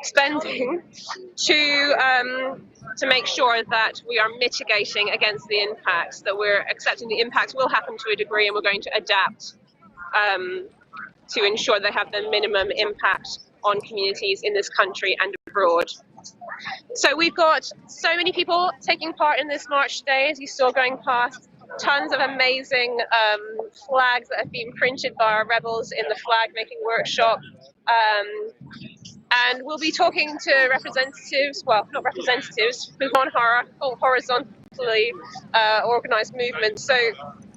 spending to make sure that we are mitigating against the impacts, that we're accepting the impacts will happen to a degree, and we're going to adapt to ensure they have the minimum impact on communities in this country and abroad. So we've got so many people taking part in this march today, as you saw going past. Tons of amazing flags that have been printed by our rebels in the flag making workshop. And we'll be talking to representatives, well, not representatives, who've on our horizontally organised movement. So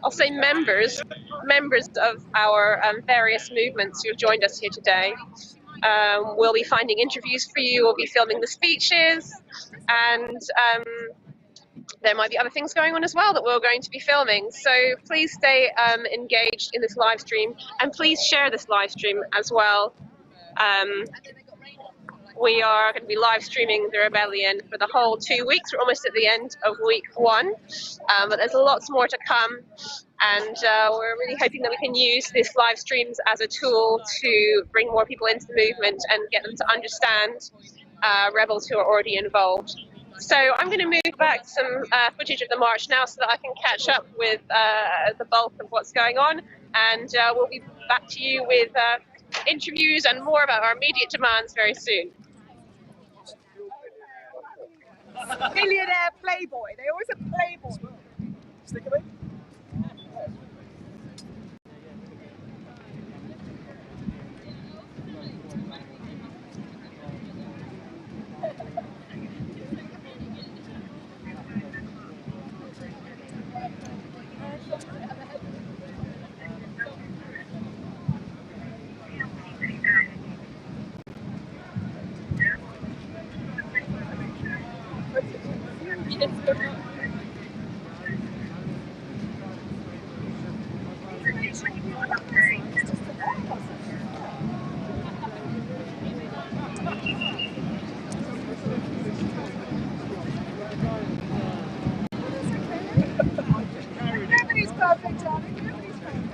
I'll say members of our various movements who have joined us here today. We'll be finding interviews for you, we'll be filming the speeches, and there might be other things going on as well that we're going to be filming. So please stay engaged in this live stream, and please share this live stream as well. We are going to be live streaming the rebellion for the whole 2 weeks. We're almost at the end of week 1, but there's lots more to come, and we're really hoping that we can use this live streams as a tool to bring more people into the movement and get them to understand rebels who are already involved. So I'm going to move back some footage of the march now so that I can catch up with the bulk of what's going on, and we'll be back to you with interviews and more about our immediate demands very soon. Millionaire playboy. They always have playboy. Stick it in. Nobody's perfect, darling. Nobody's perfect.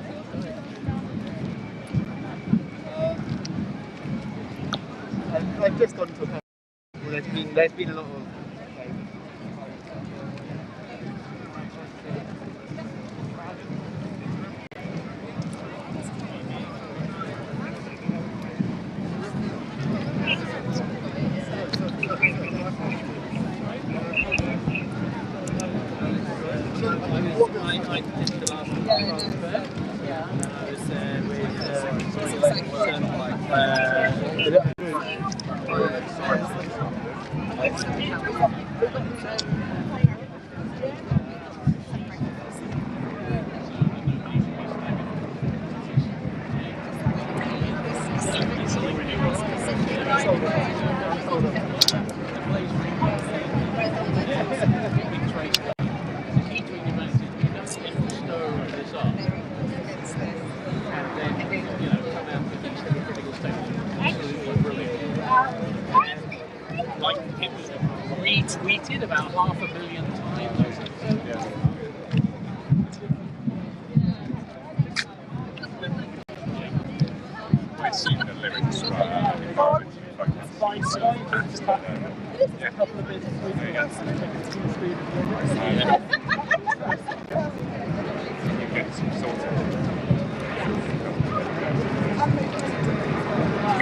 I've just gone to a couple. Well, there's been a lot of. I did the last transfer. Yeah. Like, it was retweeted about 500 million times. I've seen the lyrics. A couple of bits of Get some sorted.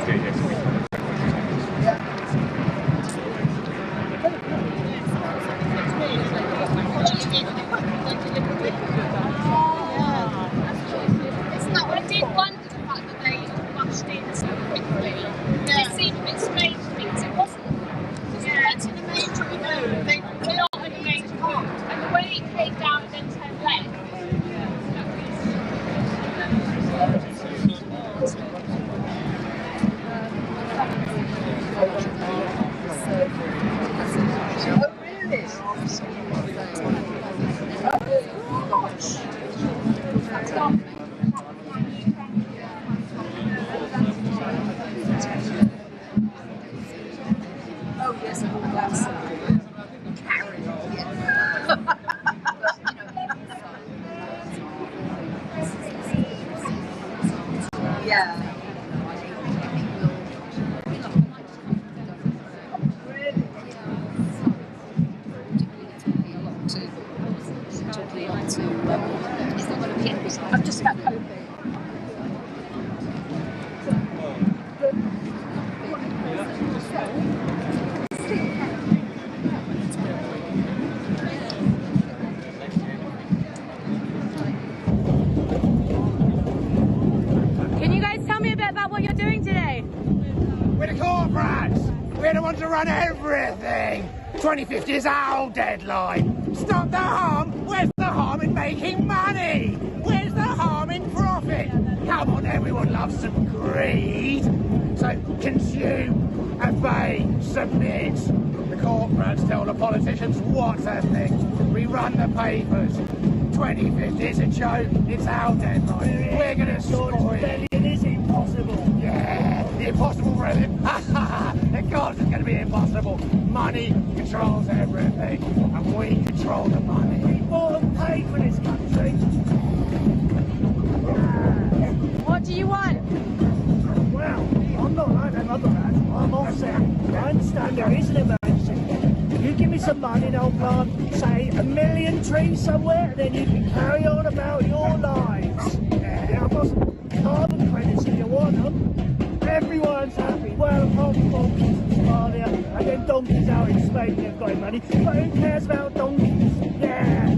Okay, yes. I did wonder the fact that they rushed in so quickly. It seemed a bit strange to me because it wasn't. It's in a major move. They are in a major part, and the way it came down and then turned left. doing today? We're the corporates. We're the ones that run everything. 2050 is our deadline. Stop the harm. Where's the harm in making money? Where's the harm in profit? Come on, everyone loves some greed. So consume, obey, submit. The corporates tell the politicians what's happening. We run the papers. 2050 is a joke. It's our deadline. We're going to spoil it. It is impossible. Yeah, impossible for him. Of course it's going to be impossible. Money controls everything, and we control the money. We bought and paid for this country. What do you want? Well, I'm not like them other lads. I'm offset. I understand there is an emergency. You give me some money and I'll plant, say, 1 million trees somewhere, and then you can carry on about your lives. Yeah, I've got some carbon credits if you want them. Everyone's happy. Well, apart from donkeys in Somalia, and then donkeys out in Spain, they've got money. But who cares about donkeys? Yeah.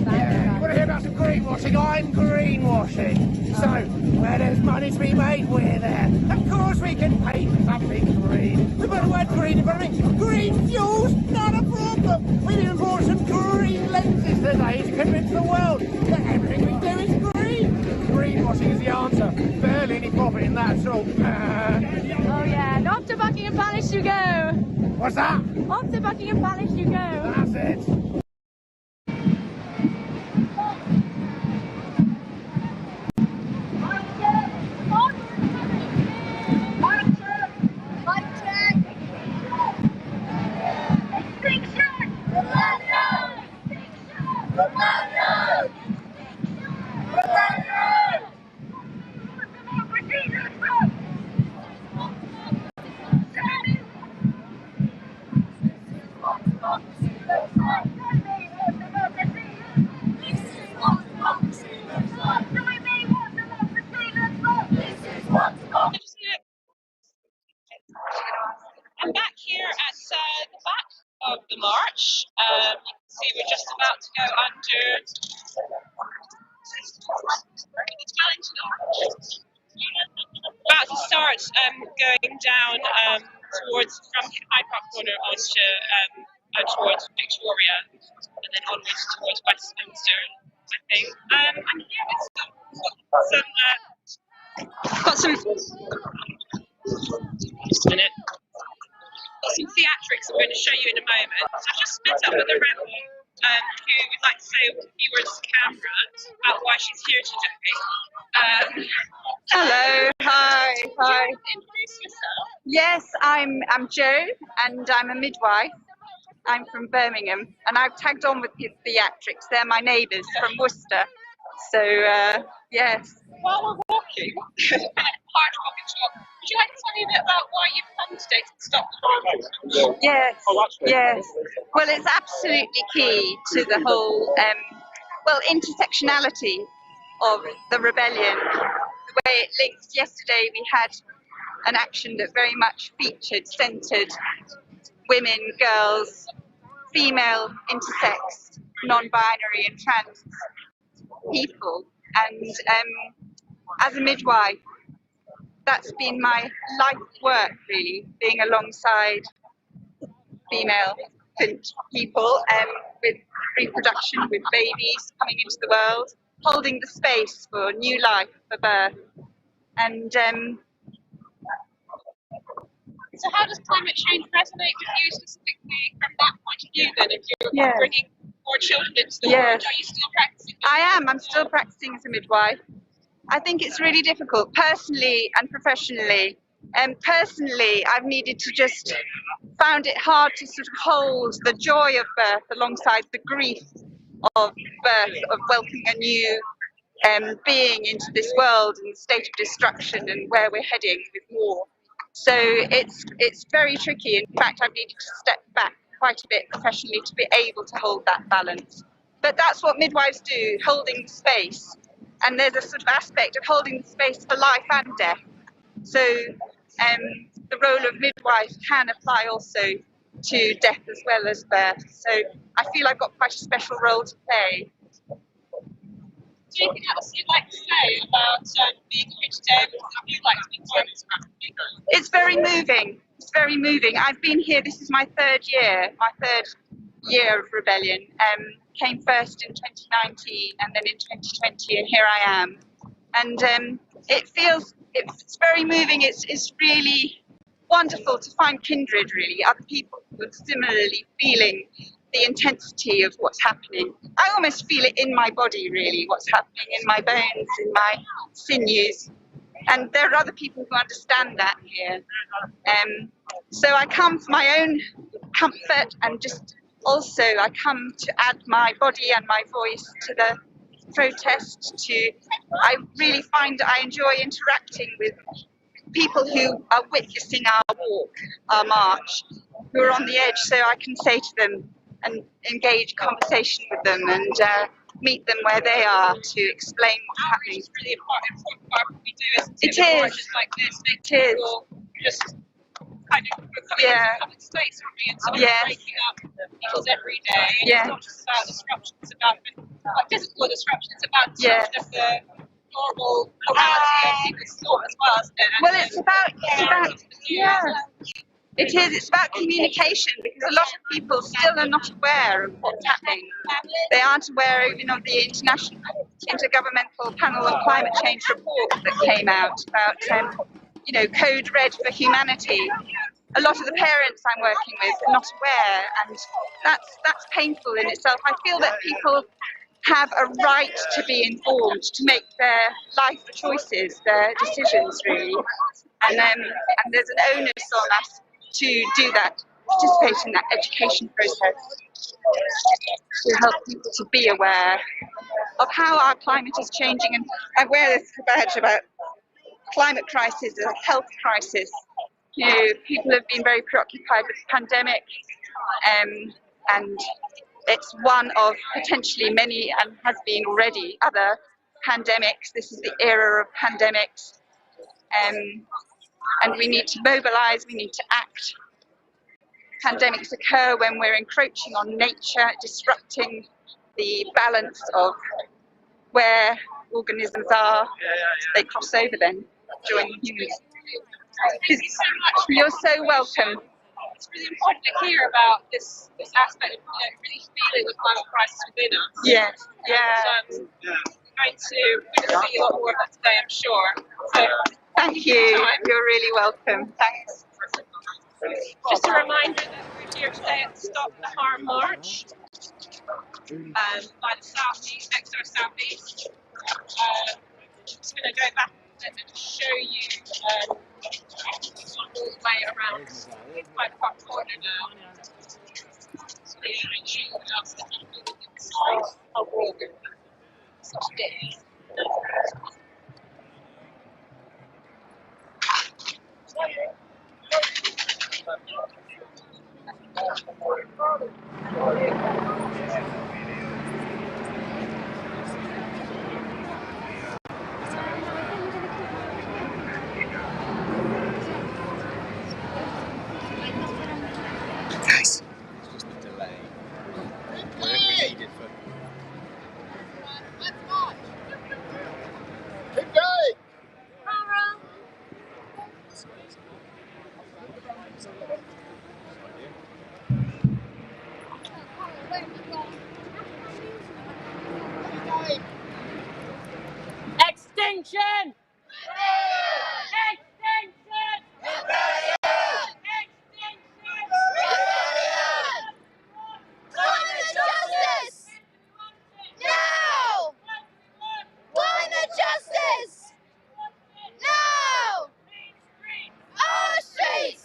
Yeah, you want to hear about some greenwashing? I'm greenwashing. So, where there's money to be made, we're there. Of course we can pay for something green. We put the word green in front of it. Green fuels, not a problem. We've even bought some green lenses today to convince the world that everything we do is green. Greenwashing is the answer. Barely any profit in that at all. Oh yeah, and off to Buckingham Palace you go. What's that? Off to Buckingham Palace you go. That's it. Extinction Rebellion! Extinction Rebellion! Rebellion! Democracy looks up! I'm back here at the back of the march. You can see we're just about to go under the challenge march. About to start going down towards from Hyde Park Corner onto towards Victoria, and then onwards towards Westminster, I think. I'm here with got some just a minute. Some theatrics I'm going to show you in a moment. So I've just met up with a rebel who would like to say a few words to camera about why she's here today. Hello, hi. Introduce yourself. Yes, I'm Jo, and I'm a midwife. I'm from Birmingham, and I've tagged on with the theatrics. They're my neighbours from Worcester. So, yes. While we're walking, it's been a hard walking talk. Would you like to tell me a bit about why you've come today to stop the harm? Yes. Well, it's absolutely key to the whole, intersectionality of the rebellion. The way it links. Yesterday we had an action that very much centred women, girls, female, intersex, non-binary and trans people. And as a midwife, that's been my life work, really, being alongside female people with reproduction, with babies coming into the world, holding the space for new life, for birth. And so how does climate change resonate with you specifically from that point of view then, if you're bringing more children into the world? Are you still practicing? I'm still practicing as a midwife. I think it's really difficult, personally and professionally. Personally, I've needed to found it hard to sort of hold the joy of birth alongside the grief of birth, of welcoming a new being into this world and the state of destruction and where we're heading with war. So it's very tricky. In fact, I've needed to step back quite a bit professionally to be able to hold that balance. But that's what midwives do, holding the space. And there's a sort of aspect of holding the space for life and death. So the role of midwife can apply also to death as well as birth. So I feel I've got quite a special role to play. anything else you'd like to say about being here today? What would you like to be part of this group? It's very moving. It's very moving. I've been here. This is my third year of rebellion. Came first in 2019 and then in 2020, and here I am. And it's very moving. It's really wonderful to find kindred, really, other people who are similarly feeling the intensity of what's happening. I almost feel it in my body, really, what's happening in my bones, in my sinews. And there are other people who understand that here. So I come for my own comfort, and just also I come to add my body and my voice to the protest. I really find I enjoy interacting with people who are witnessing our walk, our march, who are on the edge, so I can say to them and engage conversation with them and meet them where they are to explain what's happening. It's really important part of what we do, isn't it? It is. Marches like this, people just kind of becoming a public space, aren't we? And sort of breaking up people's everyday. And it's not just about disruption, it's about like physical disruption, it's about sort of the normal normality of people's thought as well, isn't it? Well, it's about it is. It's about communication, because a lot of people still are not aware of what's happening. They aren't aware even of the International Intergovernmental Panel on Climate Change report that came out about, Code Red for Humanity. A lot of the parents I'm working with are not aware, and that's painful in itself. I feel that people have a right to be informed, to make their life choices, their decisions, really. And there's an onus on us to do that, participate in that education process, to help people to be aware of how our climate is changing. And I wear this badge about climate crisis, a health crisis. People have been very preoccupied with the pandemic, and it's one of potentially many, and has been already, other pandemics. This is the era of pandemics. And we need to mobilise, we need to act. Pandemics occur when we're encroaching on nature, disrupting the balance of where organisms are. They cross over then, join humans. Thank you so much. You're so welcome. It's really important to hear about this aspect of really feeling the climate crisis within us. Yes, And, we're going to see a lot more of that today, I'm sure. So, thank you. You're really welcome. Thanks. Just a reminder that we're here today at the Stop the Harm March by the southeast, next to our southeast. Just going to go back and show you all the way around. It's quite a far corner now. So you what else is happening inside our world today. It's just a delay. We need it for. Keep going! Extinction! Extinction! Extinction! Climate justice! No! Climate justice! No! Our streets!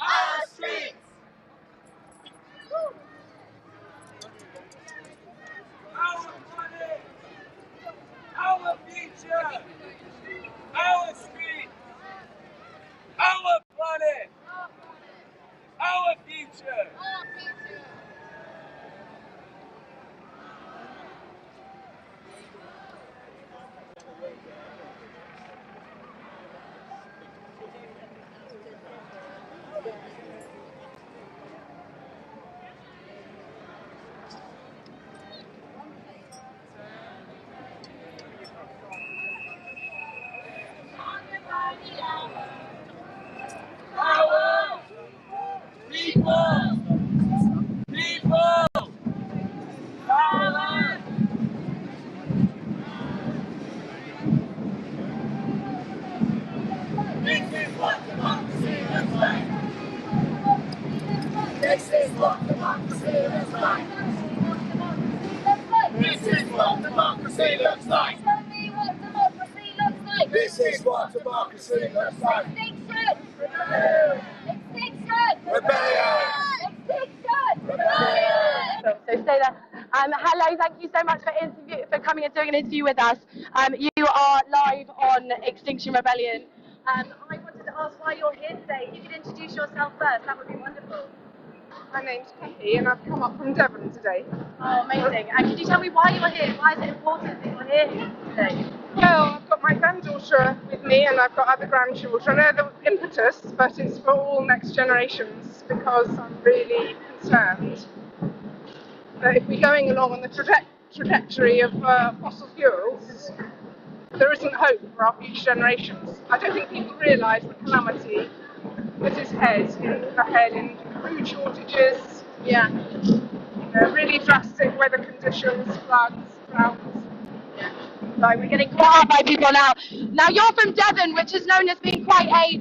Our streets! Our money! Our future! Our street! Our planet! Our future! democracy looks like. Tell me what democracy looks like. This is what democracy looks like. Extinction Rebellion. Extinction Rebellion. Extinction Rebellion. So stay there. Hello, thank you so much for coming and doing an interview with us. You are live on Extinction Rebellion. I wanted to ask why you're here today. If you could introduce yourself first, that would be wonderful. My name's Kathy and I've come up from Devon today. Oh, amazing. And could you tell me why you're here? Why is it important that you're here today? Well, I've got my granddaughter with me and I've got other grandchildren. They're the impetus, but it's for all next generations because I'm really concerned that if we're going along on the trajectory of fossil fuels, there isn't hope for our future generations. I don't think people realise the calamity that is ahead in food shortages, really drastic weather conditions, floods, droughts. Right, we're getting caught up by people now. Now you're from Devon, which is known as being quite a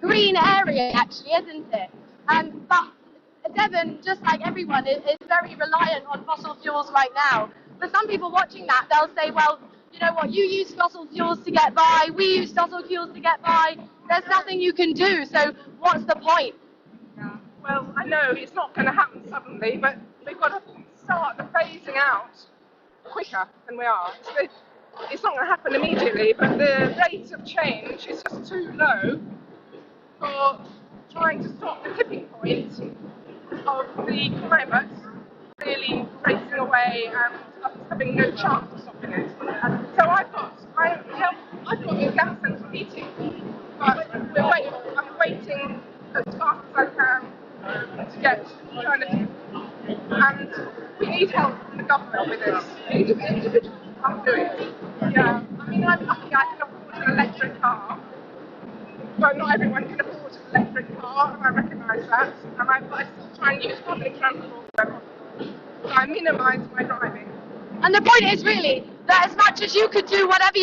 green area, actually, isn't it? But Devon, just like everyone, is very reliant on fossil fuels right now. For some people watching that, they'll say, well, you know what, you use fossil fuels to get by, we use fossil fuels to get by, there's nothing you can do, so what's the point? Yeah. Well, I know it's not going to happen suddenly, but we've got to start the phasing out quicker than we are. It's not going to happen immediately, but the rate of change is just too low for trying to stop the tipping point of the climate really racing away and us having no chance of stopping it. So I've got the gas central heating, but I'm waiting as fast as I can to get alternative. And we need help from the government with this. Individuals can't do it. Yeah, I mean, I'm lucky I can afford an electric car. But not everyone can afford an electric car, and I recognise that. And I still try and use public transport. So I minimise my driving. And the point is really that as much as you could do whatever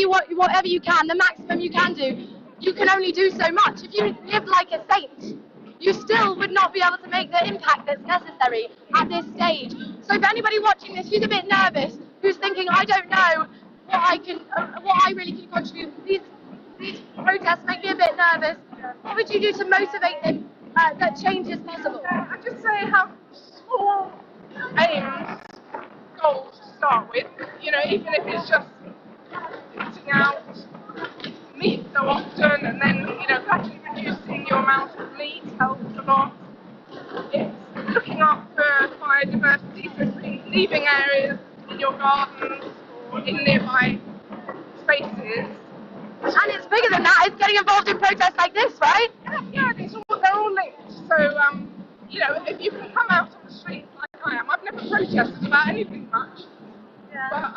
you can, the maximum you can do, you can only do so much. If you live like a saint, you still would not be able to make the impact that's necessary at this stage. So for anybody watching this who's a bit nervous, who's thinking, I don't know what I really can contribute, these protests make me a bit nervous, what would you do to motivate them that change is possible? I just say have small aims, goals to start with, even if it's just cutting out meat so often and then, gradually reducing your amount of meat helps a lot. It's looking after biodiversity, so leaving areas in your gardens or in nearby spaces. And it's bigger than that, it's getting involved in protests like this, right? Yeah, they're all linked. So, if you can come out on the streets like I am, I've never protested about anything much. Yeah. But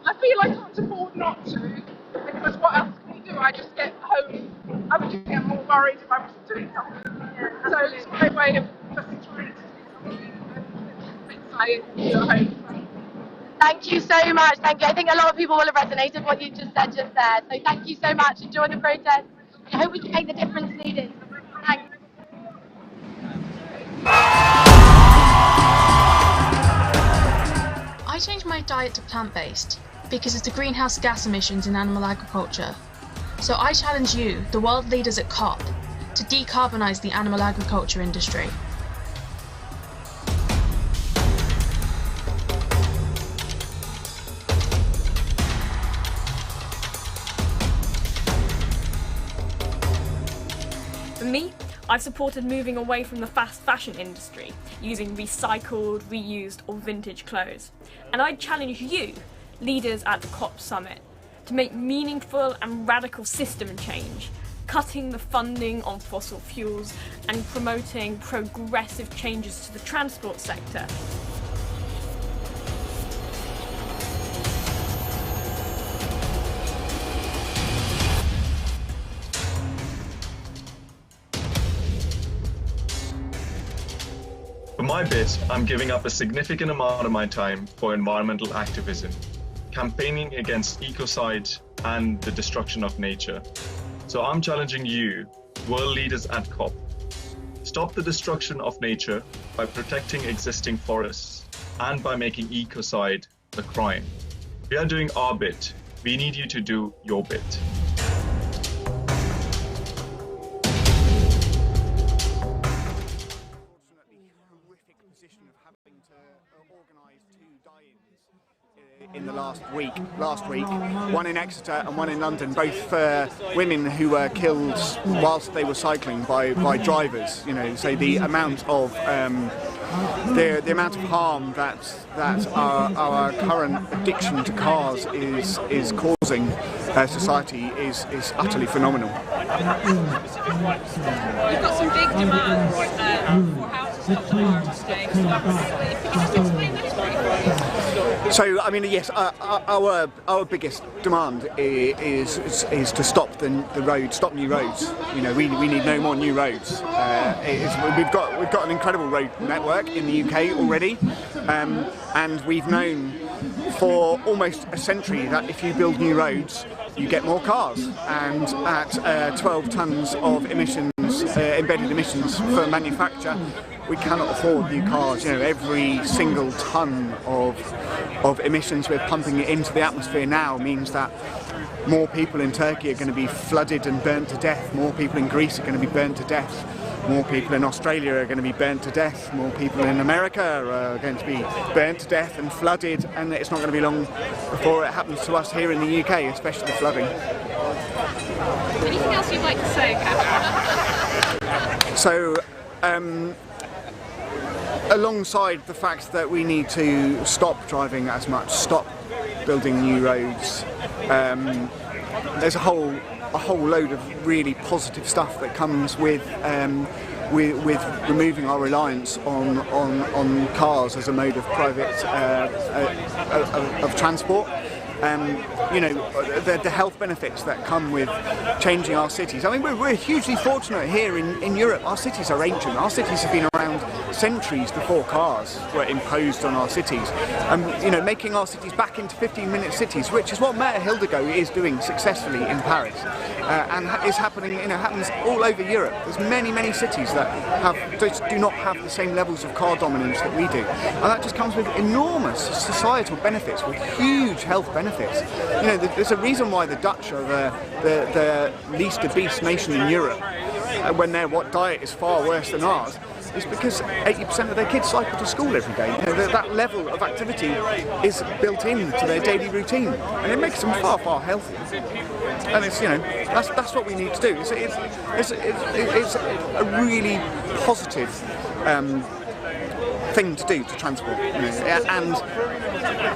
I feel I can't afford not to, because what else can you do? I just get home. I would just get more worried if I was doing something. Yeah, so it's my way of just trying to do something at home. Thank you so much, thank you. I think a lot of people will have resonated with what you just said just there. So thank you so much, enjoy the protest. I hope we can make the difference needed. Thanks. I changed my diet to plant-based because of the greenhouse gas emissions in animal agriculture. So I challenge you, the world leaders at COP, to decarbonise the animal agriculture industry. For me, I've supported moving away from the fast fashion industry, using recycled, reused or vintage clothes. And I challenge you, leaders at the COP summit, to make meaningful and radical system change, cutting the funding on fossil fuels and promoting progressive changes to the transport sector. For my bit, I'm giving up a significant amount of my time for environmental activism, campaigning against ecocide and the destruction of nature. So I'm challenging you, world leaders at COP. Stop the destruction of nature by protecting existing forests and by making ecocide a crime. We are doing our bit. We need you to do your bit. In the last week, one in Exeter and one in London, both women who were killed whilst they were cycling by drivers. You know, so the amount of harm that our current addiction to cars is causing society is utterly phenomenal. You've got some big demands for houses not to stay. Could you just explain those for me? So, I mean, yes, our biggest demand is to stop stop new roads. You know, we need no more new roads. We've got an incredible road network in the UK already, and we've known for almost a century that if you build new roads, you get more cars, and at 12 tonnes of emissions, embedded emissions for manufacture, we cannot afford new cars. You know, every single tonne of emissions we're pumping into the atmosphere now means that more people in Turkey are going to be flooded and burnt to death, more people in Greece are going to be burnt to death, more people in Australia are going to be burnt to death, more people in America are going to be burnt to death and flooded, and it's not going to be long before it happens to us here in the UK, especially the flooding. Anything else you'd like to say, Kevin? So, alongside the fact that we need to stop driving as much, stop building new roads, there's a whole load of really positive stuff that comes with removing our reliance on cars as a mode of private of transport. You know, the health benefits that come with changing our cities. I mean, we're hugely fortunate here in Europe. Our cities are ancient. Our cities have been around centuries before cars were imposed on our cities. You know, making our cities back into 15-minute cities, which is what Mayor Hidalgo is doing successfully in Paris, and is happening. You know, happens all over Europe. There's many cities that do not have the same levels of car dominance that we do, and that just comes with enormous societal benefits, with huge health benefits. You know, there's a reason why the Dutch are the least obese nation in Europe, when their diet is far worse than ours. Is because 80% of their kids cycle to school every day. You know, that level of activity is built into their daily routine, and it makes them far healthier. And it's, you know, that's what we need to do. It's a really positive thing to do to transport, you know, and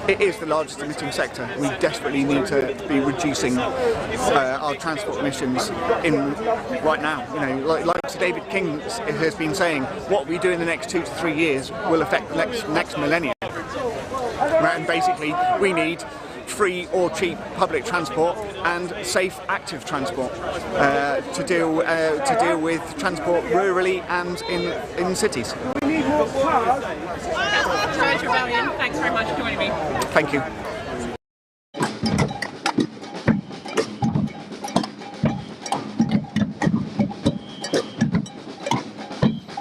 it is the largest emitting sector. We desperately need to be reducing our transport emissions right now. You know, like Sir David King has been saying, what we do in the next 2 to 3 years will affect the next millennium. Right, and basically, we need free or cheap public transport and safe active transport to deal with transport rurally and in cities. Extinction Rebellion, thanks very much for joining me. Thank you.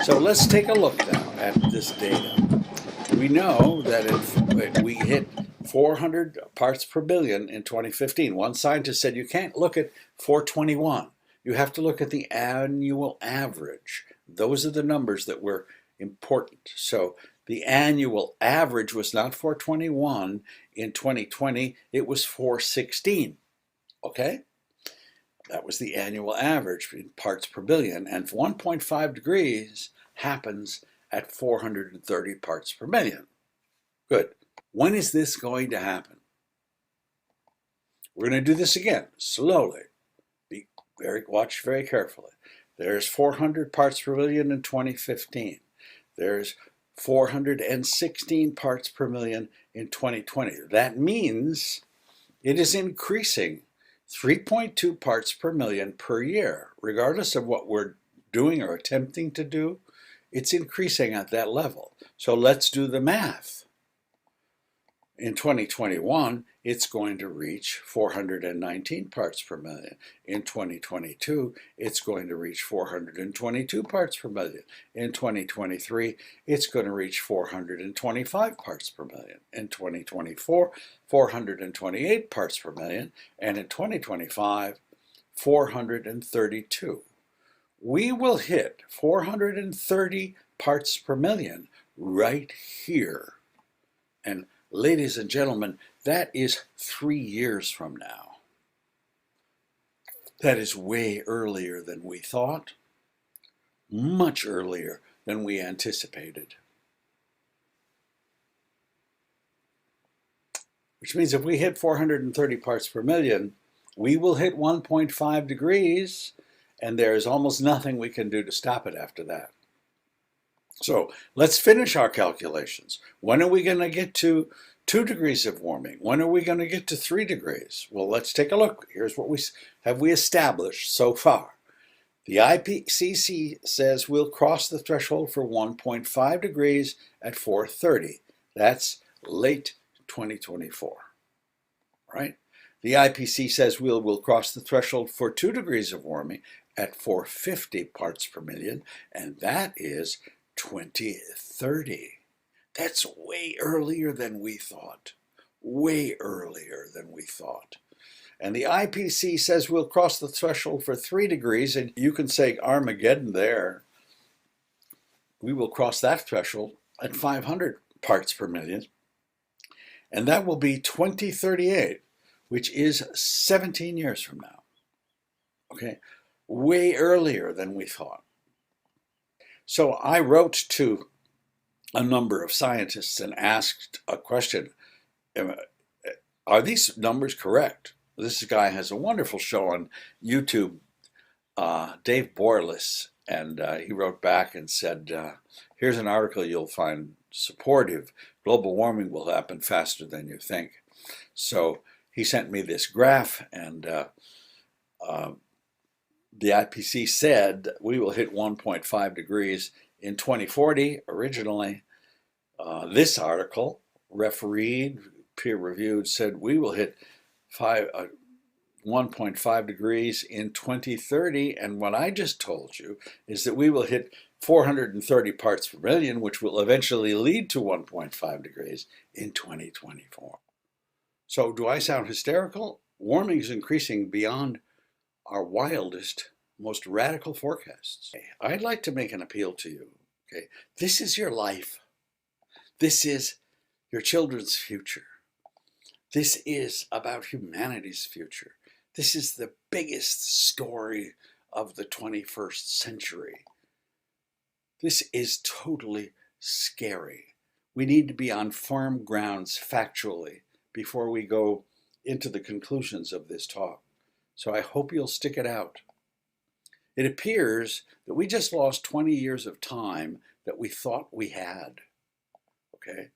So let's take a look now at this data. We know that if we hit 400 parts per billion in 2015. One scientist said you can't look at 421. You have to look at the annual average. Those are the numbers that were important. So the annual average was not 421 in 2020, it was 416. Okay? That was the annual average in parts per billion, and 1.5 degrees happens at 430 parts per million. Good. When is this going to happen? We're going to do this again, slowly. Watch very carefully. There's 400 parts per million in 2015. There's 416 parts per million in 2020. That means it is increasing 3.2 parts per million per year. Regardless of what we're doing or attempting to do, it's increasing at that level. So let's do the math. In 2021, it's going to reach 419 parts per million. In 2022, it's going to reach 422 parts per million. In 2023, it's going to reach 425 parts per million. In 2024, 428 parts per million. And in 2025, 432. We will hit 430 parts per million right here. And ladies and gentlemen, that is 3 years from now. That is way earlier than we thought, much earlier than we anticipated. Which means if we hit 430 parts per million, we will hit 1.5 degrees, and there is almost nothing we can do to stop it after that. So let's finish our calculations. When are we going to get to 2 degrees of warming? When are we going to get to 3 degrees? Well, let's take a look. Here's what we established so far. The IPCC says we'll cross the threshold for 1.5 degrees at 4:30. That's late 2024, right? The IPCC says we'll cross the threshold for 2 degrees of warming at 450 parts per million, and that is 2030. That's way earlier than we thought. Way earlier than we thought. And the IPCC says we'll cross the threshold for 3 degrees, and you can say Armageddon there. We will cross that threshold at 500 parts per million, and that will be 2038, which is 17 years from now. Okay, way earlier than we thought. So I wrote to a number of scientists and asked a question: are these numbers correct? This guy has a wonderful show on YouTube, Dave Borlis, and he wrote back and said, here's an article you'll find supportive. Global warming will happen faster than you think. So he sent me this graph, and the IPCC said we will hit 1.5 degrees in 2040 originally. This article, refereed, peer-reviewed, said we will hit 1.5 degrees in 2030, and what I just told you is that we will hit 430 parts per million, which will eventually lead to 1.5 degrees in 2024. So do I sound hysterical? Warming is increasing beyond our wildest, most radical forecasts. I'd like to make an appeal to you. Okay, this is your life. This is your children's future. This is about humanity's future. This is the biggest story of the 21st century. This is totally scary. We need to be on firm grounds factually before we go into the conclusions of this talk. So I hope you'll stick it out. It appears that we just lost 20 years of time that we thought we had. Okay?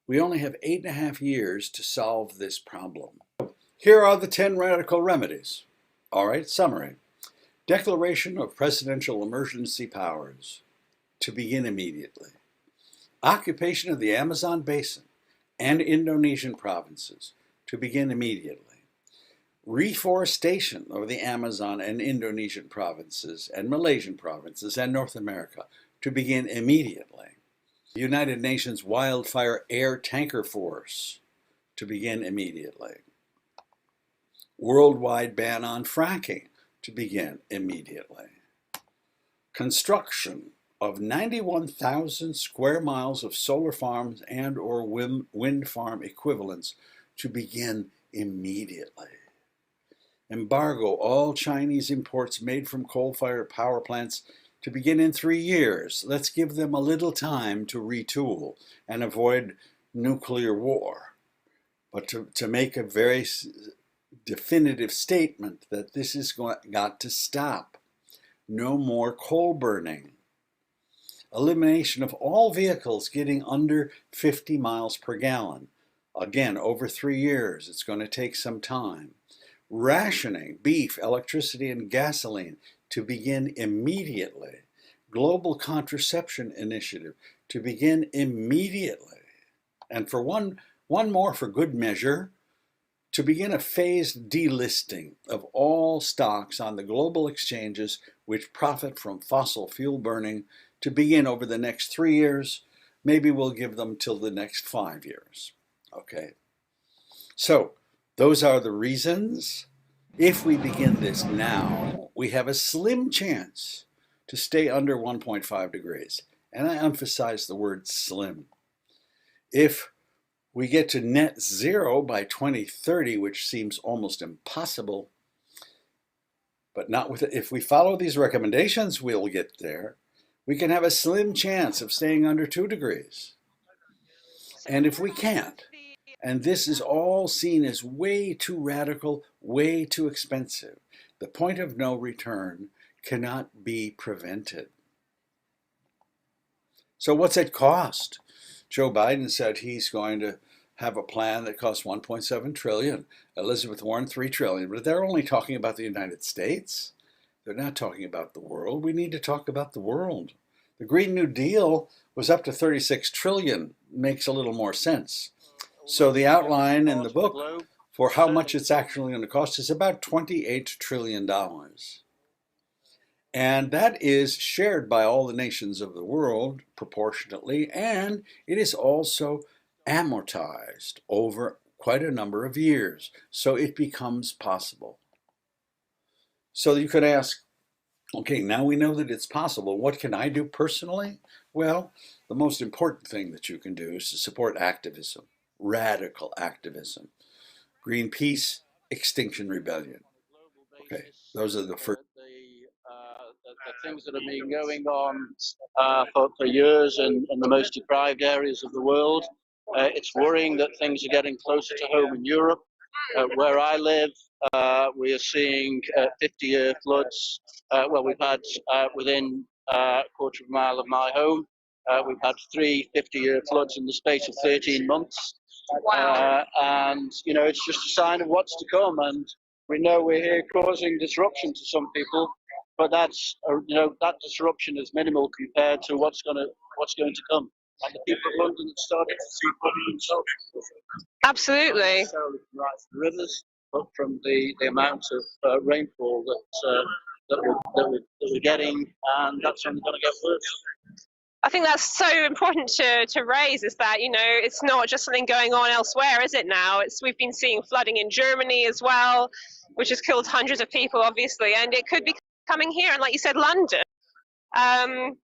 We only have 8.5 years to solve this problem. Here are the 10 radical remedies. All right, summary. Declaration of presidential emergency powers to begin immediately. Occupation of the Amazon basin and Indonesian provinces to begin immediately. Reforestation of the Amazon and Indonesian provinces and Malaysian provinces and North America to begin immediately. United Nations Wildfire Air Tanker Force to begin immediately. Worldwide ban on fracking to begin immediately. Construction of 91,000 square miles of solar farms and or wind farm equivalents to begin immediately. Embargo all Chinese imports made from coal-fired power plants to begin in 3 years. Let's give them a little time to retool and avoid nuclear war. But to make a very definitive statement that this is got to stop. No more coal burning. Elimination of all vehicles getting under 50 miles per gallon. Again, over 3 years. It's going to take some time. Rationing beef, electricity, and gasoline to begin immediately. Global Contraception Initiative to begin immediately. And for one more for good measure, to begin a phased delisting of all stocks on the global exchanges which profit from fossil fuel burning to begin over the next 3 years. Maybe we'll give them till the next 5 years. Okay. So those are the reasons. If we begin this now, we have a slim chance to stay under 1.5 degrees. And I emphasize the word slim. If we get to net zero by 2030, which seems almost impossible, but not with it. If we follow these recommendations, we'll get there. We can have a slim chance of staying under 2 degrees. And if we can't, and this is all seen as way too radical, way too expensive, the point of no return cannot be prevented. So what's it cost? Joe Biden said he's going to have a plan that costs 1.7 trillion. Elizabeth Warren, 3 trillion. But they're only talking about the United States. They're not talking about the world. We need to talk about the world. The Green New Deal was up to 36 trillion. Makes a little more sense. So the outline in the book for how much it's actually going to cost is about $28 trillion. And that is shared by all the nations of the world proportionately, and it is also amortized over quite a number of years, so it becomes possible. So you could ask, okay, now we know that it's possible. What can I do personally? Well, the most important thing that you can do is to support activism, radical activism. Greenpeace, Extinction Rebellion. Okay, those are the first. The things that have been going on for years in the most deprived areas of the world. It's worrying that things are getting closer to home in Europe. Where I live, we are seeing 50-year floods. Well, we've had within a quarter of a mile of my home, we've had 3 50-year floods in the space of 13 months. Wow. And, you know, it's just a sign of what's to come. And we know we're here causing disruption to some people. But that's, you know, that disruption is minimal compared to what's going to come. And the people of London have started to see for themselves. Absolutely. Not necessarily from the rivers, but from the amount of rainfall that we're getting, and that's only going to get worse. I think that's so important to raise, is that, you know, it's not just something going on elsewhere, is it now? We've been seeing flooding in Germany as well, which has killed hundreds of people, obviously, and it could be coming here, and like you said, London,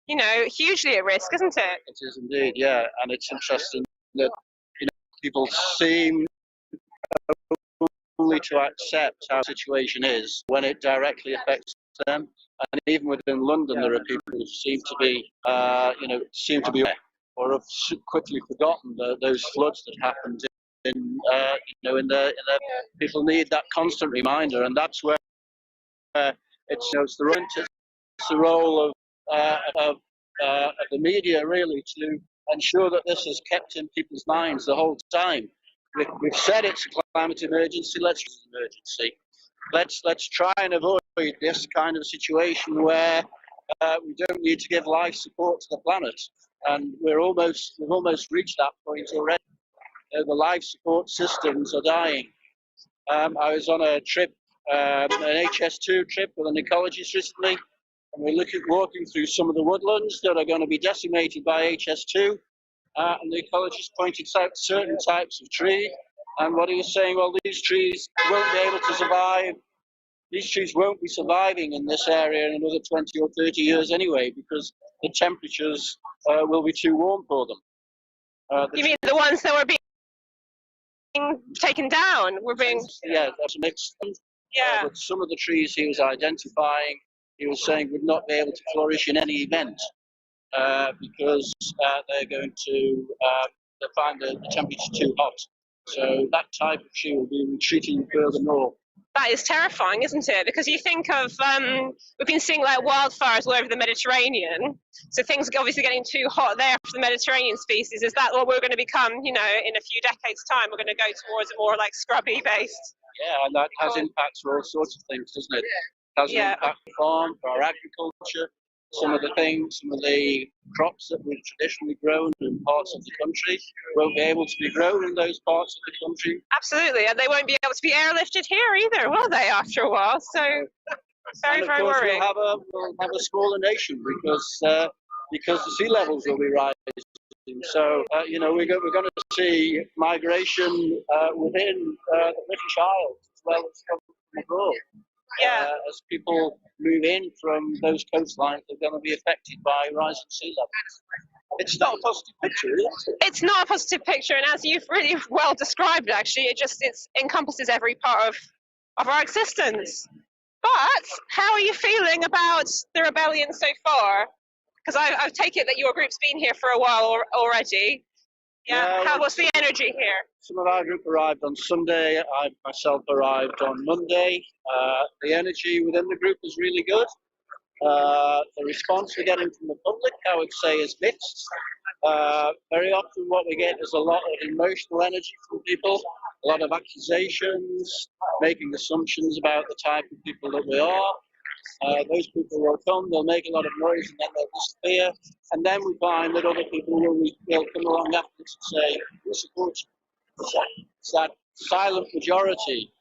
you know, hugely at risk, isn't it? It is indeed, yeah, and it's interesting that, you know, people seem only to accept how the situation is when it directly affects them, and even within London, there are people who seem to be, you know, aware or have quickly forgotten those floods that happened in, you know, in their people need that constant reminder, and that's where. It's, you know, it's the role of the media really to ensure that this is kept in people's minds the whole time. We've said it's a climate emergency. Let's try and avoid this kind of situation where we don't need to give life support to the planet, and we've almost reached that point already. The life support systems are dying. I was on a trip. An HS2 trip with an ecologist recently, and we're walking through some of the woodlands that are going to be decimated by HS2, and the ecologist pointed out certain types of tree, and what he was saying, well, these trees won't be able to survive, these trees won't be surviving in this area in another 20 or 30 years anyway, because the temperatures will be too warm for them. You mean the ones that were being taken down? Yeah, that's a mixed. Yeah. But some of the trees he was identifying, he was saying would not be able to flourish in any event because they're going to find the temperature too hot. So that type of tree will be retreating further north. That is terrifying, isn't it? Because you think of, we've been seeing like wildfires all over the Mediterranean. So things are obviously getting too hot there for the Mediterranean species. Is that what we're going to become, you know, in a few decades' time? We're going to go towards a more like scrubby based. Yeah, and that has impacts for all sorts of things, doesn't it? It has an impact for farm, for our agriculture. some of the crops that we've traditionally grown in parts of the country won't be able to be grown in those parts of the country. Absolutely, and they won't be able to be airlifted here either, will they, after a while? So very, And of very course worrying. we'll have a smaller nation because the sea levels will be rising. So we're going to see migration within the British Isles as well as from abroad. As people move in from those coastlines, they're going to be affected by rising sea levels. It's not a positive picture, is it? It's not a positive picture, and as you've really well described, actually, it encompasses every part of our existence. But how are you feeling about the rebellion so far? Because I take it that your group's been here for a while already. Yeah. What's the energy here? Some of our group arrived on Sunday. I myself arrived on Monday. The energy within the group is really good. The response we're getting from the public, I would say, is mixed. Very often what we get is a lot of emotional energy from people, a lot of accusations, making assumptions about the type of people that we are. Those people will come, they'll make a lot of noise, and then they'll disappear. And then we find that other people will come along afterwards and say, we support you. It's that silent majority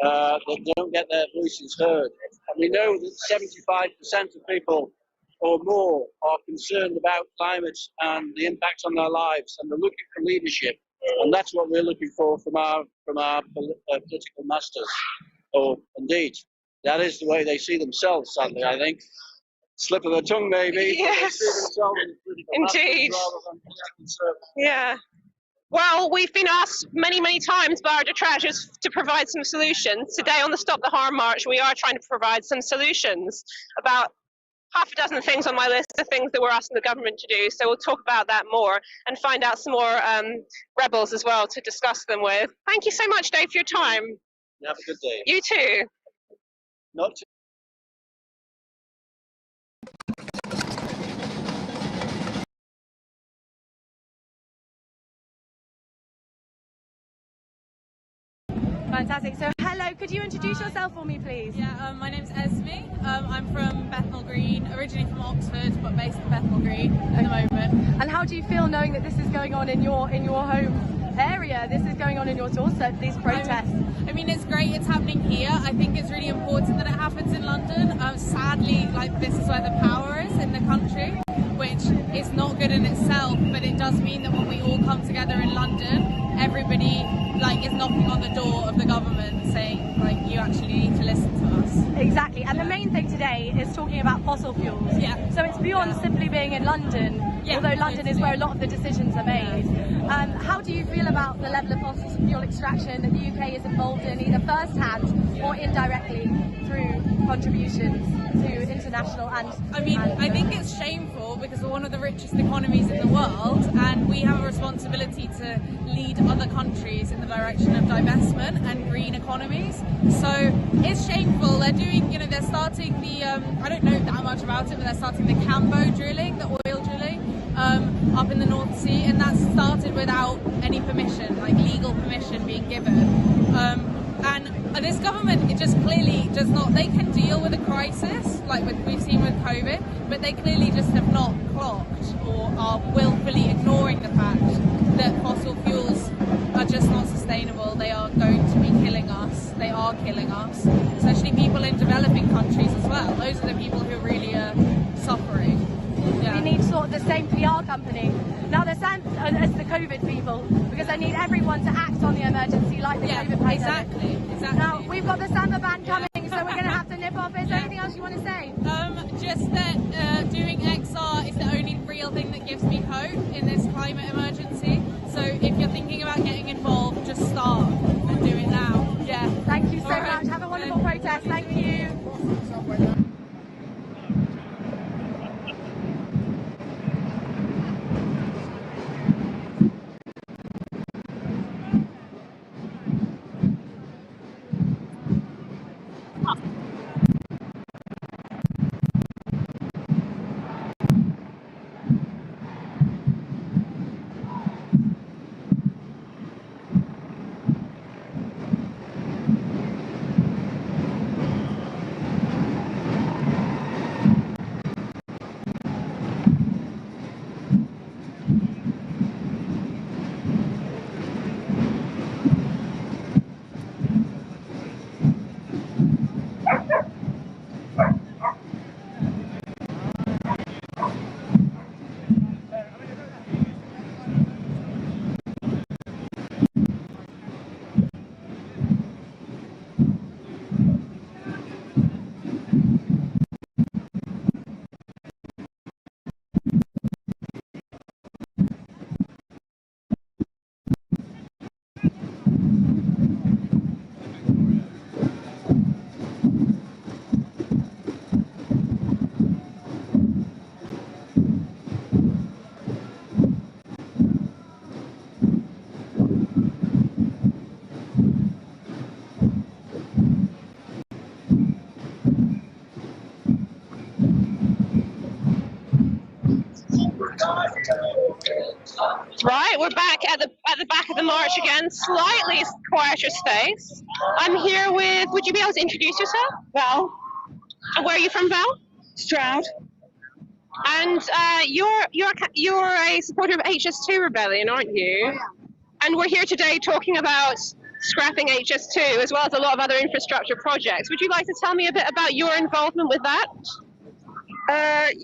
that don't get their voices heard. And we know that 75% of people or more are concerned about climate and the impact on their lives, and they're looking for leadership. And that's what we're looking for from our political masters. Or indeed, that is the way they see themselves, sadly, I think. Slip of the tongue, maybe. Yes. They see themselves as political Indeed. masters rather than political servants. Yeah. Well, we've been asked many, many times by our detractors to provide some solutions. Today on the Stop the Harm March, we are trying to provide some solutions. About half a dozen things on my list of things that we're asking the government to do. So we'll talk about that more and find out some more rebels as well to discuss them with. Thank you so much, Dave, for your time. Have a good day. You too. Not too Fantastic. So, hello, could you introduce yourself for me, please? Yeah, my name's Esme. I'm from Bethnal Green, originally from Oxford, but based in Bethnal Green at the moment. And how do you feel knowing that this is going on in your home area? This is going on in your doorstep, these protests? I mean, it's great it's happening here. I think it's really important that it happens in London. Sadly, this is where the power is in the country, which is not good in itself, but it does mean that when we all come together in London, everybody is knocking on the door of the government saying, you actually need to listen to us. Exactly, and the main thing today is talking about fossil fuels. Yeah. So it's beyond simply being in London, although London is where a lot of the decisions are made. How do you feel about the level of fossil fuel extraction that the UK is involved in, either first-hand or indirectly through contributions to international I think it's shameful because we're one of the richest economies in the world, and we have a responsibility to lead other countries in the direction of divestment and green economies. So it's shameful. They're doing, they're starting the, I don't know that much about it, but they're starting the Cambo drilling, the oil drilling, up in the North Sea, and that's started without any permission, legal permission being given. And this government, it just clearly does not, they can deal with a crisis, we've seen with COVID, but they clearly just have not clocked or are willfully ignoring the fact that fossil fuels are just not sustainable. They are going to be killing us. They are killing us, especially people in developing countries as well. Those are the people who really are suffering. Yeah. We need sort of the same PR company. Now as the COVID people, because they need everyone to act on the emergency like the COVID pandemic. Exactly. Now we've got the samba ban coming, so we're going to have to nip off. Is there anything else you want to say? Just that doing XR is the only real thing that gives me hope in this climate emergency. So if you're thinking about getting involved, just start and do it now. Yeah. Thank you so much. Have a wonderful protest. Thank you. Right, we're back at the back of the march again, slightly quieter space. I'm here with. Would you be able to introduce yourself? Val. And where are you from, Val? Stroud. And you're a supporter of HS2 Rebellion, aren't you? And we're here today talking about scrapping HS2 as well as a lot of other infrastructure projects. Would you like to tell me a bit about your involvement with that?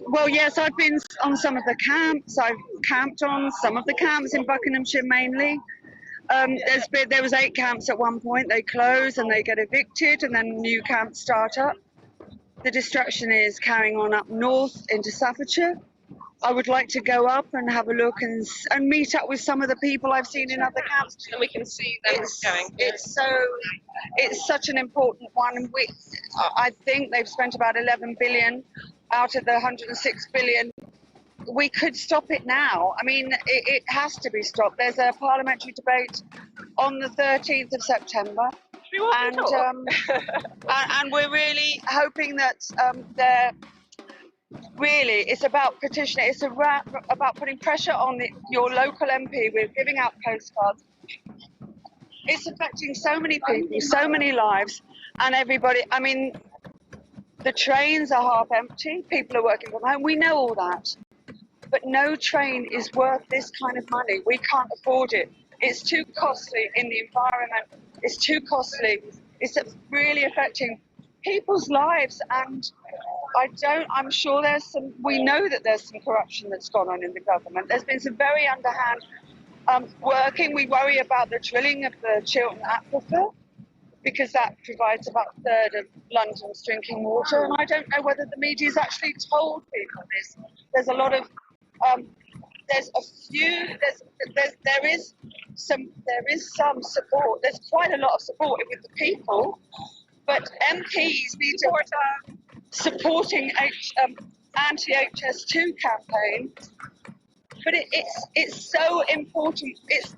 Well, yes, I've been on some of the camps. I've camped on some of the camps in Buckinghamshire mainly. There was 8 camps at one point. They close and they get evicted, and then new camps start up. The destruction is carrying on up north into Staffordshire. I would like to go up and have a look and meet up with some of the people I've seen in other camps. And we can see them going. It's such an important one. And I think they've spent about 11 billion out of the 106 billion. We could stop it now. I mean, it has to be stopped. There's a parliamentary debate on the 13th of September. And we're really hoping that it's about petitioning. It's about putting pressure on your local MP with giving out postcards. It's affecting so many people, so many lives, and everybody. I mean, the trains are half empty. People are working from home. We know all that. But no train is worth this kind of money. We can't afford it. It's too costly in the environment. It's too costly. It's really affecting people's lives, and I'm sure we know that there's some corruption that's gone on in the government. There's been some very underhand working. We worry about the drilling of the Chiltern Aquifer, because that provides about a third of London's drinking water, and I don't know whether the media's actually told people this. There's a lot of, there is some support. There's quite a lot of support with the people, but MPs need to supporting anti-HS2 campaign. But it's so important. It's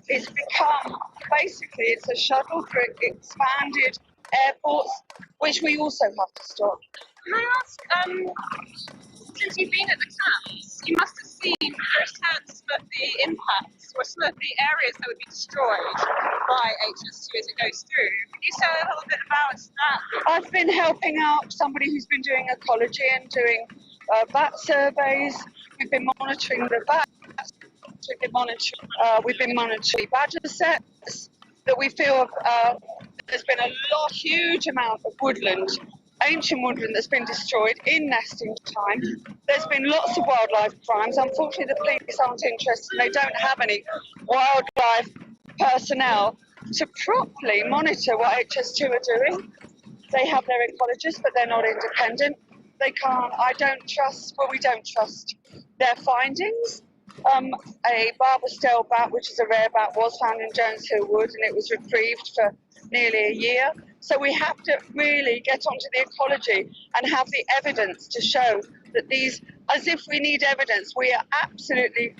become basically it's a shuttle for expanded airports, which we also have to stop. Can I ask, since you've been at the camps, you must have seen firsthand some of the impacts or some of the areas that would be destroyed by HS2 as it goes through. Could you say a little bit about that? I've been helping out somebody who's been doing ecology and doing bat surveys. We've been monitoring the bats. We've been monitoring badger sets that we feel there's been a huge amount of woodland, ancient woodland that's been destroyed in nesting time. There's been lots of wildlife crimes. Unfortunately, the police aren't interested. They don't have any wildlife personnel to properly monitor what HS2 are doing. They have their ecologists, but they're not independent. They can't. We don't trust their findings. A Barbastelle bat, which is a rare bat, was found in Jones Hill Wood, and it was reprieved for nearly a year. So we have to really get onto the ecology and have the evidence to show that these, as if we need evidence, we are absolutely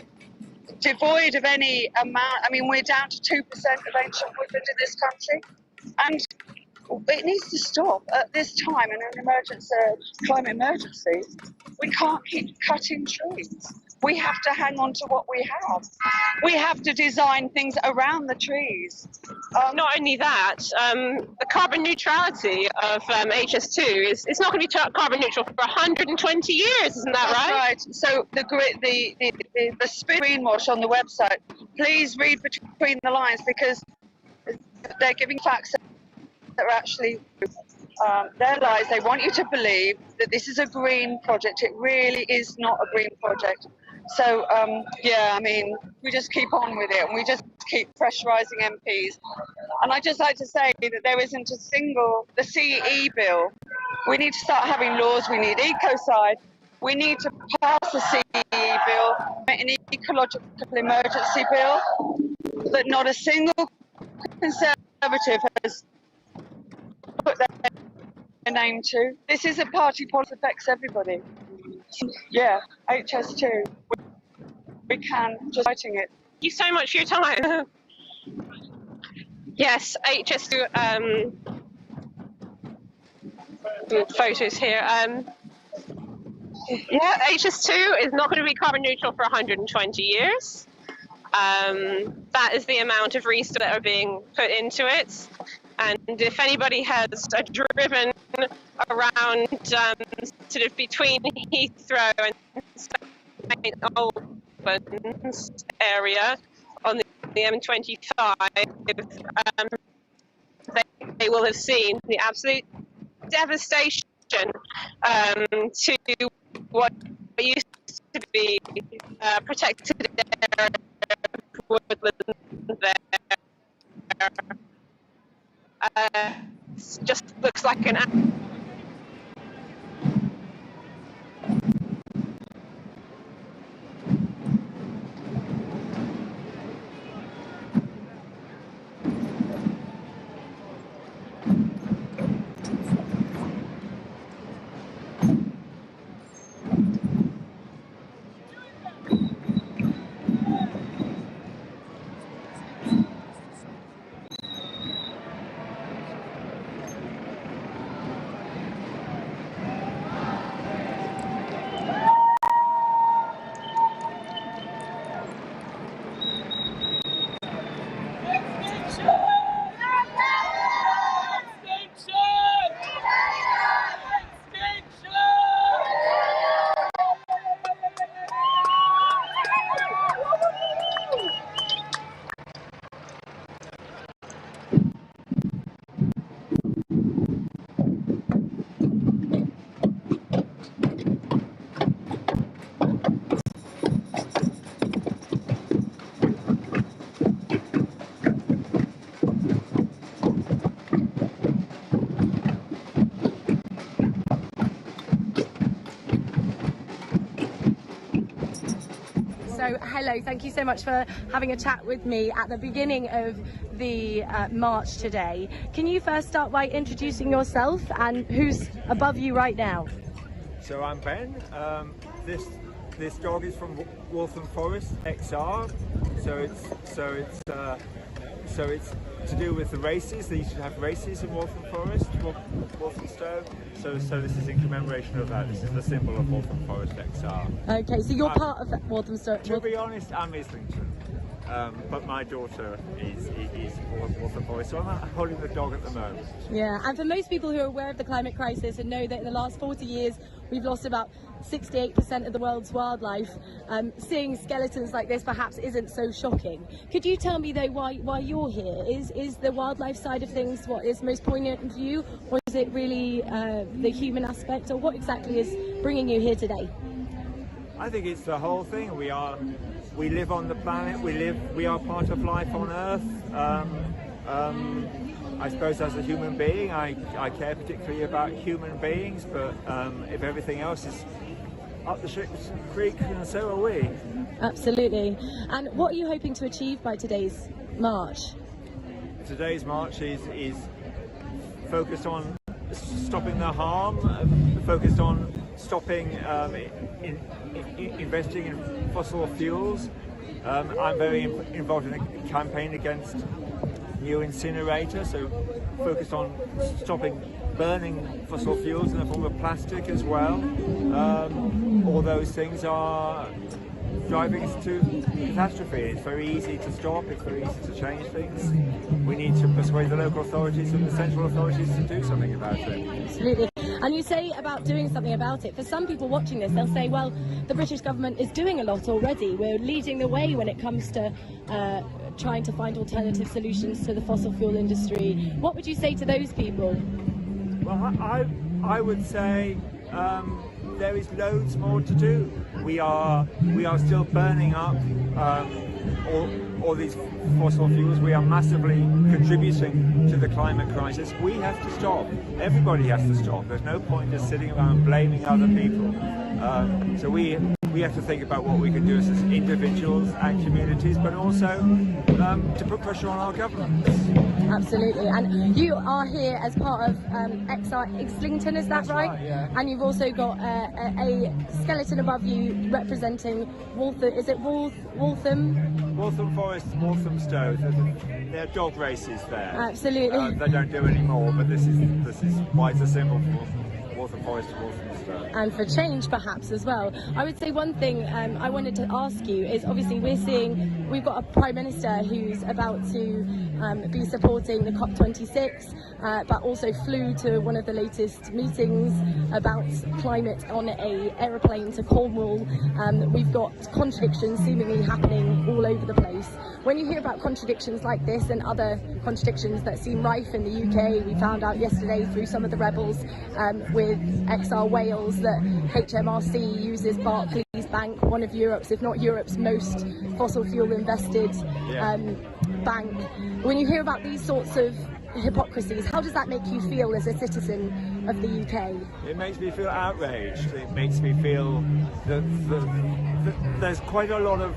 devoid of any amount. I mean, we're down to 2% of ancient woodland in this country, and it needs to stop at this time in an emergency, climate emergency. We can't keep cutting trees. We have to hang on to what we have. We have to design things around the trees. Not only that, the carbon neutrality of HS2 is not going to be carbon neutral for 120 years, isn't that right? That's right. So the greenwash on the website, please read between the lines, because they're giving facts that are actually their lies. They want you to believe that this is a green project. It really is not a green project. So, I mean, we just keep on with it, and we just keep pressurising MPs. And I'd just like to say that there isn't a single, the CE bill, we need to start having laws. We need ecocide. We need to pass a CE bill, an ecological emergency bill, that not a single Conservative has put their name to. This is a party politics that affects everybody. Yeah, HS2. We can just fighting it. Thank you so much for your time. Yes, HS2 photos here. Yeah, HS2 is not going to be carbon neutral for 120 years. That is the amount of resources that are being put into it. And if anybody has driven around sort of between Heathrow and St Albans area on the M25, they will have seen the absolute devastation to what used to be protected area woodland there. It just looks like an So hello, thank you so much for having a chat with me at the beginning of the march today. Can you first start by introducing yourself and who's above you right now? So I'm Ben. This dog is from Waltham Forest XR. So it's to do with the races. They used to have races in Waltham Forest, Walthamstow. So this is in commemoration of that. This is the symbol of Waltham Forest XR. Okay, so you're part of Walthamstow. To be honest, I'm Islington. But my daughter is Waltham Forest, so I'm holding the dog at the moment. Yeah, and for most people who are aware of the climate crisis and know that in the last 40 years we've lost about 68% of the world's wildlife, seeing skeletons like this perhaps isn't so shocking. Could you tell me though why you're here? Is the wildlife side of things what is most poignant for you, or is it really the human aspect, or what exactly is bringing you here today? I think it's the whole thing. We live on the planet. We are part of life on Earth. I suppose as a human being, I care particularly about human beings. But if everything else is up the creek, and so are we. Absolutely. And what are you hoping to achieve by today's march? Today's march is focused on stopping the harm, focused on stopping investing in fossil fuels. I'm very involved in a campaign against new incinerator, so focused on stopping burning fossil fuels in the form of plastic as well. All those things are driving us to catastrophe. It's very easy to stop, it's very easy to change things. We need to persuade the local authorities and the central authorities to do something about it. Absolutely. And you say about doing something about it. For some people watching this, they'll say, well, the British government is doing a lot already. We're leading the way when it comes to trying to find alternative solutions to the fossil fuel industry. What would you say to those people? Well, I would say there is loads more to do. We are still burning up all these fossil fuels. We are massively contributing to the climate crisis. We have to stop. Everybody has to stop. There's no point just sitting around blaming other people. So we have to think about what we can do as individuals and communities, but also to put pressure on our governments. Absolutely. And you are here as part of Extinction, is that right? Yeah. And you've also got a skeleton above you representing Waltham. Is it Waltham? Waltham Forest, Walthamstow. There are dog races there. Absolutely. They don't do any more, but this is why it's a symbol for Waltham Forest, Walthamstow. and for change perhaps as well. I would say one thing I wanted to ask you is, obviously we've got a Prime Minister who's about to be supporting the COP26, but also flew to one of the latest meetings about climate on a aeroplane to Cornwall. We've got contradictions seemingly happening all over the place. When you hear about contradictions like this and other contradictions that seem rife in the UK, we found out yesterday through some of the rebels with XR Wales that HMRC uses Barclays Bank, one of Europe's, if not Europe's, most fossil fuel invested bank. When you hear about these sorts of hypocrisies, how does that make you feel as a citizen of the UK? It makes me feel outraged. It makes me feel that there's quite a lot of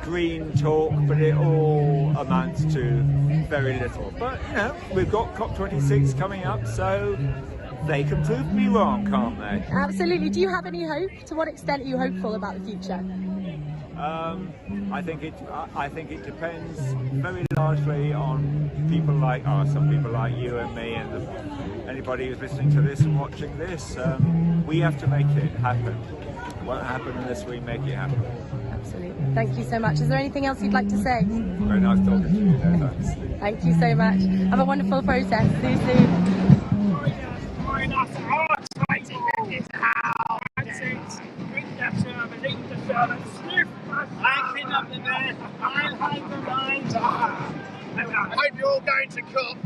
green talk, but it all amounts to very little. But we've got COP26 coming up, so they can prove me wrong, can't they? Absolutely. Do you have any hope? To what extent are you hopeful about the future? I think it depends very largely on people like some people like you and me and anybody who's listening to this and watching this. We have to make it happen. It won't happen unless we make it happen. Absolutely. Thank you so much. Is there anything else you'd like to say? Very nice talking to you. Thanks. Thank you so much. Have a wonderful process. See you soon. I hope you're all going to COP.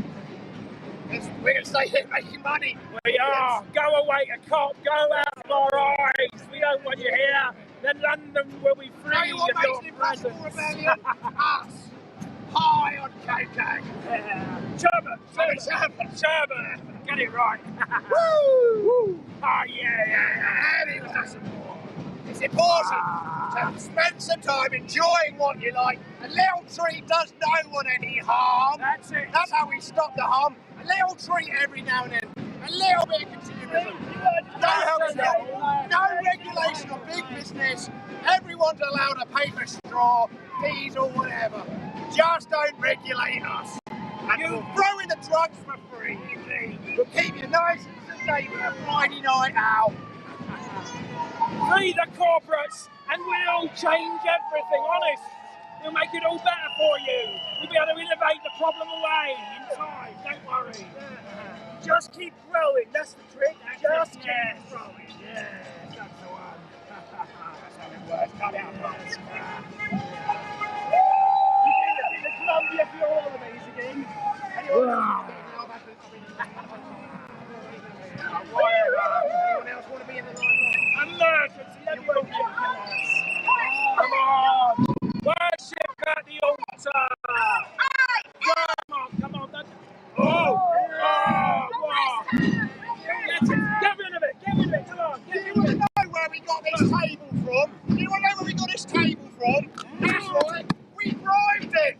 We're going to stay here making money. We are. Go away to COP. Go out of our eyes. We don't want you here. Then London will be free of your Extinction Rebellion? Us. High on cocaine. Sherbet. Get it right. Woo! Oh, yeah. It's important to spend some time enjoying what you like. A little treat does no one any harm. That's it. That's how we stop the harm. A little treat every now and then. A little bit of consumerism. No regulation of big business. Everyone's allowed a paper straw, peas or whatever. Just don't regulate us. And you'll throw in the drugs for free. We'll keep you nice and sedate for a Friday night out. Free the corporates and we'll change everything, honest. We'll make it all better for you. We'll be able to innovate the problem away in time, don't worry. Just keep growing, that's the trick. Just keep growing. Yeah, that's the one. That's how it works. Cut out box. You've been to Colombia for your holidays again. Anyone else want to be in the limelight? Emergency, everyone come on! Worship at the altar! Come on, wow! Get rid of it, come on, Do you want to know where we got this table from? That's right, we bribed it!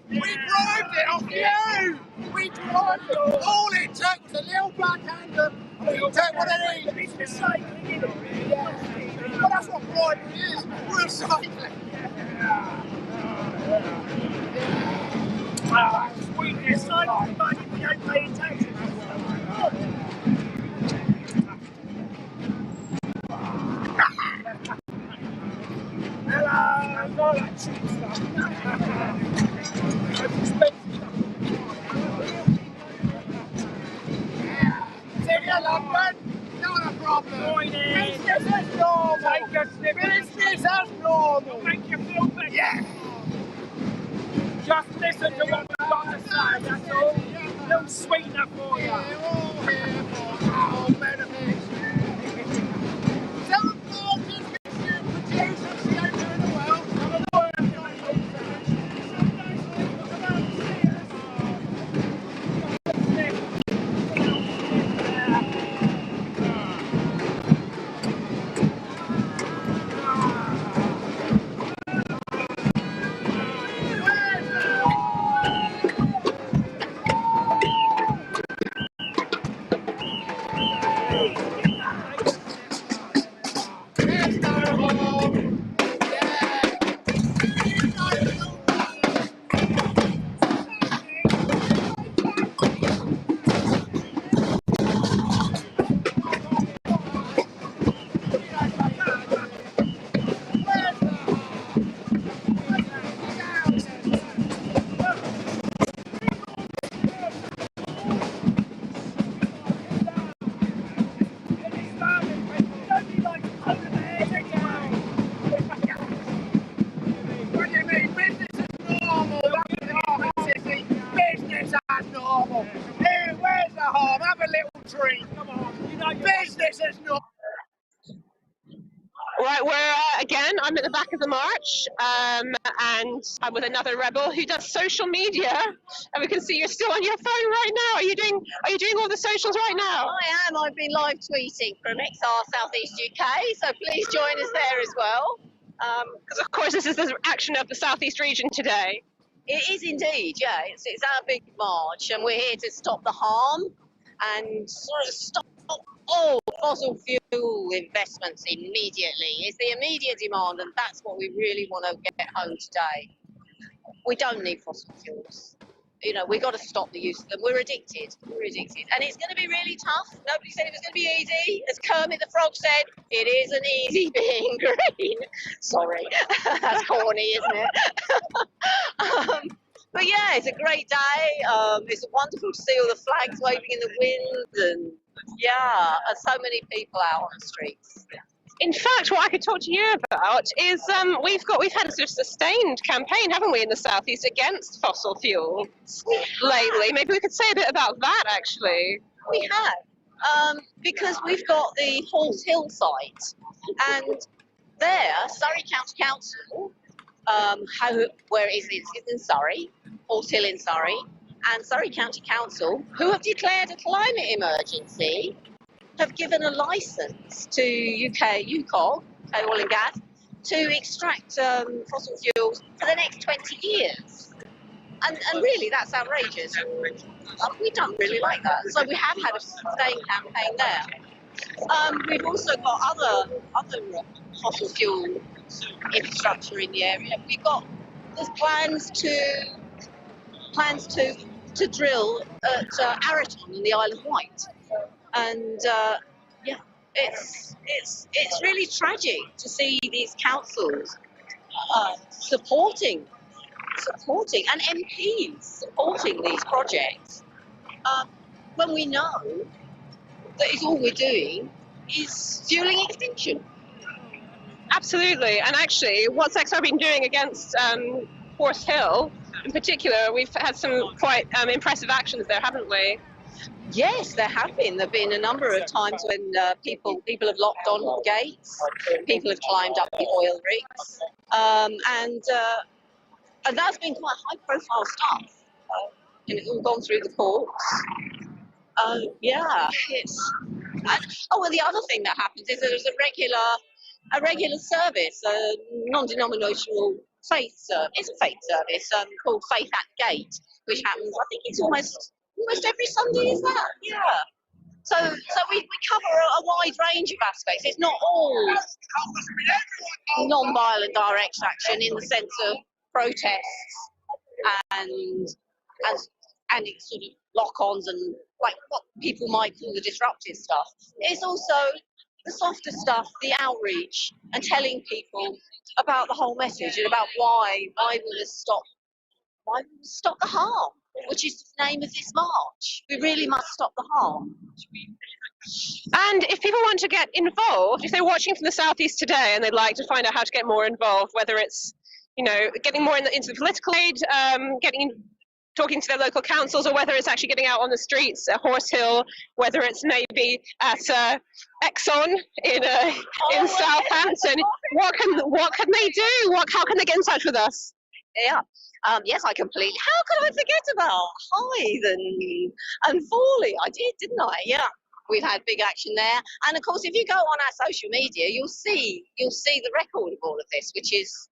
Off you! We bribed it! All it took was a little backhander. We took what it is. It's recycling, isn't it? Well, that's what bribery is. Recycling. Sweet recycling money we don't pay in taxes. Hello! I've got that cheap stuff. It's expensive stuff. City of London, not a problem. Business as normal. Take a sniff. Business as normal. Make you feel better. Yeah. Just listen to what we've got to say, that's all. No sweetener for you. We're all here for our benefits. Some gorgeous producers see over in the world. Some of the world. Right, again, I'm at the back of the march, and I'm with another rebel who does social media, and we can see you're still on your phone right now. Are you doing all the socials right now? I am. I've been live tweeting from XR Southeast UK, so please join us there as well. Because of course this is the action of the Southeast region today. It is indeed, yeah. It's our big march, and we're here to stop the harm and sort of stop all fossil fuel investments immediately. It's the immediate demand, and that's what we really want to get home today. We don't need fossil fuels. You know, we've got to stop the use of them. We're addicted. And it's going to be really tough. Nobody said it was going to be easy. As Kermit the Frog said, it isn't easy being green. Sorry, that's corny, isn't it? But yeah, it's a great day. It's wonderful to see all the flags waving in the wind, and yeah, and so many people out on the streets. In fact, what I could talk to you about is we've had a sort of sustained campaign, haven't we, in the Southeast against fossil fuels lately. Maybe we could say a bit about that, actually. We have, because we've got the Horse Hill site, and there, Surrey County Council, where it is, it's in Surrey, Horse Hill in Surrey, and Surrey County Council, who have declared a climate emergency, have given a licence to UKOG, oil and gas, to extract fossil fuels for the next 20 years. And really, that's outrageous. We don't really like that. So we have had a sustained campaign there. We've also got other fossil fuel infrastructure in the area. There's plans to drill at Araton in the Isle of Wight. And yeah, it's really tragic to see these councils supporting and MPs supporting these projects when we know that all we're doing is fueling extinction. Absolutely, and actually, what's XR been doing against Horse Hill in particular, we've had some quite impressive actions there, haven't we? Yes, there have been. There have been a number of times when people have locked on gates, people have climbed up the oil rigs, and that's been quite high-profile stuff. And it's all gone through the courts. Yeah, well, the other thing that happens is there's a regular service, a non-denominational faith service. It's a faith service called Faith at the Gate, which happens. I think it's almost every Sunday, is that? Yeah. So we cover a wide range of aspects. It's not all non-violent direct action in the sense of protests and it's sort of lock-ons and like what people might call the disruptive stuff. It's also the softer stuff, the outreach, and telling people about the whole message and about why we must stop the harm, which is the name of this march. We really must stop the harm. And if people want to get involved, if they're watching from the Southeast today and they'd like to find out how to get more involved, whether it's, you know, getting more into the political aid, talking to their local councils, or whether it's actually getting out on the streets at Horse Hill, whether it's maybe at Exxon in Southampton, what can they do? How can they get in touch with us? Yeah. Yes, I completely. How could I forget about Hythe and Fawley? I did, didn't I? Yeah. We've had big action there, and of course, if you go on our social media, you'll see the record of all of this, which is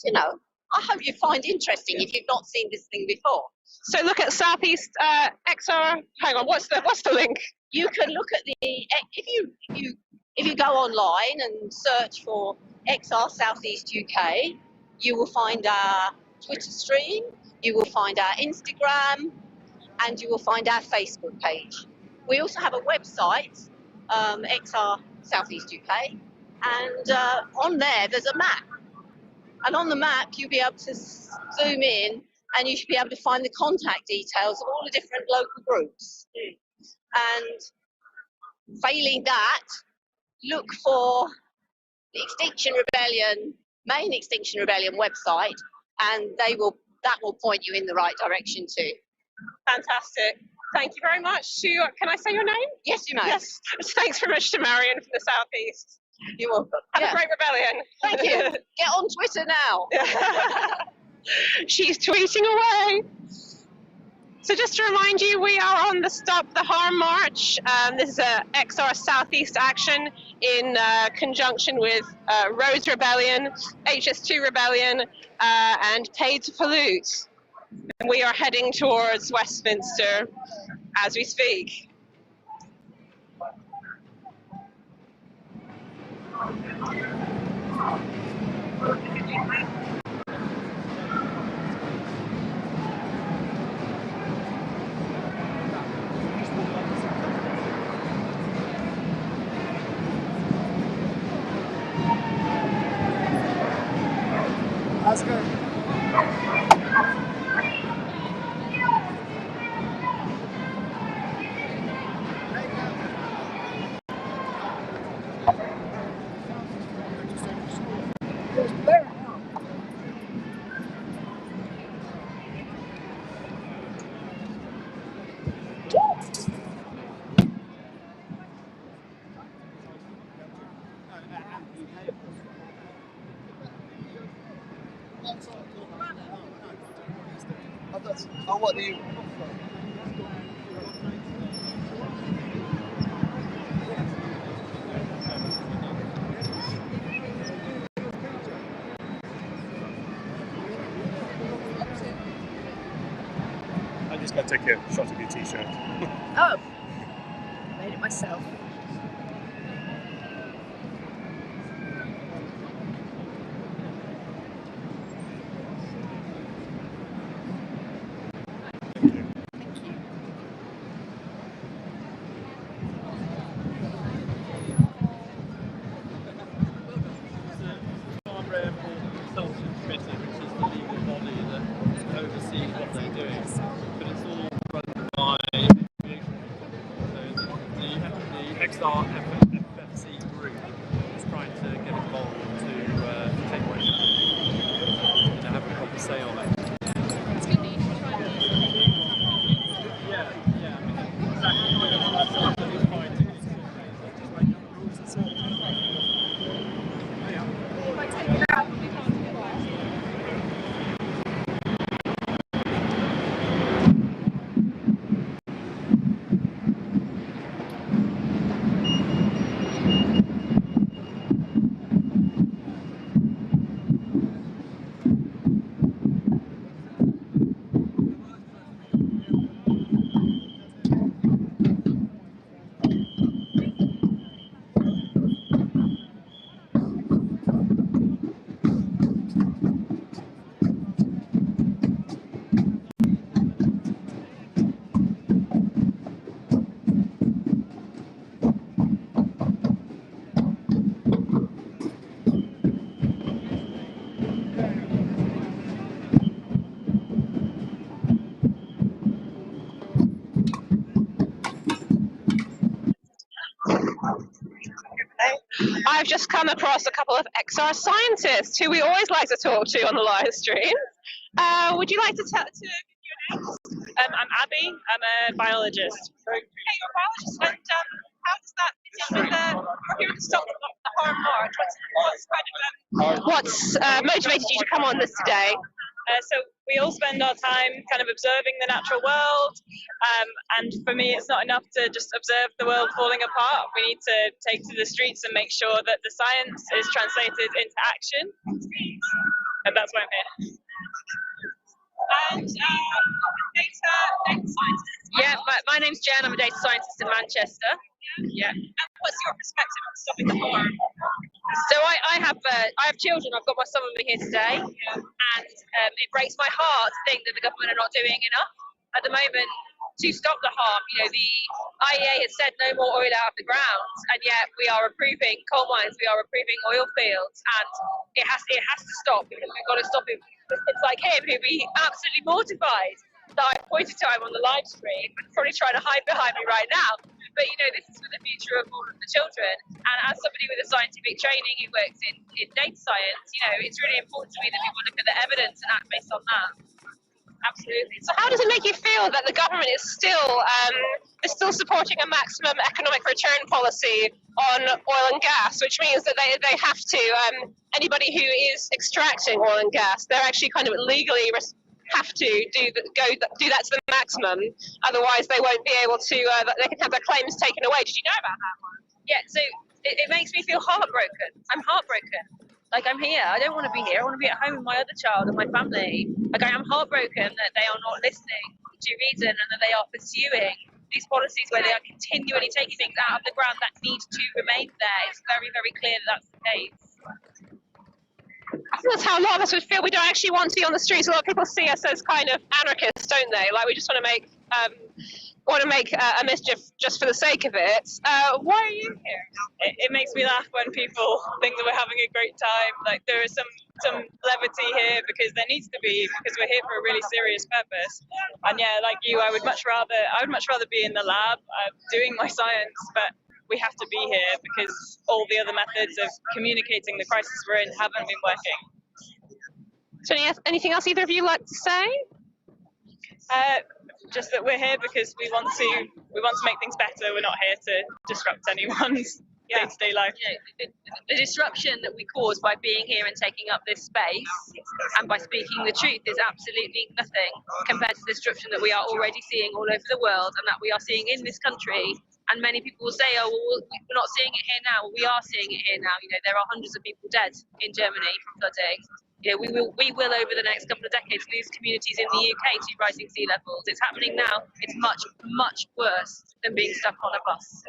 you know, I hope you find interesting if you've not seen this thing before. So look at Southeast XR. Hang on, what's the link? You can look at if you go online and search for XR Southeast UK, you will find our Twitter stream, you will find our Instagram, and you will find our Facebook page. We also have a website, XR Southeast UK, and on there's a map. And on the map, you'll be able to zoom in, and you should be able to find the contact details of all the different local groups. And failing that, look for the Extinction Rebellion, main Extinction Rebellion website, and that will point you in the right direction too. Fantastic. Thank you very much. Can I say your name? Yes, you may. Yes. Thanks very much to Marion from the Southeast. You're welcome. Have a great rebellion. Thank you. Get on Twitter now. She's tweeting away. So just to remind you, we are on the Stop the Harm March. This is a XR Southeast action in conjunction with Rhodes Rebellion, HS2 Rebellion, and Paid to Pollute. And we are heading towards Westminster as we speak. That's good. Oh, what do you? I'm just going to take a shot of your t-shirt. Oh, made it myself. Overseeing what they're doing, but it's all run by the XR FFC group is trying to get involved to take away that, to have a proper say on it. Yeah, exactly. He's fighting. Just make up the rules and so I've just come across a couple of XR scientists who we always like to talk to on the live stream. Would you like to give your names? I'm Abby. I'm a biologist. Okay, you're a biologist, and how does that fit in with you're here to stop the harm march? What's motivated you to come on this today? So we all spend our time kind of observing the natural world, and for me it's not enough to just observe the world falling apart. We need to take to the streets and make sure that the science is translated into action, and that's why I'm here. And data scientist. Yeah, my name's Jen. I'm a data scientist in Manchester. Yeah. And what's your perspective on stopping the harm? So I have children. I've got my son with me here today, and it breaks my heart to think that the government are not doing enough at the moment to stop the harm. You know, the IEA has said no more oil out of the ground, and yet we are approving coal mines, we are approving oil fields, and it has to stop, because we've got to stop it. It's like him who'd be absolutely mortified that I pointed to him on the live stream, and probably trying to hide behind me right now. But you know, this is for the future of all of the children. And as somebody with a scientific training who works in data science, you know, it's really important to me that people look at the evidence and act based on that. Absolutely. So how does it make you feel that the government is still supporting a maximum economic return policy on oil and gas, which means that they have to, anybody who is extracting oil and gas, they're actually kind of legally have to do that to the maximum, otherwise they won't be able to, they can have their claims taken away. Did you know about that one? Yeah, so it makes me feel heartbroken. I'm heartbroken. Like, I'm here. I don't want to be here. I want to be at home with my other child and my family. Like, I am heartbroken that they are not listening to reason and that they are pursuing these policies where they are continually taking things out of the ground that need to remain there. It's very, very clear that that's the case. I think that's how a lot of us would feel. We don't actually want to be on the streets. A lot of people see us as kind of anarchists, don't they? Like, we just want to make a mischief just for the sake of it. Why are you here? It makes me laugh when people think that we're having a great time. Like, there is some levity here because there needs to be, because we're here for a really serious purpose. And yeah, like you, I would much rather be in the lab doing my science, but we have to be here because all the other methods of communicating the crisis we're in haven't been working. So anything else either of you like to say? Just that we're here because we want to make things better. We're not here to disrupt anyone's day-to-day life. The disruption that we cause by being here and taking up this space and by speaking the truth is absolutely nothing compared to the disruption that we are already seeing all over the world and that we are seeing in this country. And many people will say, oh, well, we're not seeing it here now. Well, we are seeing it here now. You know, there are hundreds of people dead in Germany from flooding. You know, we will over the next couple of decades lose communities in the UK to rising sea levels. It's happening now. It's much, much worse than being stuck on a bus.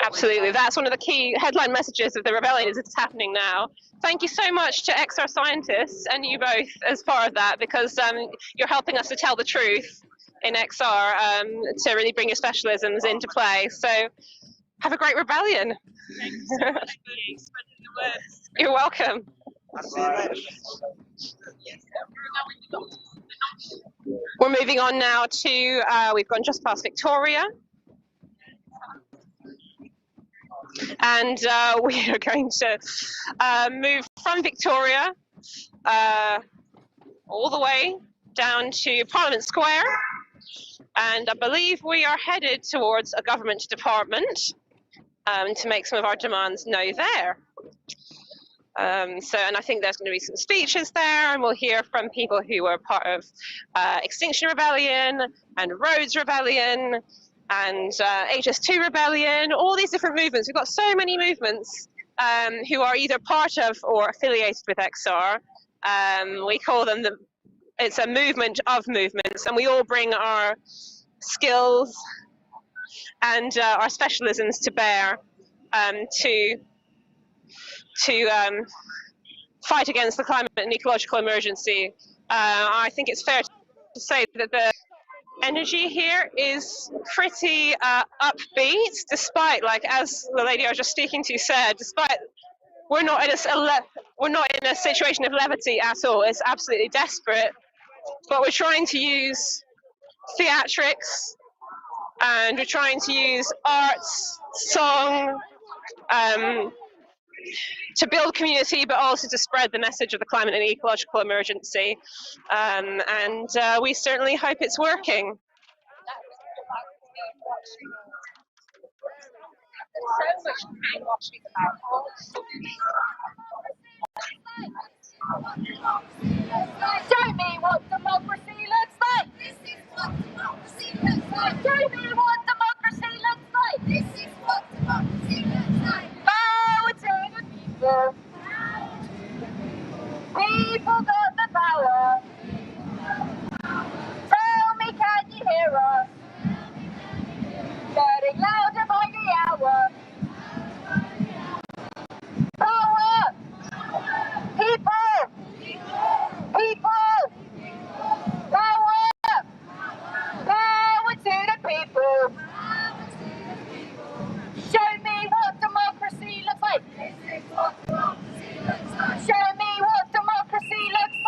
Absolutely. That's one of the key headline messages of the rebellion, is it's happening now. Thank you so much to XR scientists and you both as part of that, because you're helping us to tell the truth in XR, to really bring your specialisms into play. So have a great rebellion. Thanks so much for spreading the word. You're welcome. We're moving on now to, we've gone just past Victoria. And we are going to move from Victoria all the way down to Parliament Square. And I believe we are headed towards a government department to make some of our demands know there. And I think there's going to be some speeches there, and we'll hear from people who were part of Extinction Rebellion and Rhodes Rebellion and HS2 Rebellion, all these different movements. We've got so many movements who are either part of or affiliated with XR. We call them it's a movement of movements, and we all bring our skills and our specialisms to bear to fight against the climate and ecological emergency. I think it's fair to say that the energy here is pretty upbeat, despite, like as the lady I was just speaking to said, despite we're not in a situation of levity at all. It's absolutely desperate, but we're trying to use theatrics and we're trying to use arts, song, to build community, but also to spread the message of the climate and ecological emergency. And we certainly hope it's working. Show me what democracy looks like. This is what democracy looks like. Show me what democracy looks like. This is what democracy looks like. Power to the people. People got the power. Tell me, can you hear us? Getting louder by the hour. Power! People! People! Power! Power to the people! Show me what democracy looks like! Show me what democracy looks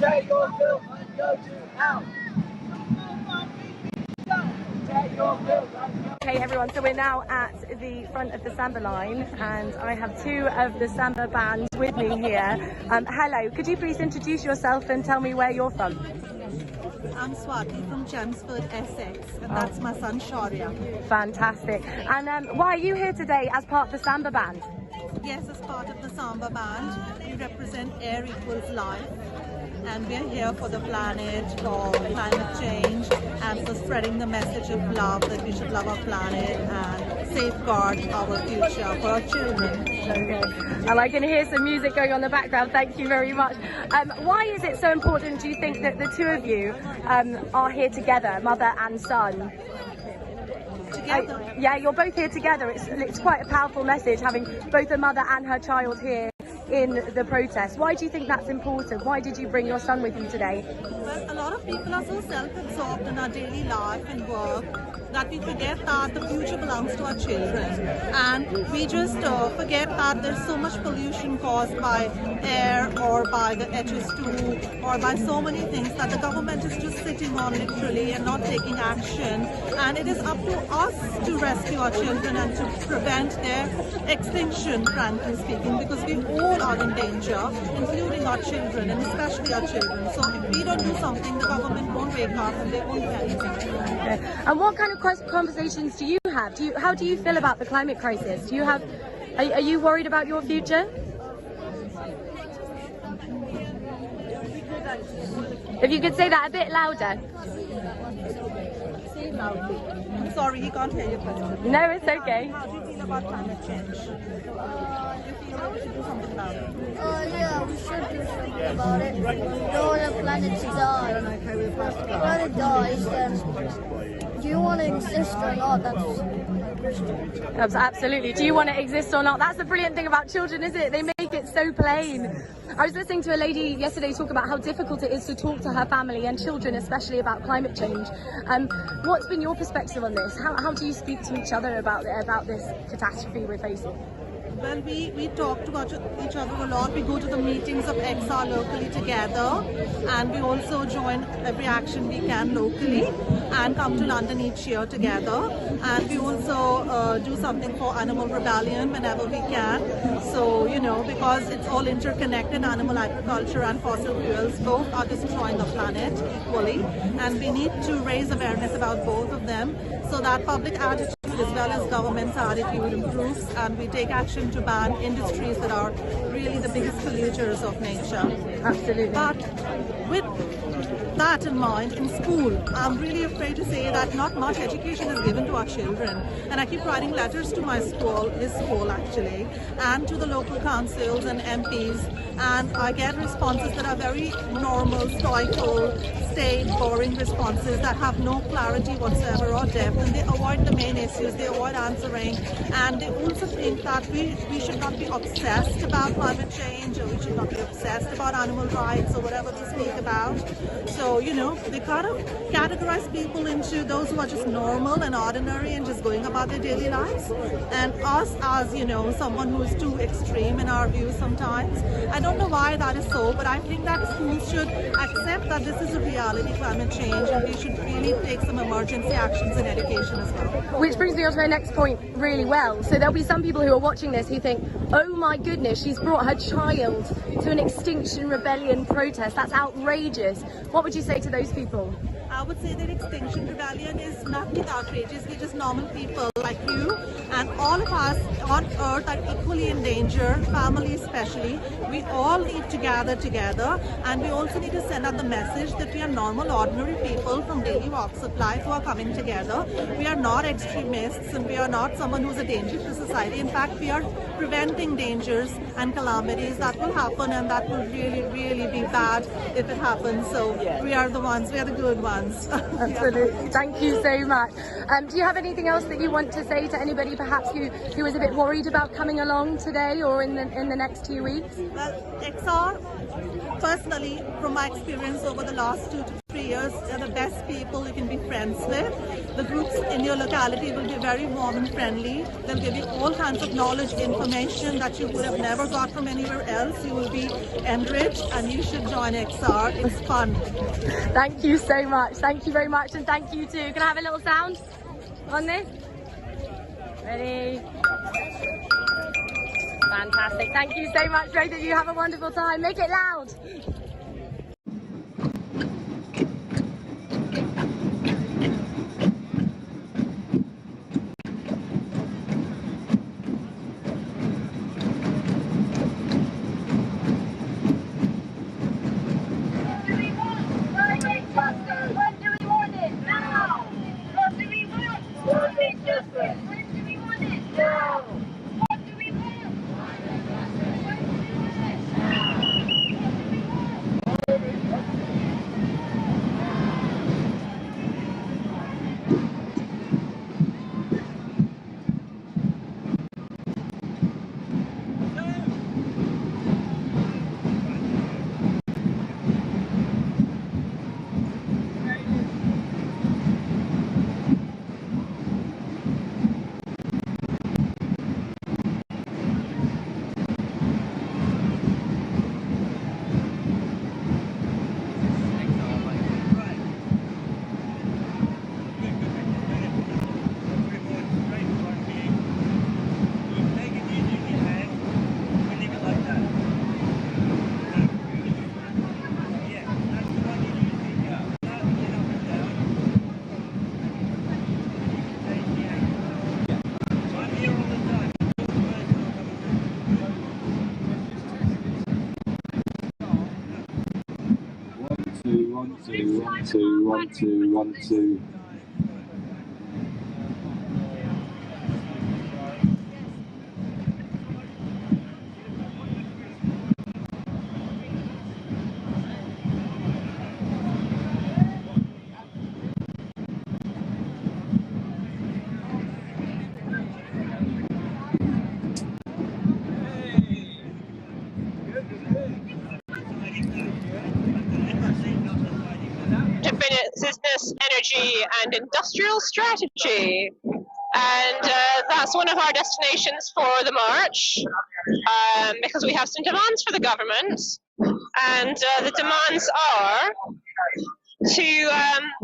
Take your filth and go to hell. Take your filth and go. Okay everyone, so we're now at the front of the Samba line and I have two of the Samba bands with me here. Hello, could you please introduce yourself and tell me where you're from? I'm Swati from Chelmsford, Essex, and that's my son Shaurya. Fantastic. And why are you here today as part of the Samba band? Yes, as part of the Samba band, we represent Air Equals Life, and we're here for the planet, for climate change, and for spreading the message of love, that we should love our planet and safeguard our future for our children. Okay. And I can hear some music going on in the background. Thank you very much. Why is it so important, do you think, that the two of you are here together, mother and son? Together? Yeah, you're both here together. It's quite a powerful message, having both a mother and her child here in the protest. Why do you think that's important? Why did you bring your son with you today? Well, a lot of people are so self-absorbed in our daily life and work that we forget that the future belongs to our children, and we just forget that there's so much pollution caused by air or by the HS2 or by so many things that the government is just sitting on literally and not taking action, and it is up to us to rescue our children and to prevent their extinction, frankly speaking, because we all are in danger, including our children and especially our children. So if we don't do something, the government won't wake up and they won't do anything. Okay. And what kind of conversations do you have? How do you feel about the climate crisis? Do you have? Are you worried about your future? If you could say that a bit louder. I'm sorry, he can't hear your question. No, it's okay. How do you feel about climate change? Do you feel that we should do something about it? Yeah, we should do something about it. We don't want the planet to die. If the planet dies, then do you want to exist or not? That's my question. Absolutely. Do you want to exist or not? That's the brilliant thing about children, isn't it? They make it so plain. I was listening to a lady yesterday talk about how difficult it is to talk to her family and children, especially about climate change. What's been your perspective on this? How do you speak to each other about this catastrophe we're facing? Well, we talk to each other a lot. We go to the meetings of XR locally together, and we also join every action we can locally and come to London each year together. And we also do something for Animal Rebellion whenever we can. So, you know, because it's all interconnected, animal agriculture and fossil fuels both are destroying the planet equally, and we need to raise awareness about both of them so that public attitude as well as government's attitude improves, and we take action to ban industries that are really the biggest polluters of nature. Absolutely. But with that in mind, in school, I'm really afraid to say that not much education is given to our children. And I keep writing letters to my school, his school actually, and to the local councils and MPs, and I get responses that are very normal, stoical, staid, boring responses that have no clarity whatsoever or depth, and they avoid the main issues, they avoid answering, and they also think that we should not be obsessed about climate change, or we should not be obsessed about animal rights or whatever they speak about. So, you know, they kind of categorize people into those who are just normal and ordinary and just going about their daily lives, and us as, you know, someone who is too extreme in our views sometimes. I don't know why that is so, but I think that schools should accept that this is a reality, climate change, and we should really take some emergency actions in education as well. Which brings me on to my next point really well. So there'll be some people who are watching this who think, oh my goodness, she's brought her child to an Extinction Rebellion protest. That's outrageous. What would you say to those people? I would say that Extinction Rebellion is nothing outrageous. We're just normal people like you, and all of us on Earth are equally in danger, family especially. We all need to gather together, and we also need to send out the message that we are normal, ordinary people from daily walks of life who are coming together. We are not extremists, and we are not someone who's a danger to society. In fact, we are preventing dangers and calamities that will happen, and that will really, really be bad if it happens. So we are the ones, we are the good ones. Absolutely. Thank you so much. Do you have anything else that you want to say to anybody perhaps who is a bit worried about coming along today or in the next 2 weeks? Well, XR, personally, from my experience over the last 2 to 3 years, they're the best people you can be friends with. The groups in your locality will be very warm and friendly. They'll give you all kinds of knowledge, information that you would have never got from anywhere else. You will be enriched, and you should join XR. It's fun. Thank you so much. Thank you very much, and thank you too. Can I have a little sound on this? Ready? Fantastic. Thank you so much, both of you. Have a wonderful time. Make it loud. One, two. Business, energy and industrial strategy, and that's one of our destinations for the march, because we have some demands for the government, and the demands are to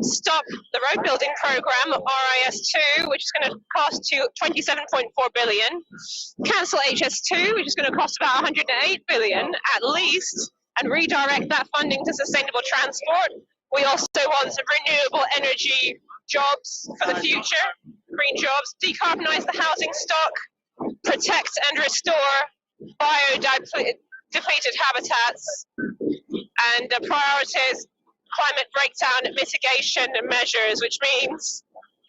stop the road building program of RIS2, which is going to cost to 27.4 billion, cancel HS2, which is going to cost about 108 billion at least, and redirect that funding to sustainable transport. We also want some renewable energy jobs for the future, green jobs, decarbonise the housing stock, protect and restore biodepleted habitats, and prioritise climate breakdown mitigation measures, which means,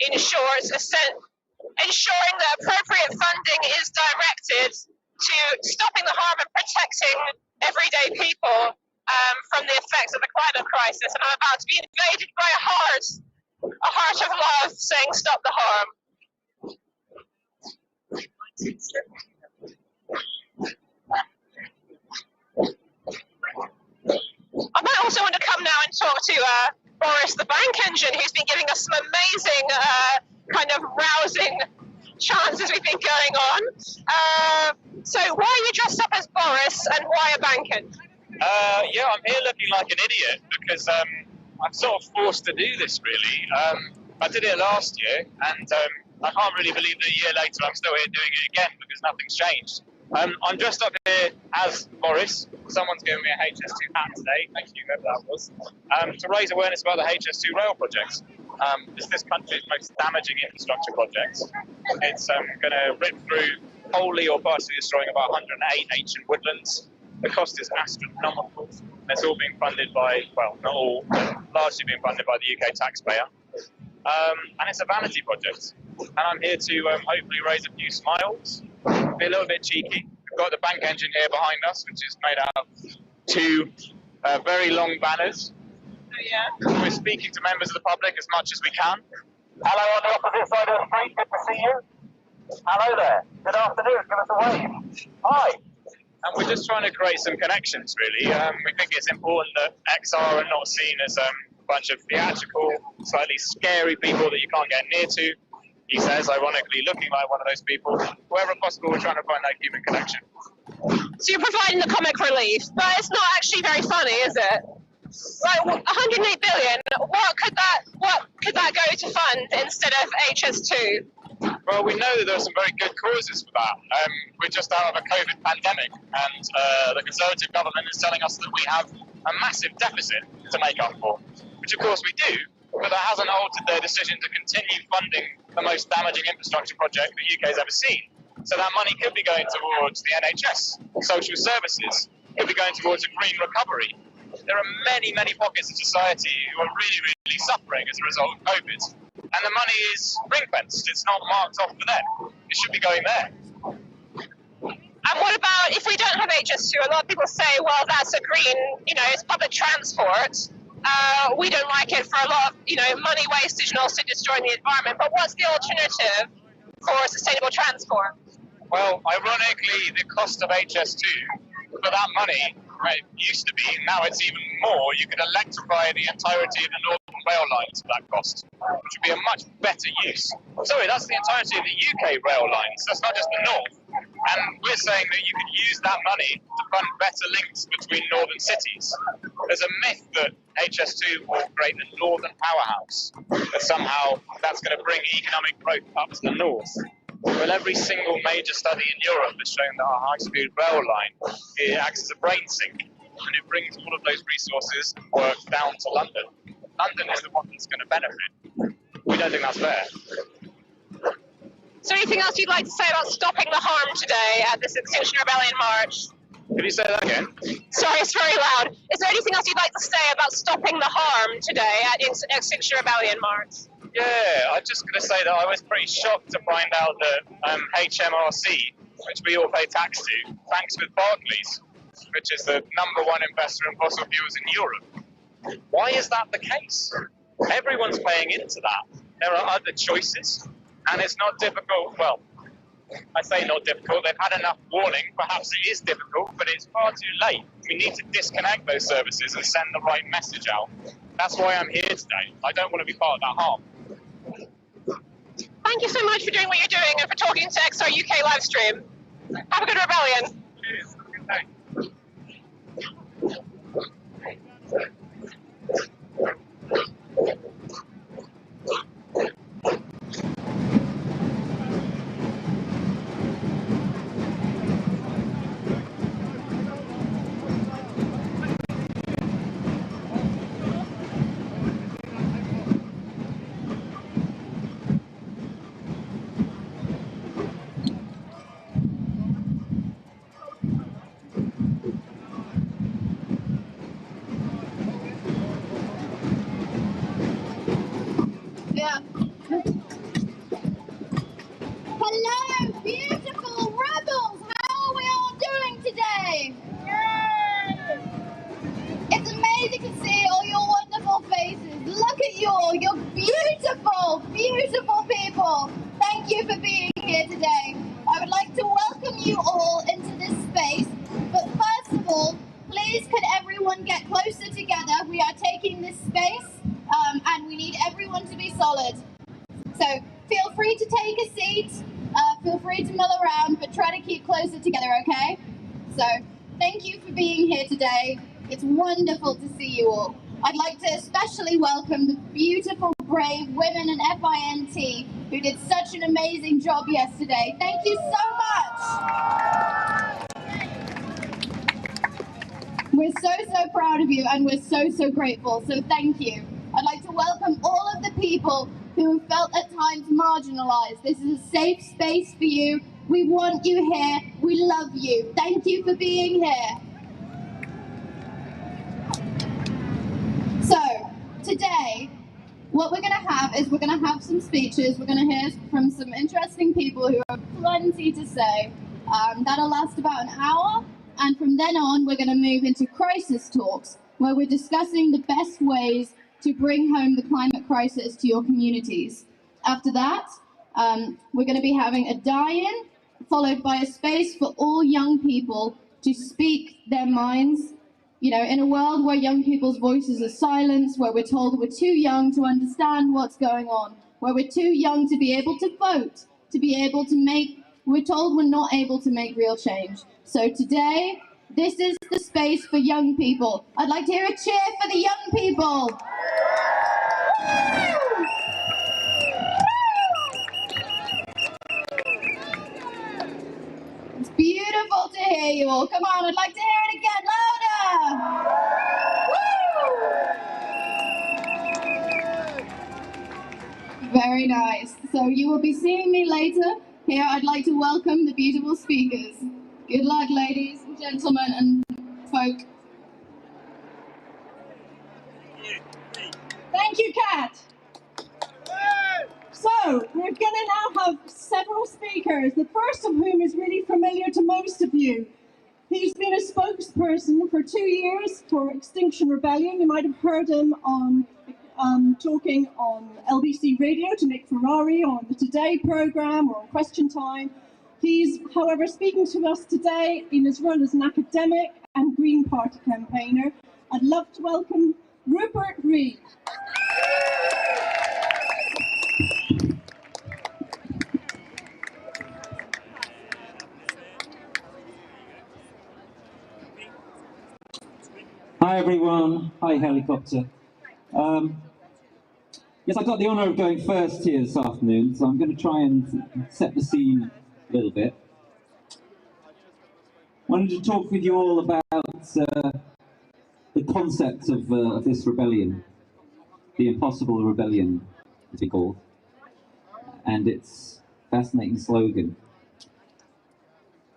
in short, ensuring that appropriate funding is directed to stopping the harm and protecting everyday people from the effects of the climate crisis. And I'm about to be invaded by a heart of love saying stop the harm. I might also want to come now and talk to Boris the bank engine, who's been giving us some amazing kind of rousing chants as we've been going on. So why are you dressed up as Boris, and why a bank engine? Yeah, I'm here looking like an idiot because I'm sort of forced to do this, really. I did it last year, and I can't really believe that a year later I'm still here doing it again because nothing's changed. I'm dressed up here as Boris. Someone's given me a HS2 hat today, thank you, whoever that was, to raise awareness about the HS2 rail project. It's this country's most damaging infrastructure project. It's going to rip through wholly or partially destroying about 108 ancient woodlands. The cost is astronomical. It's all being funded by, well, not all, but largely being funded by the UK taxpayer. And it's a vanity project. And I'm here to hopefully raise a few smiles, be a little bit cheeky. We've got the bank engine here behind us, which is made out of two very long banners. Yeah. We're speaking to members of the public as much as we can. Hello on the opposite side of the street, good to see you. Hello there, good afternoon, give us a wave. Hi. And we're just trying to create some connections, really. We think it's important that XR are not seen as bunch of theatrical, slightly scary people that you can't get near to. He says, ironically, looking like one of those people. Wherever possible, we're trying to find that human connection. So you're providing the comic relief, but it's not actually very funny, is it? Like 108 billion. What could that go to fund instead of HS2? Well, we know that there are some very good causes for that. We're just out of a COVID pandemic, and the Conservative government is telling us that we have a massive deficit to make up for, which of course we do, but that hasn't altered their decision to continue funding the most damaging infrastructure project the UK has ever seen. So that money could be going towards the NHS, social services, could be going towards a green recovery. There are many, many pockets of society who are really, really suffering as a result of COVID. And the money is ring-fenced, it's not marked off for them. It should be going there. And what about if we don't have HS2? A lot of people say, well, that's a green, it's public transport. We don't like it for a lot of, money wastage and also destroying the environment. But what's the alternative for sustainable transport? Well, ironically, the cost of HS2 for that money, right, used to be, now it's even more. You could electrify the entirety of the Northern rail lines for that cost, which would be a much better use. Sorry, that's the entirety of the UK rail lines. That's not just the North. And we're saying that you could use that money to fund better links between northern cities. There's a myth that HS2 will create a northern powerhouse, that somehow that's going to bring economic growth up to the north. Well, every single major study in Europe has shown that our high-speed rail line, it acts as a brain sink, and it brings all of those resources and work down to London. London is the one that's going to benefit. We don't think that's fair. Is there anything else you'd like to say about stopping the harm today at this Extinction Rebellion march? Could you say that again? Sorry, it's very loud. Is there anything else you'd like to say about stopping the harm today at Extinction Rebellion march? Yeah, I'm just going to say that I was pretty shocked to find out that HMRC, which we all pay tax to, banks with Barclays, which is the #1 investor in fossil fuels in Europe. Why is that the case? Everyone's paying into that. There are other choices, and it's not difficult. Well, I say not difficult. They've had enough warning. Perhaps it is difficult, but it's far too late. We need to disconnect those services and send the right message out. That's why I'm here today. I don't want to be part of that harm. Thank you so much for doing what you're doing and for talking to XR UK livestream. Have a good rebellion. Cheers. Have a good day. Hello, beautiful rebels! How are we all doing today? Yay! It's amazing to see all your wonderful faces. Look at you all, you're beautiful, beautiful people. Thank you for being here today. I would like to welcome you all into this space, but first of all, please could everyone get closer together? We are taking this space and we need everyone to be solid. So feel free to take a seat, feel free to mill around, but try to keep closer together, okay? So thank you for being here today. It's wonderful to see you all. I'd like to especially welcome the beautiful, brave women in FINT who did such an amazing job yesterday. Thank you so much. We're so proud of you and we're so grateful, so thank you. I'd like to welcome all of the people who have felt at times marginalised. This is a safe space for you. We want you here. We love you. Thank you for being here. So, today, what we're going to have is we're going to have some speeches. We're going to hear from some interesting people who have plenty to say. That'll last about an hour. And from then on, we're going to move into crisis talks, where we're discussing the best ways to bring home the climate crisis to your communities. After that, we're going to be having a die-in, followed by a space for all young people to speak their minds You know, in a world where young people's voices are silenced, where we're told we're too young to understand what's going on, where we're too young to be able to vote, to be able to make, we're told we're not able to make real change. So today, this is the space for young people. I'd like to hear a cheer for the young people. It's beautiful to hear you all. Come on, I'd like to hear it again, louder. Very nice. So you will be seeing me later. Here, I'd like to welcome the beautiful speakers. Good luck, ladies, gentlemen, and folk. Thank you, Kat. So, we're going to now have several speakers, the first of whom is really familiar to most of you. He's been a spokesperson for 2 years for Extinction Rebellion. You might have heard him on talking on LBC Radio to Nick Ferrari, or on the Today programme, or on Question Time. He's, however, speaking to us today in his role as an academic and Green Party campaigner. I'd love to welcome Rupert Reid. Hi everyone, hi helicopter. Yes, I got the honour of going first here this afternoon, so I'm going to try and set the scene a little bit. I wanted to talk with you all about the concept of this rebellion, the impossible rebellion, as we call it, and its fascinating slogan.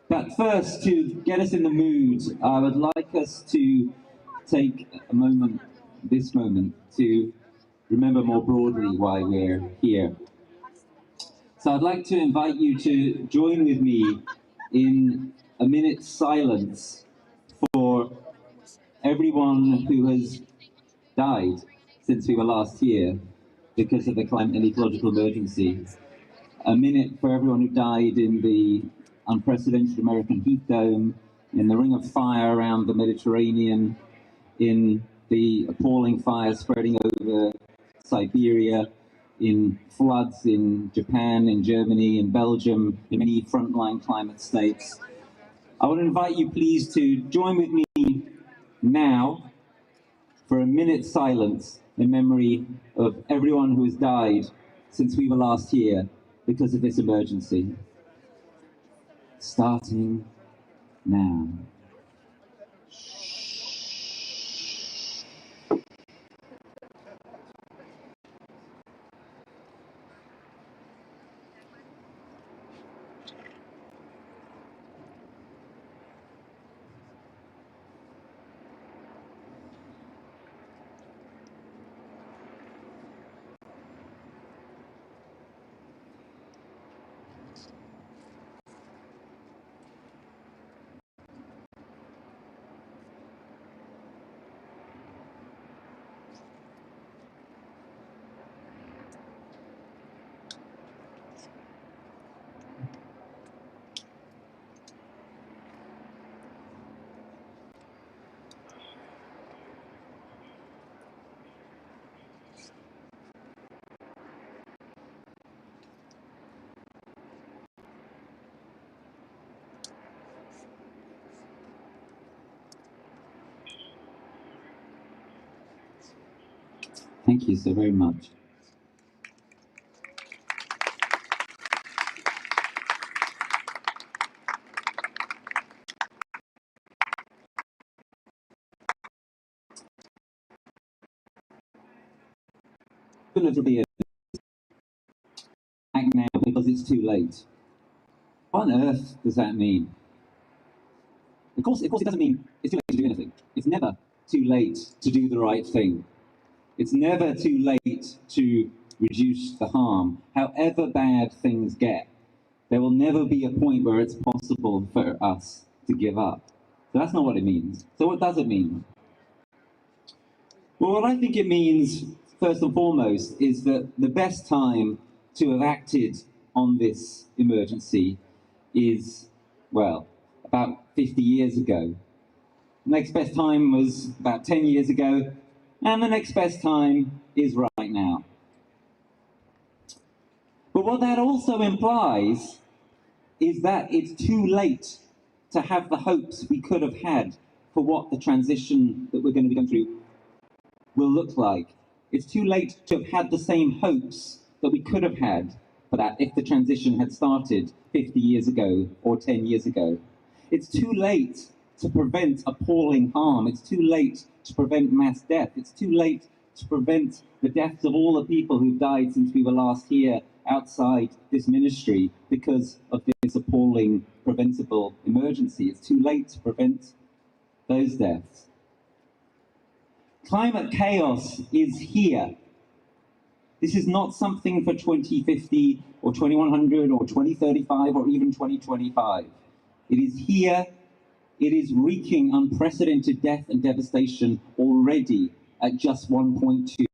But first, to get us in the mood, I would like us to take a moment, this moment, to remember more broadly why we're here. So I'd like to invite you to join with me in a minute's silence for everyone who has died since we were last here because of the climate and ecological emergency. A minute for everyone who died in the unprecedented American heat dome, in the ring of fire around the Mediterranean, in the appalling fires spreading over Siberia, in floods in Japan, in Germany, in Belgium, in many frontline climate states. I would invite you please to join with me now for a minute's silence in memory of everyone who has died since we were last here because of this emergency. Starting now. Thank you so very much. Act now because it's too late. What on earth does that mean? Of course it doesn't mean it's too late to do anything. It's never too late to do the right thing. It's never too late to reduce the harm. However bad things get, there will never be a point where it's possible for us to give up. So that's not what it means. So what does it mean? Well, what I think it means, first and foremost, is that the best time to have acted on this emergency is, well, about 50 years ago. Next best time was about 10 years ago, and the next best time is right now. But what that also implies is that it's too late to have the hopes we could have had for what the transition that we're going to be going through will look like. It's too late to have had the same hopes that we could have had for that if the transition had started 50 years ago or 10 years ago. It's too late to prevent appalling harm. It's too late to prevent mass death. It's too late to prevent the deaths of all the people who've died since we were last here outside this ministry because of this appalling preventable emergency. It's too late to prevent those deaths. Climate chaos is here. This is not something for 2050 or 2100 or 2035 or even 2025. It is here. It is wreaking unprecedented death and devastation already at just 1.2.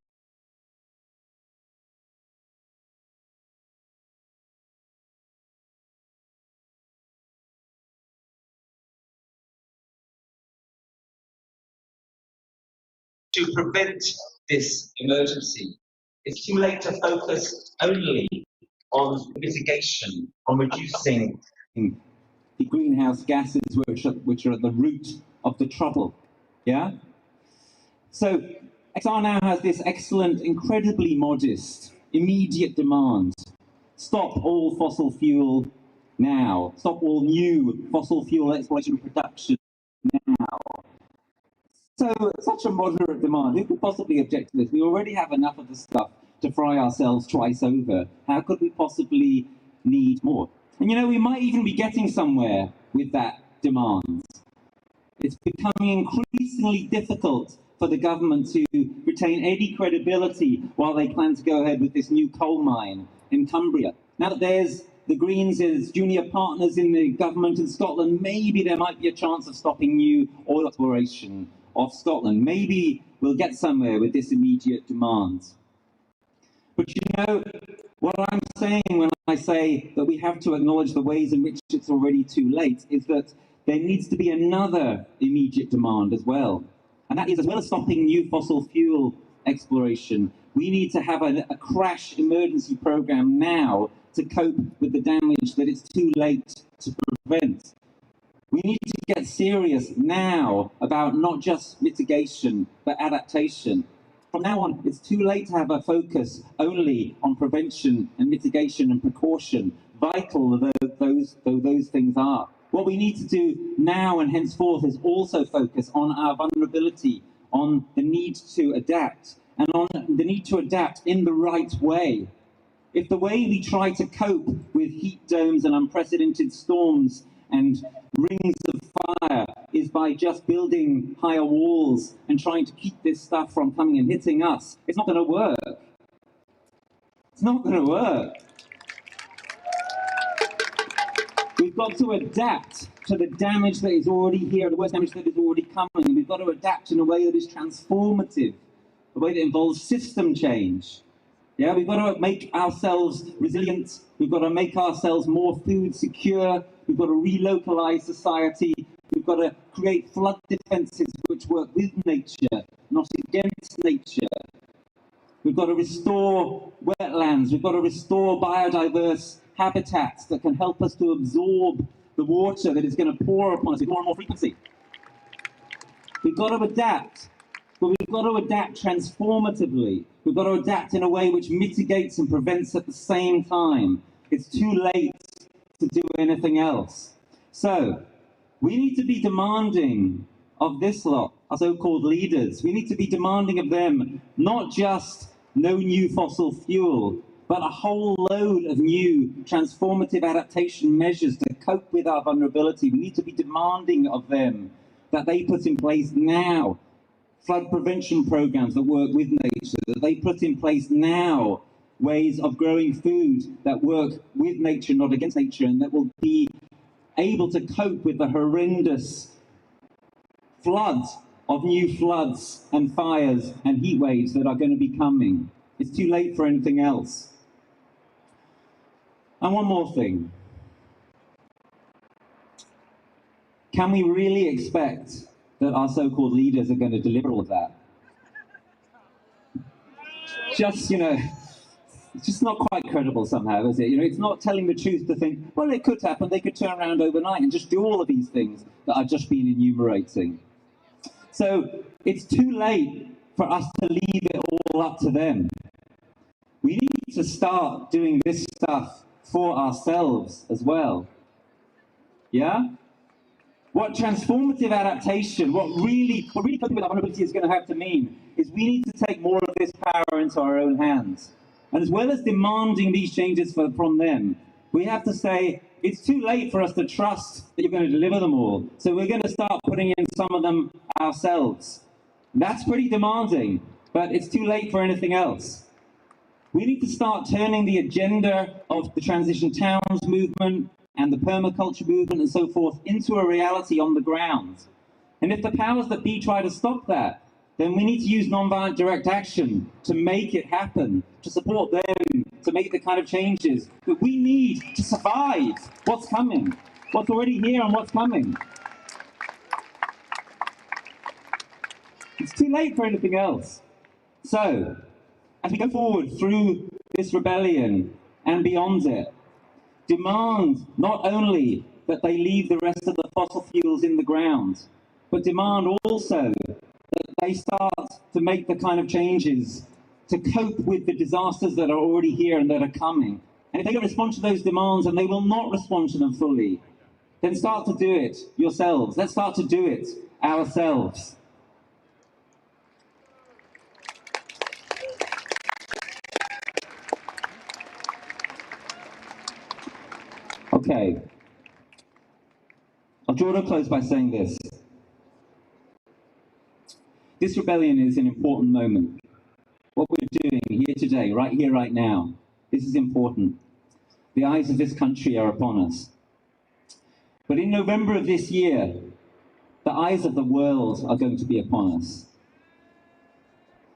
To prevent this emergency. It's too late to focus only on mitigation, on reducing the greenhouse gases which are at the root of the trouble. Yeah? So XR now has this excellent, incredibly modest, immediate demand. Stop all fossil fuel now. Stop all new fossil fuel exploration and production now. So, such a moderate demand. Who could possibly object to this? We already have enough of the stuff to fry ourselves twice over. How could we possibly need more? And you know, we might even be getting somewhere with that demand. It's becoming increasingly difficult for the government to retain any credibility while they plan to go ahead with this new coal mine in Cumbria. Now that there's the Greens as junior partners in the government in Scotland, maybe there might be a chance of stopping new oil exploration of Scotland. Maybe we'll get somewhere with this immediate demand. But you know, what I'm saying when I say that we have to acknowledge the ways in which it's already too late is that there needs to be another immediate demand as well. And that is, as well as stopping new fossil fuel exploration, we need to have a crash emergency program now to cope with the damage that it's too late to prevent. We need to get serious now about not just mitigation, but adaptation. From now on, it's too late to have a focus only on prevention and mitigation and precaution, vital though those things are. What we need to do now and henceforth is also focus on our vulnerability, on the need to adapt, and on the need to adapt in the right way. If the way we try to cope with heat domes and unprecedented storms and rings of fire is by just building higher walls and trying to keep this stuff from coming and hitting us, it's not going to work. It's not going to work. We've got to adapt to the damage that is already here, the worst damage that is already coming, and we've got to adapt in a way that is transformative, a way that involves system change. Yeah, we've got to make ourselves resilient, we've got to make ourselves more food secure, we've got to relocalize society, we've got to create flood defenses which work with nature, not against nature. We've got to restore wetlands, we've got to restore biodiverse habitats that can help us to absorb the water that is going to pour upon us with more and more frequency. We've got to adapt, but we've got to adapt transformatively. We've got to adapt in a way which mitigates and prevents at the same time. It's too late to do anything else. So, we need to be demanding of this lot, our so-called leaders. We need to be demanding of them not just no new fossil fuel, but a whole load of new transformative adaptation measures to cope with our vulnerability. We need to be demanding of them that they put in place now flood prevention programs that work with nature, that they put in place now ways of growing food that work with nature, not against nature, and that will be able to cope with the horrendous floods of new floods and fires and heat waves that are going to be coming. It's too late for anything else. And one more thing. Can we really expect that our so-called leaders are going to deliver all of that. Just, it's just not quite credible somehow, is it? It's not telling the truth to think, well, it could happen, they could turn around overnight and just do all of these things that I've just been enumerating. So it's too late for us to leave it all up to them. We need to start doing this stuff for ourselves as well. Yeah? What transformative adaptation, what really coping with our vulnerability is going to have to mean is we need to take more of this power into our own hands. And as well as demanding these changes from them, we have to say, it's too late for us to trust that you're going to deliver them all. So we're going to start putting in some of them ourselves. That's pretty demanding, but it's too late for anything else. We need to start turning the agenda of the transition towns movement and the permaculture movement and so forth into a reality on the ground. And if the powers that be try to stop that, then we need to use nonviolent direct action to make it happen, to support them, to make the kind of changes that we need to survive what's coming, what's already here and what's coming. It's too late for anything else. So, as we go forward through this rebellion and beyond it, demand not only that they leave the rest of the fossil fuels in the ground, but demand also that they start to make the kind of changes to cope with the disasters that are already here and that are coming. And if they don't respond to those demands, and they will not respond to them fully, then start to do it yourselves. Let's start to do it ourselves. Okay, I'll draw to a close by saying this. This rebellion is an important moment. What we're doing here today, right here, right now, this is important. The eyes of this country are upon us. But in November of this year, the eyes of the world are going to be upon us.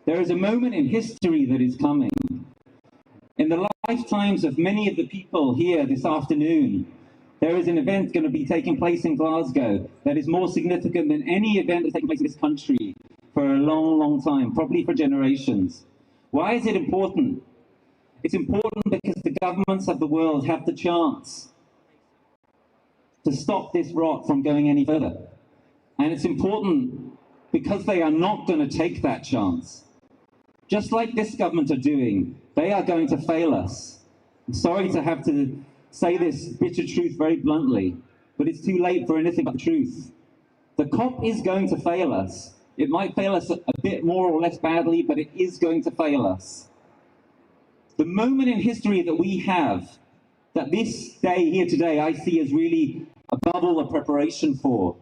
There is a moment in history that is coming. In the lifetimes of many of the people here this afternoon, there is an event going to be taking place in Glasgow that is more significant than any event that's taken place in this country for a long, long time, probably for generations. Why is it important? It's important because the governments of the world have the chance to stop this rot from going any further. And it's important because they are not going to take that chance. Just like this government are doing, they are going to fail us. I'm sorry to have to say this bitter truth very bluntly, but it's too late for anything but the truth. The COP is going to fail us. It might fail us a bit more or less badly, but it is going to fail us. The moment in history that we have, that this day here today I see as really above all a preparation for,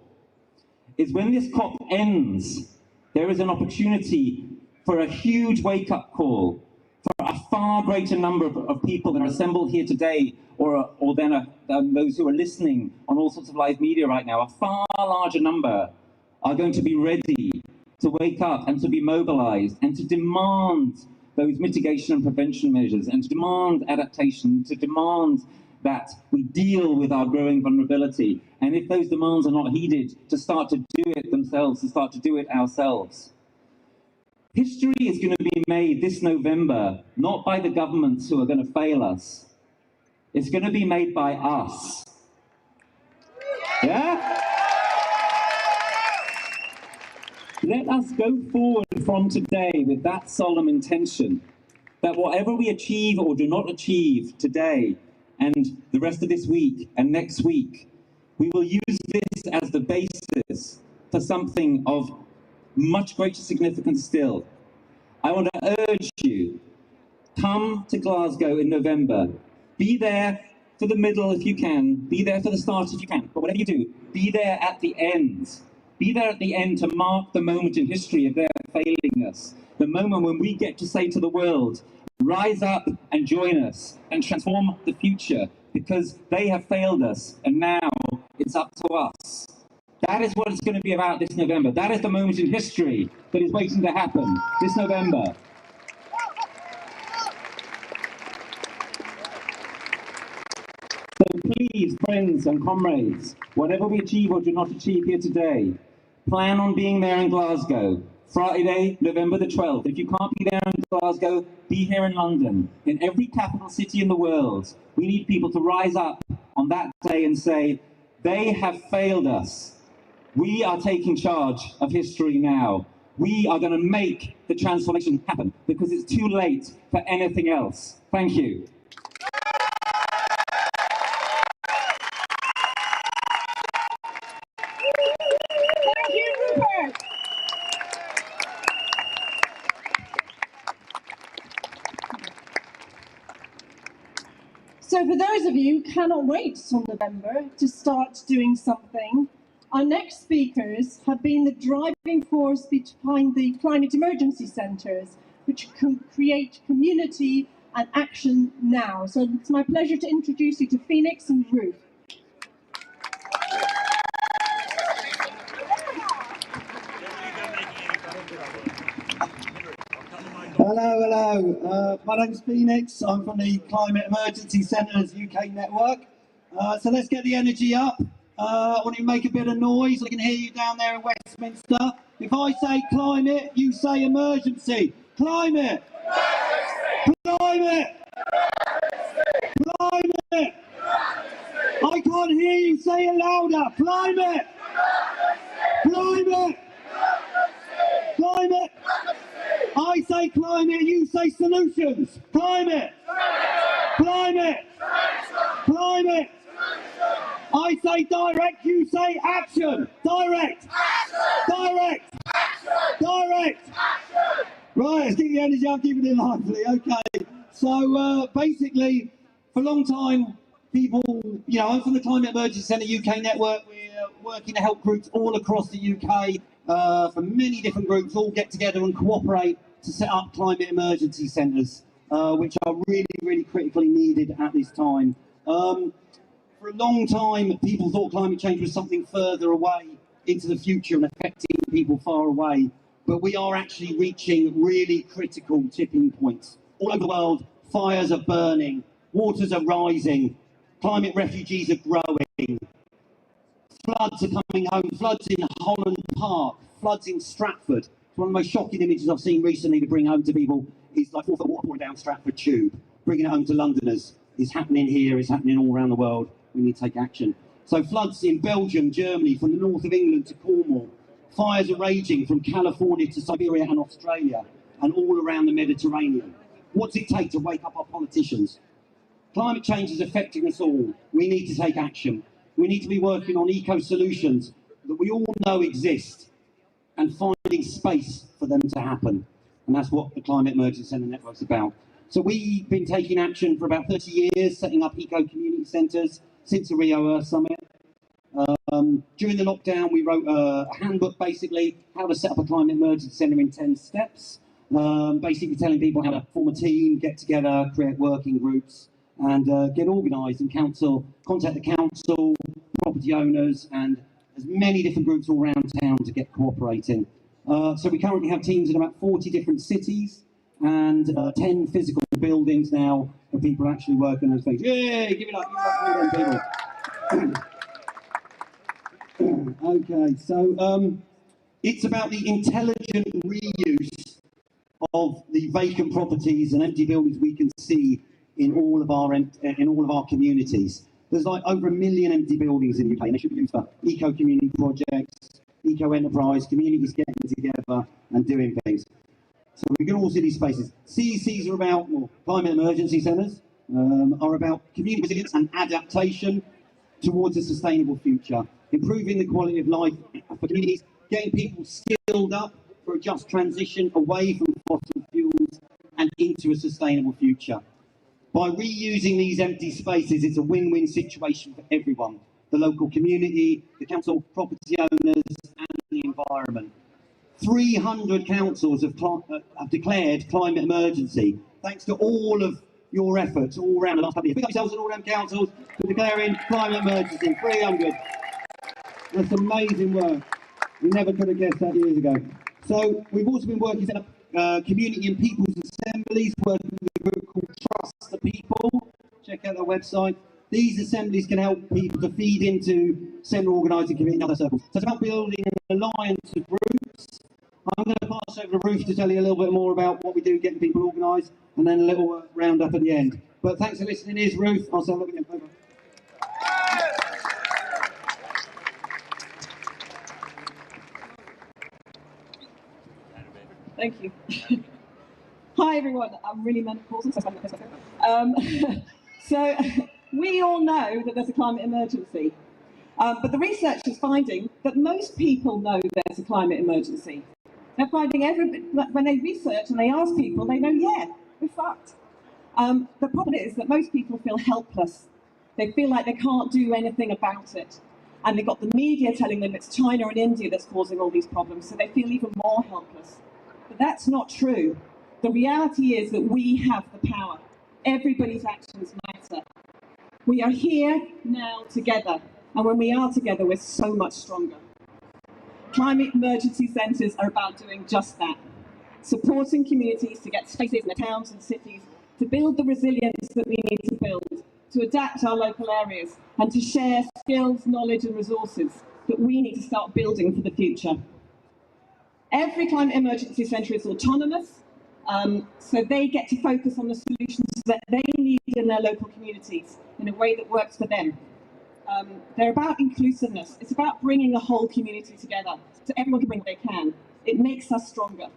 is when this COP ends, there is an opportunity for a huge wake-up call, for a far greater number of people that are assembled here today, or then those who are listening on all sorts of live media right now, a far larger number are going to be ready to wake up and to be mobilized and to demand those mitigation and prevention measures, and to demand adaptation, to demand that we deal with our growing vulnerability. And if those demands are not heeded, to start to do it themselves, to start to do it ourselves. History is going to be made this November, not by the governments who are going to fail us. It's going to be made by us. Yeah? Let us go forward from today with that solemn intention that whatever we achieve or do not achieve today and the rest of this week and next week, we will use this as the basis for something of much greater significance still. I want to urge you, come to Glasgow in November. Be there for the middle if you can. Be there for the start if you can. But whatever you do, be there at the end. Be there at the end to mark the moment in history of their failing us. The moment when we get to say to the world, rise up and join us and transform the future, because they have failed us and now it's up to us. That is what it's going to be about this November. That is the moment in history that is waiting to happen this November. So please, friends and comrades, whatever we achieve or do not achieve here today, Plan on being there in Glasgow, Friday, November the 12th. If you can't be there in Glasgow, be here in London. In every capital city in the world, we need people to rise up on that day and say, they have failed us. We are taking charge of history now. We are going to make the transformation happen because it's too late for anything else. Thank you. Thank you, Rupert. So for those of you who cannot wait till November to start doing something, our next speakers have been the driving force behind the climate emergency centres, which can create community and action now. So it's my pleasure to introduce you to Phoenix and Ruth. Hello. My name's Phoenix. I'm from the Climate Emergency Centres UK network. So let's get the energy up. I want you to make a bit of noise. I can hear you down there in Westminster. If I say climate, you say emergency. Climate! Emergency! Climate! Emergency! Climate! Emergency! I can't hear you. Say it louder. Climate! Emergency! Climate! Emergency! Climate! I say climate, you say solutions. Climate! Climate! Climate! I say direct, you say action. Direct! Direct! Direct! Right, let's keep the energy up, keep it lively. Okay. So basically, for a long time, people, I'm from the Climate Emergency Centre UK network. We're working to help groups all across the UK. From many different groups all get together and cooperate to set up climate emergency centres, which are really, really critically needed at this time. For a long time, people thought climate change was something further away into the future and affecting people far away. But we are actually reaching really critical tipping points. All over the world, fires are burning, waters are rising, climate refugees are growing. Floods are coming home, floods in Holland Park, floods in Stratford. It's one of the most shocking images I've seen recently to bring home to people is like 4 foot water pouring down Stratford Tube. Bringing it home to Londoners is happening here, is happening all around the world. We need to take action. So floods in Belgium, Germany, from the north of England to Cornwall. Fires are raging from California to Siberia and Australia and all around the Mediterranean. What's it take to wake up our politicians? Climate change is affecting us all. We need to take action. We need to be working on eco-solutions that we all know exist and finding space for them to happen. And that's what the Climate Emergency Centre Network's about. So we've been taking action for about 30 years, setting up eco-community centres since the Rio Earth Summit. During the lockdown, we wrote a handbook, basically, how to set up a climate emergency centre in 10 steps. Basically telling people how to form a team, get together, create working groups, and get organised and contact the council, property owners, and as many different groups all around town to get cooperating. So we currently have teams in about 40 different cities and 10 physical buildings now where people actually work on those things. Yay! Give it up for them people. Okay, so it's about the intelligent reuse of the vacant properties and empty buildings we can see in all of our communities. There's like over 1 million empty buildings in the UK, and they should be used for eco-community projects, eco-enterprise, communities getting together and doing things. So we can all see these spaces. CECs are about, climate emergency centres, are about community resilience and adaptation towards a sustainable future, improving the quality of life for communities, getting people skilled up for a just transition away from fossil fuels and into a sustainable future. By reusing these empty spaces, it's a win-win situation for everyone, the local community, the council, property owners, and the environment. 300 councils have declared climate emergency, thanks to all of your efforts all around the last couple of years. Pick up yourselves and all them councils for declaring climate emergency, 300. That's amazing work. We never could have guessed that years ago. So we've also been working to set up community and people's assemblies, working with a group called Trust the People. Check out their website. These assemblies can help people to feed into central organising committee and other circles. So it's about building an alliance of groups. I'm going to pass over to Ruth to tell you a little bit more about what we do getting people organised, and then a little round up at the end. But thanks for listening. Here's Ruth. I'll say a little bit over. Thank you. Hi everyone, I'm really menopausal, so we all know that there's a climate emergency, but the research is finding that most people know there's a climate emergency. They're finding when they research and they ask people, they know, yeah, we're fucked. The problem is that most people feel helpless. They feel like they can't do anything about it. And they've got the media telling them it's China and India that's causing all these problems, so they feel even more helpless. But that's not true. The reality is that we have the power. Everybody's actions matter. We are here now together, and when we are together, we're so much stronger. Climate emergency centres are about doing just that. Supporting communities to get spaces in their towns and cities, to build the resilience that we need to build, to adapt our local areas, and to share skills, knowledge and resources that we need to start building for the future. Every climate emergency centre is autonomous, so they get to focus on the solutions that they need in their local communities in a way that works for them. They're about inclusiveness. It's about bringing the whole community together so everyone can bring what they can. It makes us stronger.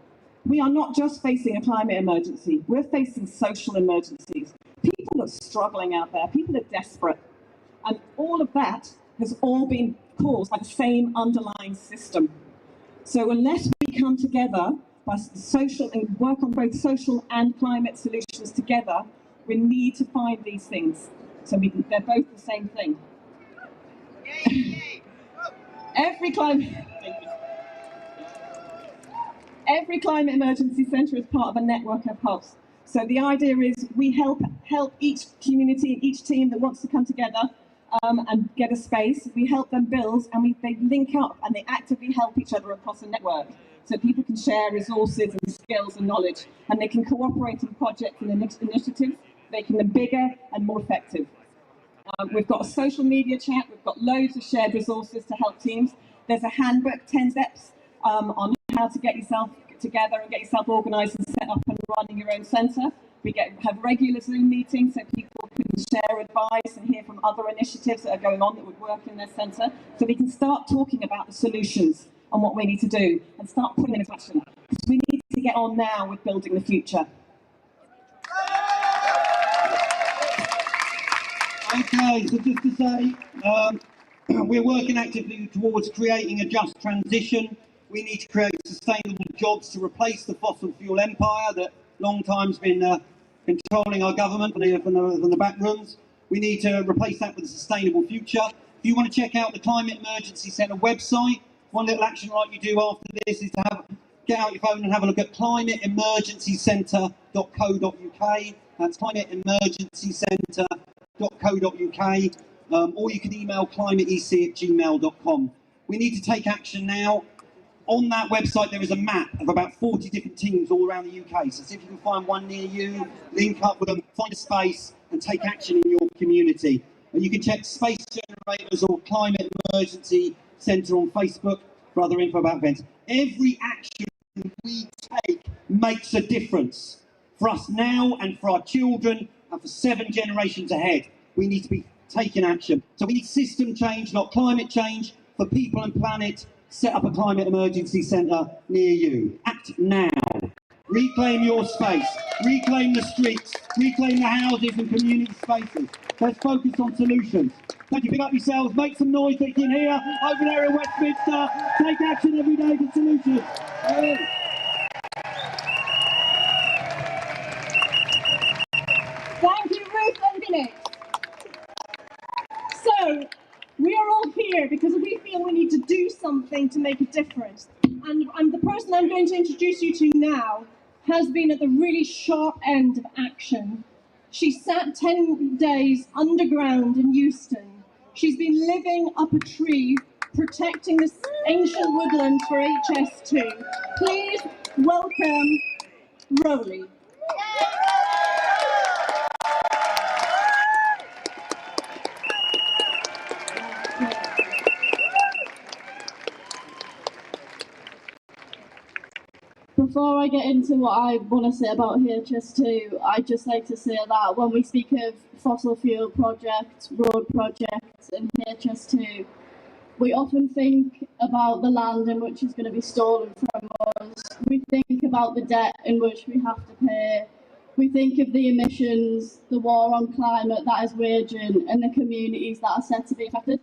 We are not just facing a climate emergency, we're facing social emergencies. People are struggling out there, people are desperate. And all of that has all been caused by the same underlying system. So unless we come together by social and work on both social and climate solutions together, we need to find these things. So they're both the same thing. Every climate emergency centre is part of a network of hubs. So the idea is we help each community, each team that wants to come together and get a space. We help them build, and they link up and they actively help each other across a network. So people can share resources and skills and knowledge, and they can cooperate in projects and initiatives, making them bigger and more effective. We've got a social media chat, we've got loads of shared resources to help teams. There's a handbook, 10 steps on how to get yourself together and get yourself organised and set up and running your own centre. We have regular Zoom meetings so people can share advice and hear from other initiatives that are going on that would work in their centre. So we can start talking about the solutions and what we need to do and start putting them into action. Because we need to get on now with building the future. Okay, so just to say, we're working actively towards creating a just transition. We need to create sustainable jobs to replace the fossil fuel empire that long time's been controlling our government from the back rooms. We need to replace that with a sustainable future. If you want to check out the Climate Emergency Centre website, one little action like you do after this is to get out your phone and have a look at climateemergencycentre.co.uk. That's climateemergencycentre.co.uk, or you can email climateec@gmail.com. We need to take action now. On that website there is a map of about 40 different teams all around the UK, so see if you can find one near you, link up with them, find a space and take action in your community. And you can check Space Generators or Climate Emergency Centre on Facebook for other info about events. Every action we take makes a difference for us now and for our children and for 7 generations ahead. We need to be taking action. So we need system change, not climate change, for people and planet. Set up a climate emergency centre near you. Act now. Reclaim your space. Reclaim the streets. Reclaim the houses and community spaces. Let's focus on solutions. Thank you. Pick up yourselves. Make some noise. Get in here. Over there in Westminster. Take action every day for solutions. Thank you, Ruth and Vinny. So, we are all here because we feel we need to do something to make a difference. And the person I'm going to introduce you to now has been at the really sharp end of action. She sat 10 days underground in Euston. She's been living up a tree, protecting this ancient woodland for HS2. Please welcome Rowley. Before I get into what I want to say about HS2, I'd just like to say that when we speak of fossil fuel projects, road projects and HS2, we often think about the land in which is going to be stolen from us. We think about the debt in which we have to pay. We think of the emissions, the war on climate that is waging, and the communities that are set to be affected.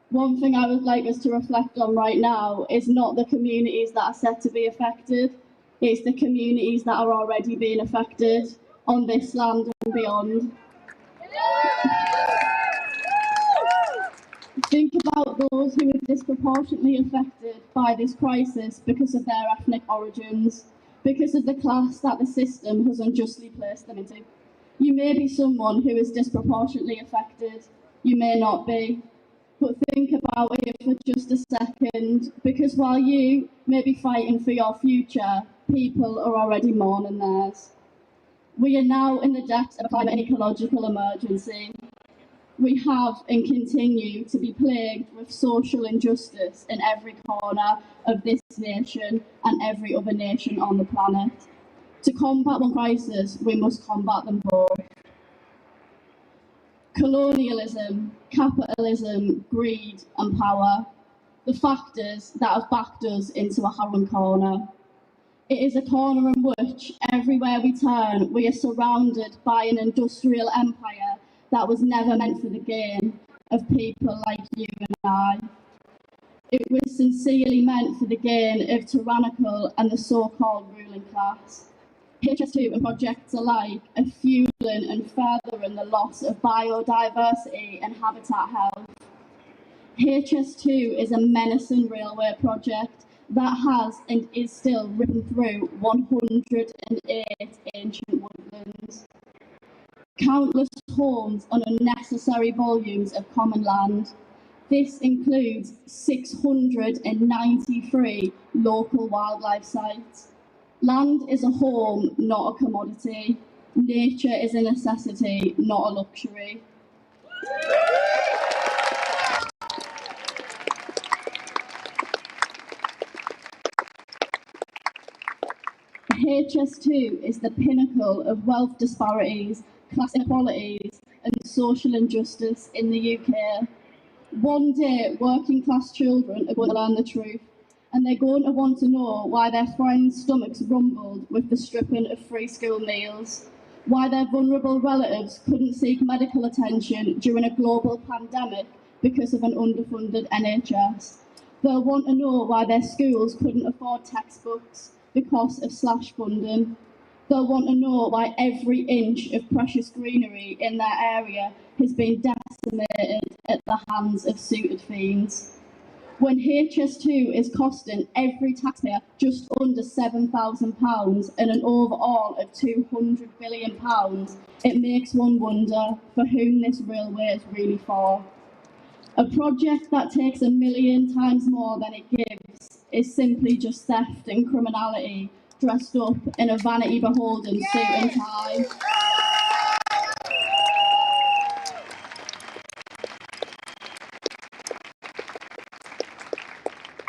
One thing I would like us to reflect on right now is not the communities that are set to be affected, it's the communities that are already being affected on this land and beyond. Think about those who are disproportionately affected by this crisis because of their ethnic origins, because of the class that the system has unjustly placed them into. You may be someone who is disproportionately affected, you may not be. But think about it for just a second, because while you may be fighting for your future, people are already mourning theirs. We are now in the depths of a climate and ecological emergency. We have and continue to be plagued with social injustice in every corner of this nation and every other nation on the planet. To combat one crisis, we must combat them both. Colonialism, capitalism, greed and power, the factors that have backed us into a harrowing corner. It is a corner in which, everywhere we turn, we are surrounded by an industrial empire that was never meant for the gain of people like you and I. It was sincerely meant for the gain of tyrannical and the so-called ruling class. HS2 and projects alike are fueling and furthering the loss of biodiversity and habitat health. HS2 is a menacing railway project that has and is still ripping through 108 ancient woodlands. Countless homes on unnecessary volumes of common land. This includes 693 local wildlife sites. Land is a home, not a commodity. Nature is a necessity, not a luxury. HS2 is the pinnacle of wealth disparities, class inequalities and social injustice in the UK. One day, working class children are going to learn the truth, and they're going to want to know why their friends' stomachs rumbled with the stripping of free school meals, why their vulnerable relatives couldn't seek medical attention during a global pandemic because of an underfunded NHS. They'll want to know why their schools couldn't afford textbooks because of slash funding. They'll want to know why every inch of precious greenery in their area has been decimated at the hands of suited fiends. When HS2 is costing every taxpayer just under £7,000 and an overall of £200 billion, it makes one wonder for whom this railway is really for. A project that takes 1 million times more than it gives is simply just theft and criminality dressed up in a vanity beholden suit and tie.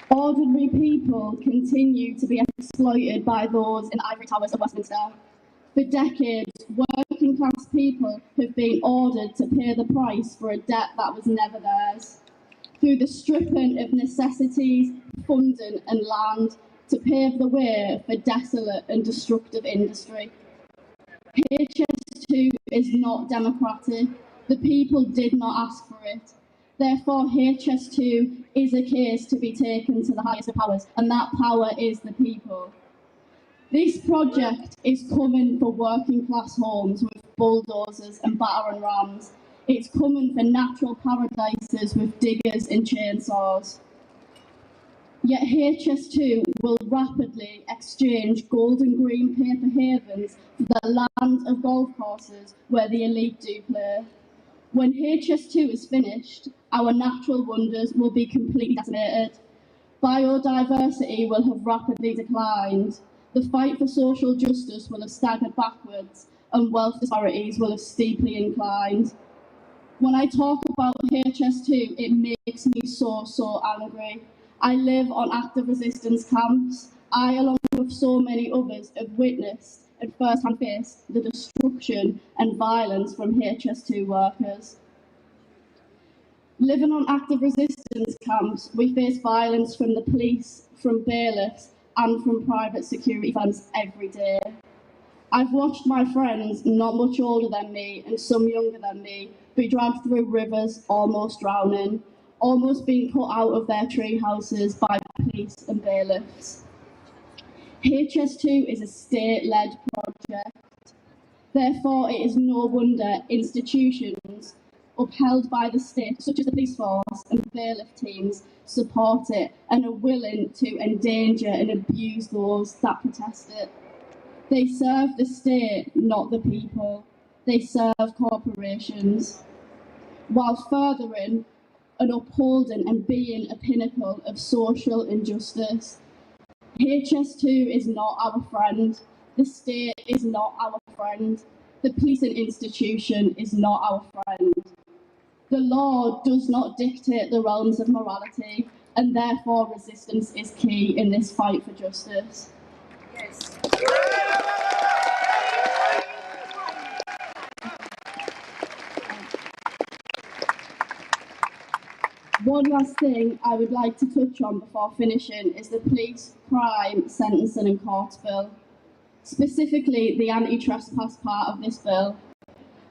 Ordinary people continue to be exploited by those in the ivory towers of Westminster. For decades, working class people have been ordered to pay the price for a debt that was never theirs. Through the stripping of necessities, funding and land to pave the way for desolate and destructive industry. HS2 is not democratic. The people did not ask for it. Therefore, HS2 is a case to be taken to the highest of powers, and that power is the people. This project is coming for working class homes with bulldozers and battering rams. It's coming for natural paradises with diggers and chainsaws. Yet HS2 will rapidly exchange gold and green paper havens for the land of golf courses where the elite do play. When HS2 is finished, our natural wonders will be completely decimated. Biodiversity will have rapidly declined. The fight for social justice will have staggered backwards, and wealth disparities will have steeply inclined. When I talk about HS2, it makes me so angry. I live on active resistance camps. I, along with so many others, have witnessed and first-hand faced the destruction and violence from HS2 workers. Living on active resistance camps, we face violence from the police, from bailiffs, and from private security firms every day. I've watched my friends, not much older than me and some younger than me, be dragged through rivers, almost drowning, almost being put out of their tree houses by police and bailiffs. HS2 is a state-led project. Therefore, it is no wonder institutions upheld by the state, such as the police force and bailiff teams, support it and are willing to endanger and abuse those that protest it. They serve the state, not the people. They serve corporations, while furthering and upholding and being a pinnacle of social injustice. HS2 is not our friend. The state is not our friend. The policing institution is not our friend. The law does not dictate the realms of morality, and therefore resistance is key in this fight for justice. Yes. One last thing I would like to touch on before finishing is the Police, Crime, Sentencing and Courts Bill, specifically the anti-trespass part of this bill.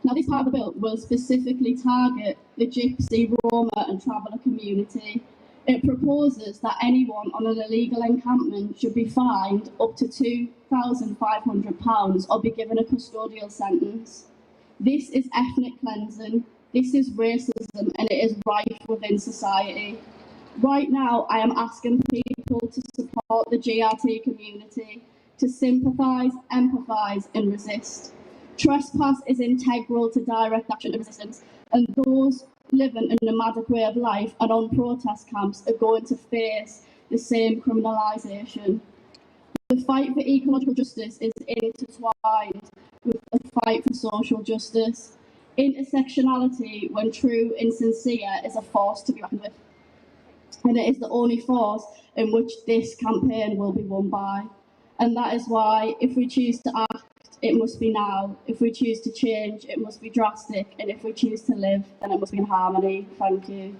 Now, this part of the bill will specifically target the Gypsy, Roma and Traveller community. It proposes that anyone on an illegal encampment should be fined up to £2,500 or be given a custodial sentence. This is ethnic cleansing, this is racism, and it is rife within society. Right now, I am asking people to support the GRT community, to sympathise, empathise and resist. Trespass is integral to direct action and resistance, and those living a nomadic way of life and on protest camps are going to face the same criminalisation. The fight for ecological justice is intertwined with the fight for social justice. Intersectionality, when true and sincere, is a force to be reckoned with. And it is the only force in which this campaign will be won by. And that is why, if we choose to act, it must be now. If we choose to change, it must be drastic. And if we choose to live, then it must be in harmony. Thank you.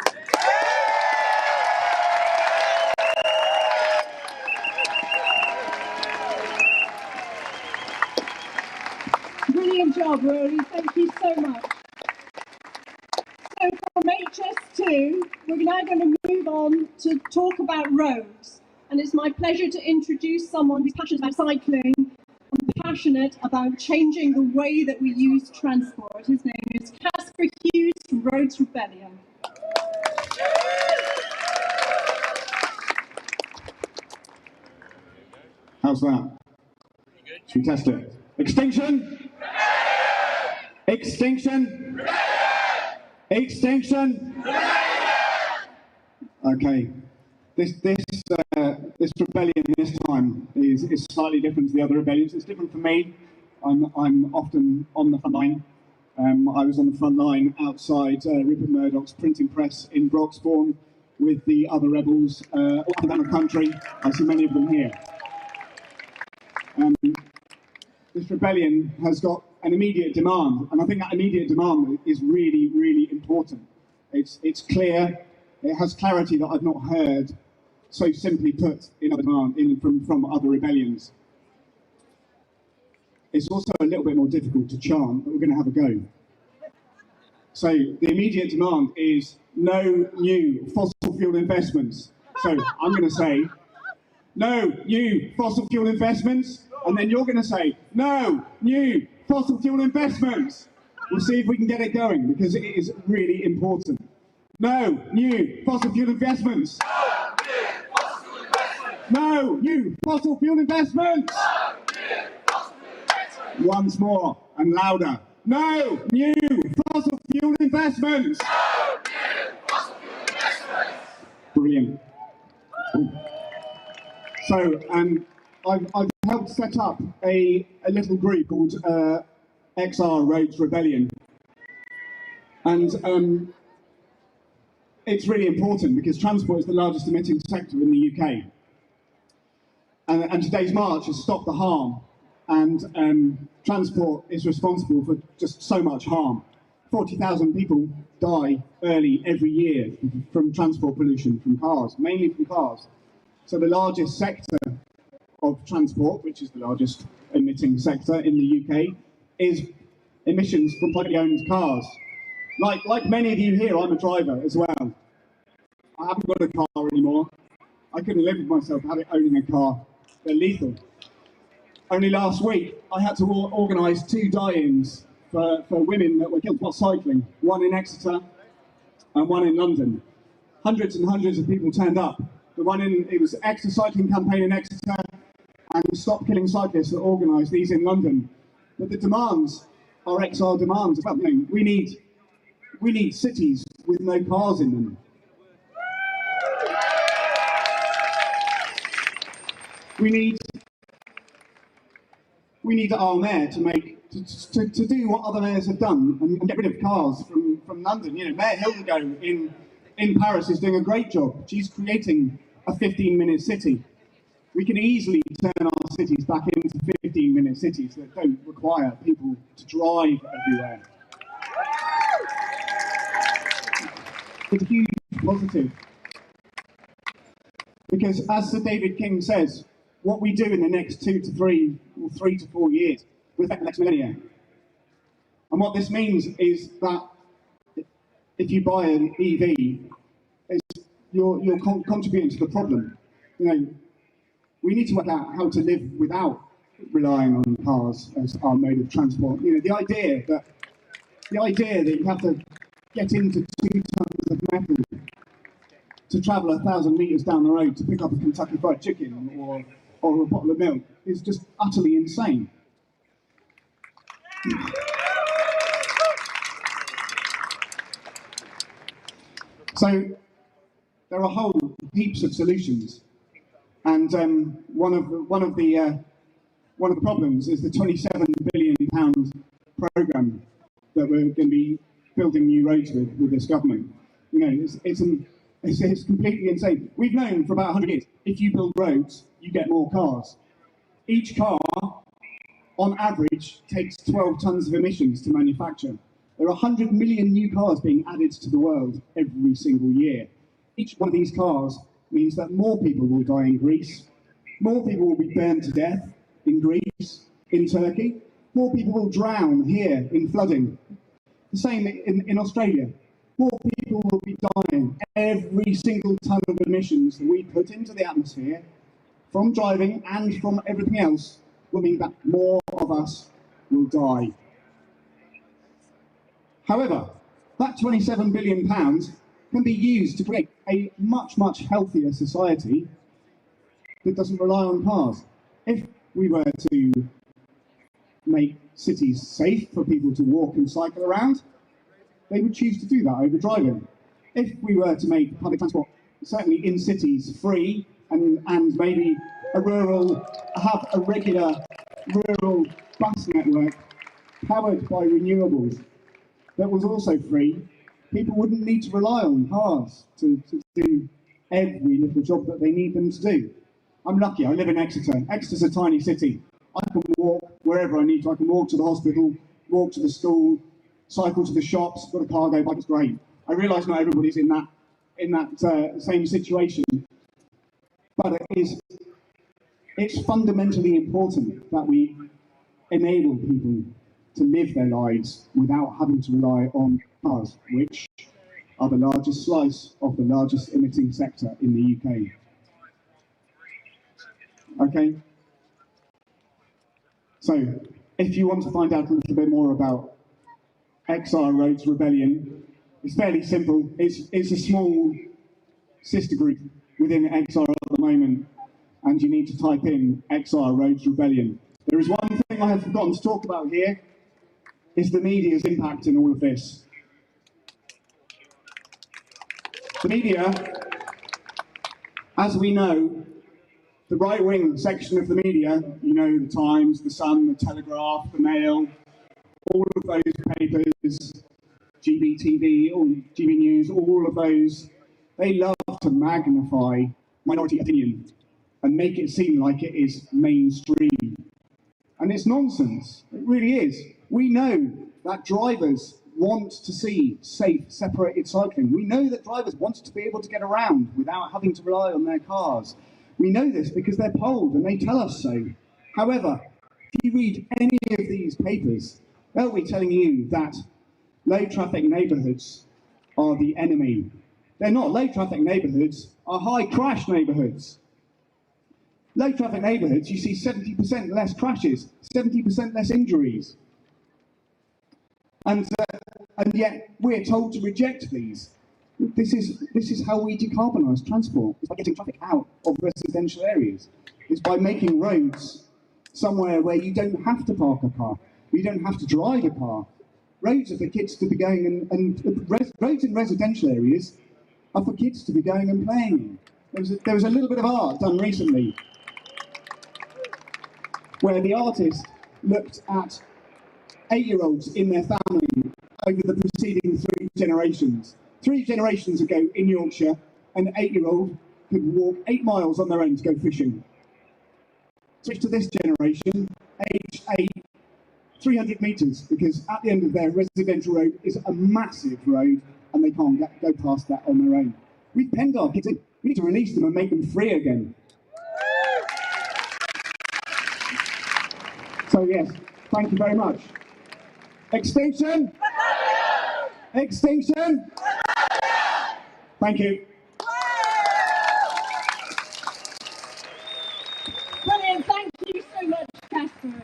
Brilliant job, Rory. Thank you so much. So from HS2, we're now going to move on to talk about roads. And it's my pleasure to introduce someone who's passionate about cycling and passionate about changing the way that we use transport. His name is Casper Hughes from Roads Rebellion. How's that? Should we test it? Extinction! Extinction! Extinction! Okay. This rebellion this time is slightly different to the other rebellions. It's different for me. I'm often on the front line. I was on the front line outside Rupert Murdoch's printing press in Broxbourne with the other rebels all around the country. I see many of them here. This rebellion has got an immediate demand, and I think that immediate demand is really, really important. It's clear, it has clarity that I've not heard so simply put in other demand from other rebellions. It's also a little bit more difficult to chant, but we're going to have a go. So the immediate demand is no new fossil fuel investments. So I'm going to say, no new fossil fuel investments, and then you're going to say, no new fossil fuel investments. We'll see if we can get it going, because it is really important. No new fossil fuel investments. No new fossil fuel investments. Once more and louder. No new fossil fuel investments. Brilliant. So, I've helped set up a little group called XR Roads Rebellion, and it's really important because transport is the largest emitting sector in the UK. And today's march has stopped the harm, and transport is responsible for just so much harm. 40,000 people die early every year from transport pollution from cars, mainly from cars. So the largest sector of transport, which is the largest emitting sector in the UK, is emissions from privately owned cars. Like many of you here, I'm a driver as well. I haven't got a car anymore. I couldn't live with myself owning a car. They're lethal. Only last week, I had to organise 2 die-ins for women that were killed while cycling, one in Exeter and one in London. Hundreds and hundreds of people turned up. It was Exeter Cycling Campaign in Exeter and Stop Killing Cyclists that organised these in London. But the demands are XR demands. We need cities with no cars in them. We need our mayor to do what other mayors have done and get rid of cars from London. You know, Mayor Hildegoe in Paris is doing a great job. She's creating a 15-minute city. We can easily turn our cities back into 15-minute cities that don't require people to drive everywhere. It's a huge positive. Because as Sir David King says, what we do in the next 2 to 3 or 3 to 4 years will affect the next millennia. And what this means is that if you buy an EV, you're contributing to the problem. You know, we need to work out how to live without relying on cars as our mode of transport. You know, the idea that you have to get into 2 tons of metal to travel 1,000 metres down the road to pick up a Kentucky Fried Chicken or a bottle of milk is just utterly insane. So there are whole heaps of solutions, and one of the problems is the £27 billion programme that we're going to be building new roads with this government. You know, it's completely insane. We've known for about 100 years, if you build roads, you get more cars. Each car, on average, takes 12 tonnes of emissions to manufacture. There are 100 million new cars being added to the world every single year. Each one of these cars means that more people will die in Greece, more people will be burned to death in Greece, in Turkey, more people will drown here in flooding. The same in Australia. More people will be dying. Every single tonne of emissions that we put into the atmosphere from driving and from everything else will mean that more of us will die. However, that £27 billion can be used to create a much, much healthier society that doesn't rely on cars. If we were to make cities safe for people to walk and cycle around, they would choose to do that over driving. If we were to make public transport, certainly in cities, free and maybe have a regular rural bus network powered by renewables that was also free, people wouldn't need to rely on cars to do every little job that they need them to do. I'm lucky, I live in Exeter. Exeter's a tiny city. I can walk wherever I need to. I can walk to the hospital, walk to the school, cycle to the shops, got a cargo bike, it's great. I realise not everybody's in that same situation, but it's fundamentally important that we enable people to live their lives without having to rely on cars, which are the largest slice of the largest emitting sector in the UK. Okay? So, if you want to find out a little bit more about XR Roads Rebellion, it's fairly simple. It's a small sister group within XR at the moment, and you need to type in XR Roads Rebellion. There is one thing I have forgotten to talk about here, is the media's impact in all of this. The media, as we know, the right-wing section of the media, you know, the Times, the Sun, the Telegraph, the Mail, all of those papers, GBTV, or GB News, all of those, they love to magnify minority opinion and make it seem like it is mainstream. And it's nonsense. It really is. We know that drivers want to see safe, separated cycling. We know that drivers want to be able to get around without having to rely on their cars. We know this because they're polled and they tell us so. However, if you read any of these papers, they'll be telling you that low traffic neighbourhoods are the enemy. They're not. Low traffic neighbourhoods are high crash neighbourhoods. Low traffic neighbourhoods, you see 70% less crashes, 70% less injuries. And yet we're told to reject these. This is how we decarbonise transport. It's by getting traffic out of residential areas. It's by making roads somewhere where you don't have to park a car, where you don't have to drive a car. Roads are for kids to be going roads in residential areas are for kids to be going and playing in. There was a little bit of art done recently where the artist looked at 8-year-olds in their family over the preceding 3 generations. 3 generations ago in Yorkshire, an 8-year-old could walk 8 miles on their own to go fishing. Switch to this generation, age 8, 300 metres, because at the end of their residential road is a massive road and they can't go past that on their own. We've penned our kids in. We need to release them and make them free again. So yes, thank you very much. Extinction? Extinction? Thank you. Brilliant, thank you so much, Casper.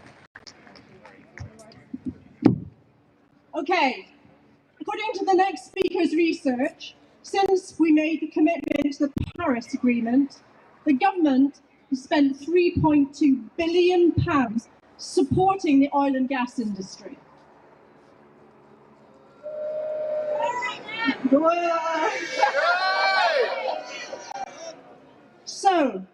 Okay, according to the next speaker's research, since we made the commitment to the Paris Agreement, the government has spent £3.2 billion supporting the oil and gas industry. So,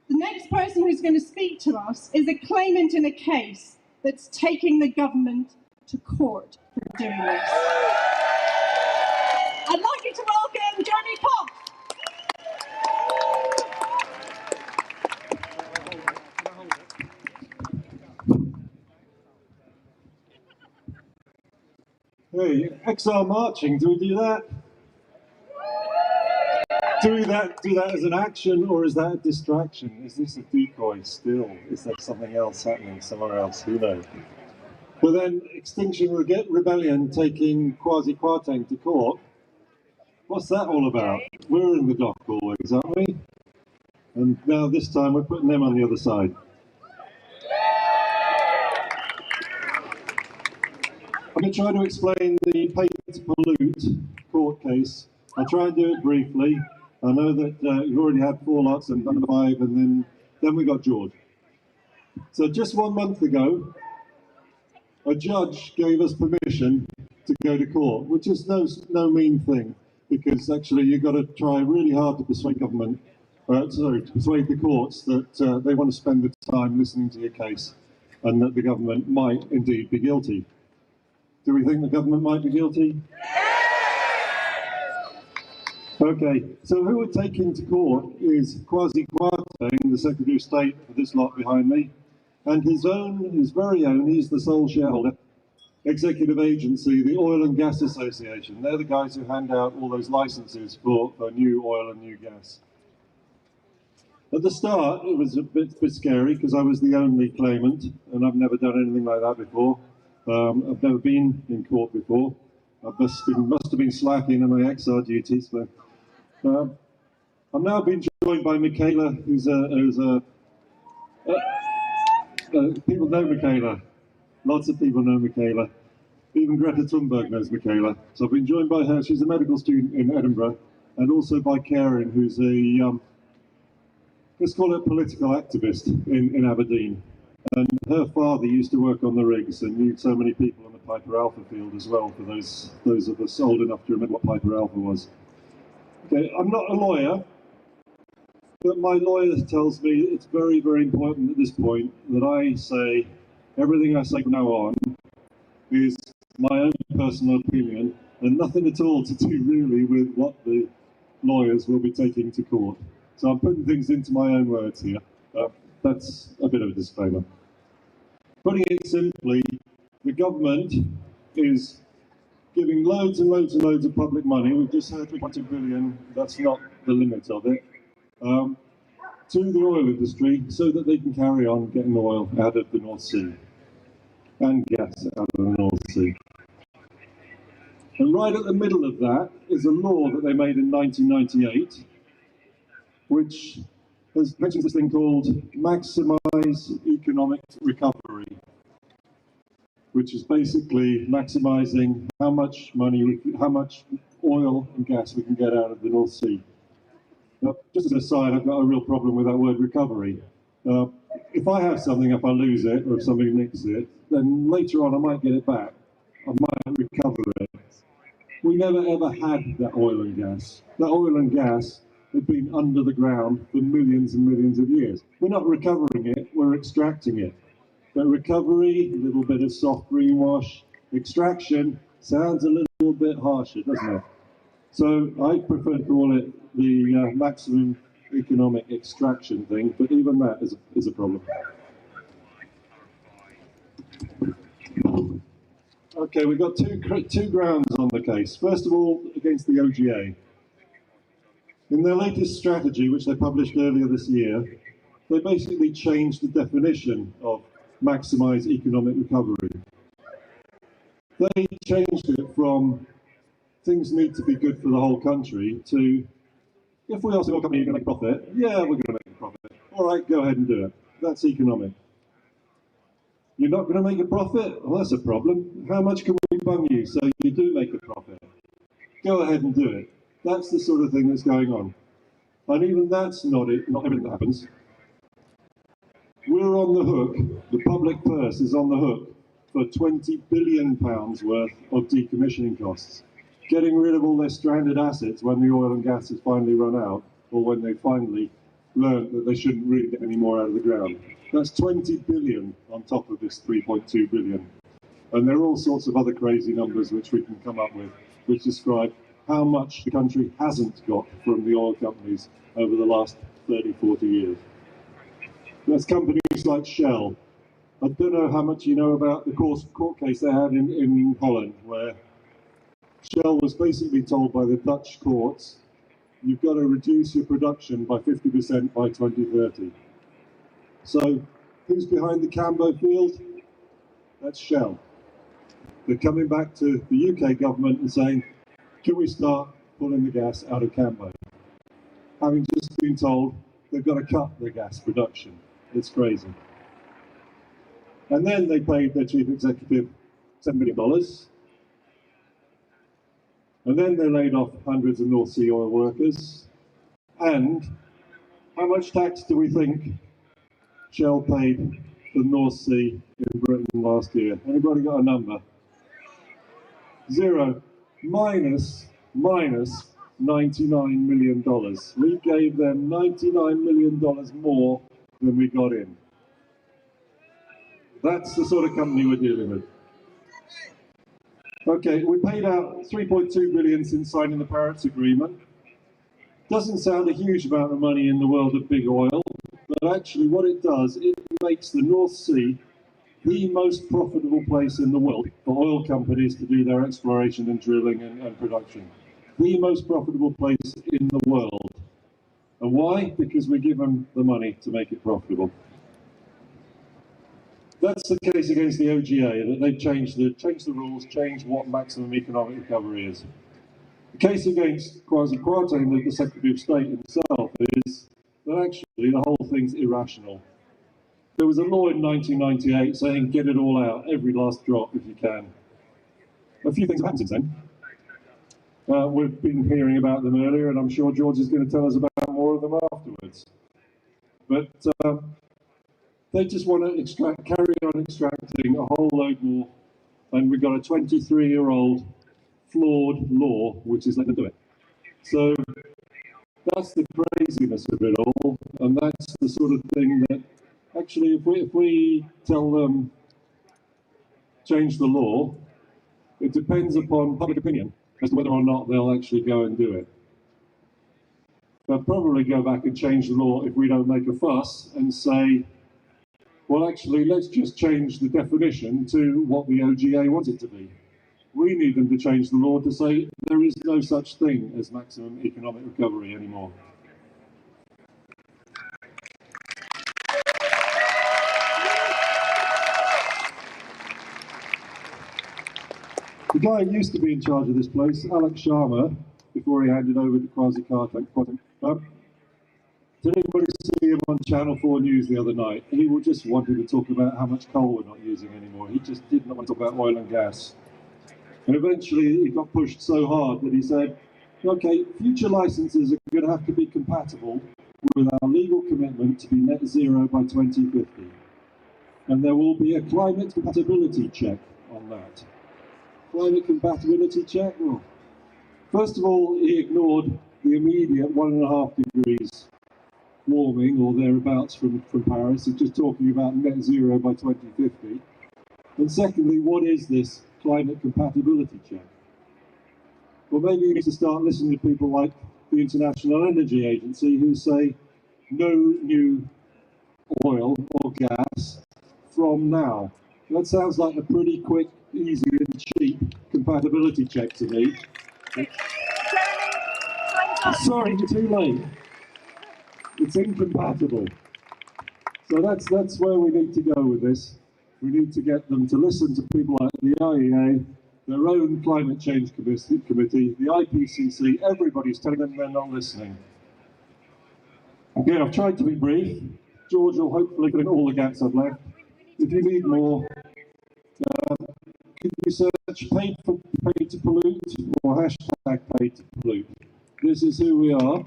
the next person who's going to speak to us is a claimant in a case that's taking the government to court for doing this. I'd like you to welcome Johnny Cox. Hey, XR marching, do we do that? Do that as an action, or is that a distraction? Is this a decoy still? Is there something else happening somewhere else? Who knows? But then Extinction Rebellion taking Kwasi Kwarteng to court. What's that all about? We're in the dock always, aren't we? And now this time we're putting them on the other side. I'm going to try to explain the pay to pollute court case. I'll try and do it briefly. I know that you've already had 4 lots and number 5, and then we got George. So just 1 month ago, a judge gave us permission to go to court, which is no mean thing, because actually you've got to try really hard to persuade government, to persuade the courts that they want to spend the time listening to your case, and that the government might indeed be guilty. Do we think the government might be guilty? Okay, so who we're taking to court is Kwasi Kwarteng, the Secretary of State for this lot behind me, and his very own, he's the sole shareholder, executive agency, the Oil and Gas Association. They're the guys who hand out all those licenses for new oil and new gas. At the start, it was a bit scary because I was the only claimant, and I've never done anything like that before. I've never been in court before. I must have been slacking in my XR duties. But I'm now being joined by Michaela, who's people know Michaela. Lots of people know Michaela. Even Greta Thunberg knows Michaela. So I've been joined by her. She's a medical student in Edinburgh, and also by Karen, who's a let's call it political activist in Aberdeen. And her father used to work on the rigs and knew so many people on the Piper Alpha field as well, for those of us old enough to remember what Piper Alpha was. Okay, I'm not a lawyer, but my lawyer tells me it's very, very important at this point that I say everything I say from now on is my own personal opinion and nothing at all to do really with what the lawyers will be taking to court. So I'm putting things into my own words here. That's a bit of a disclaimer. Putting it simply, the government is giving loads and loads and loads of public money. We've just heard 3.2 billion, that's not the limit of it, to the oil industry so that they can carry on getting oil out of the North Sea and gas out of the North Sea. And right at the middle of that is a law that they made in 1998, which has mentioned this thing called Maximise Economic Recovery, which is basically maximising how much money, how much oil and gas we can get out of the North Sea. Now, just as an aside, I've got a real problem with that word recovery. If I have something, if I lose it, or if somebody nicks it, then later on I might get it back. I might recover it. We never ever had that oil and gas. That oil and gas had been under the ground for millions and millions of years. We're not recovering it, we're extracting it. But recovery, a little bit of soft greenwash, extraction sounds a little bit harsher, doesn't it? So I prefer to call it the maximum economic extraction thing, but even that is a problem. Okay, we've got two grounds on the case. First of all, against the OGA. In their latest strategy, which they published earlier this year, they basically changed the definition of maximise economic recovery. They changed it from things need to be good for the whole country to, if we ask the oil company, you're going to make a profit, yeah, we're going to make a profit. All right, go ahead and do it. That's economic. You're not going to make a profit? Well, that's a problem. How much can we bung you so you do make a profit? Go ahead and do it. That's the sort of thing that's going on. And even that's not everything that happens. We're on the hook, the public purse is on the hook for £20 billion worth of decommissioning costs. Getting rid of all their stranded assets when the oil and gas has finally run out, or when they finally learned that they shouldn't really get any more out of the ground. That's 20 billion on top of this 3.2 billion. And there are all sorts of other crazy numbers which we can come up with, which describe how much the country hasn't got from the oil companies over the last 30, 40 years. There's companies like Shell. I don't know how much you know about the court case they had in Holland, where Shell was basically told by the Dutch courts, you've got to reduce your production by 50% by 2030. So, who's behind the Cambo field? That's Shell. They're coming back to the UK government and saying, can we start pulling the gas out of Cambo? Having just been told they've got to cut their gas production. It's crazy. And then they paid their chief executive $7 million. And then they laid off hundreds of North Sea oil workers. And how much tax do we think Shell paid for the North Sea in Britain last year? Anybody got a number? Zero. Minus $99 million. We gave them $99 million more than we got in. That's the sort of company we're dealing with. Okay, we paid out $3.2 billion since signing the Paris Agreement. Doesn't sound a huge amount of money in the world of big oil, but actually what it does, it makes the North Sea the most profitable place in the world for oil companies to do their exploration and drilling and production. The most profitable place in the world. And why? Because we give them the money to make it profitable. That's the case against the OGA, that they've changed the rules, changed what maximum economic recovery is. The case against Kwasi Kwarteng, the Secretary of State himself, is that actually the whole thing's irrational. There was a law in 1998 saying get it all out, every last drop if you can. A few things have happened since then. We've been hearing about them earlier, and I'm sure George is going to tell us about more of them afterwards. But they just want to carry on extracting a whole load more, and we've got a 23-year-old flawed law which is letting them do it. So that's the craziness of it all, and that's the sort of thing that actually if we tell them change the law, it depends upon public opinion as to whether or not they'll actually go and do it. They'll probably go back and change the law if we don't make a fuss and say, well, actually, let's just change the definition to what the OGA wants it to be. We need them to change the law to say there is no such thing as maximum economic recovery anymore. The guy who used to be in charge of this place, Alex Sharma, before he handed over to Kwasi Kwarteng, did anybody see him on Channel 4 News the other night? He just wanted to talk about how much coal we're not using anymore. He just did not want to talk about oil and gas. And eventually he got pushed so hard that he said, okay, future licenses are going to have to be compatible with our legal commitment to be net zero by 2050. And there will be a climate compatibility check on that. Climate compatibility check? Well, first of all, he ignored the immediate 1.5 degrees warming or thereabouts from Paris. He's just talking about net zero by 2050. And secondly, what is this climate compatibility check? Well, maybe you need to start listening to people like the International Energy Agency who say no new oil or gas from now. That sounds like a pretty quick, easy and cheap compatibility check to me. Sorry, you're too late. It's incompatible. So that's where we need to go with this. We need to get them to listen to people like the IEA, their own climate change committee, the IPCC. Everybody's telling them they're not listening. Again, I've tried to be brief. George will hopefully fill in all the gaps I've left. If you need more, could you search paid to pollute or hashtag paid to pollute? This is who we are.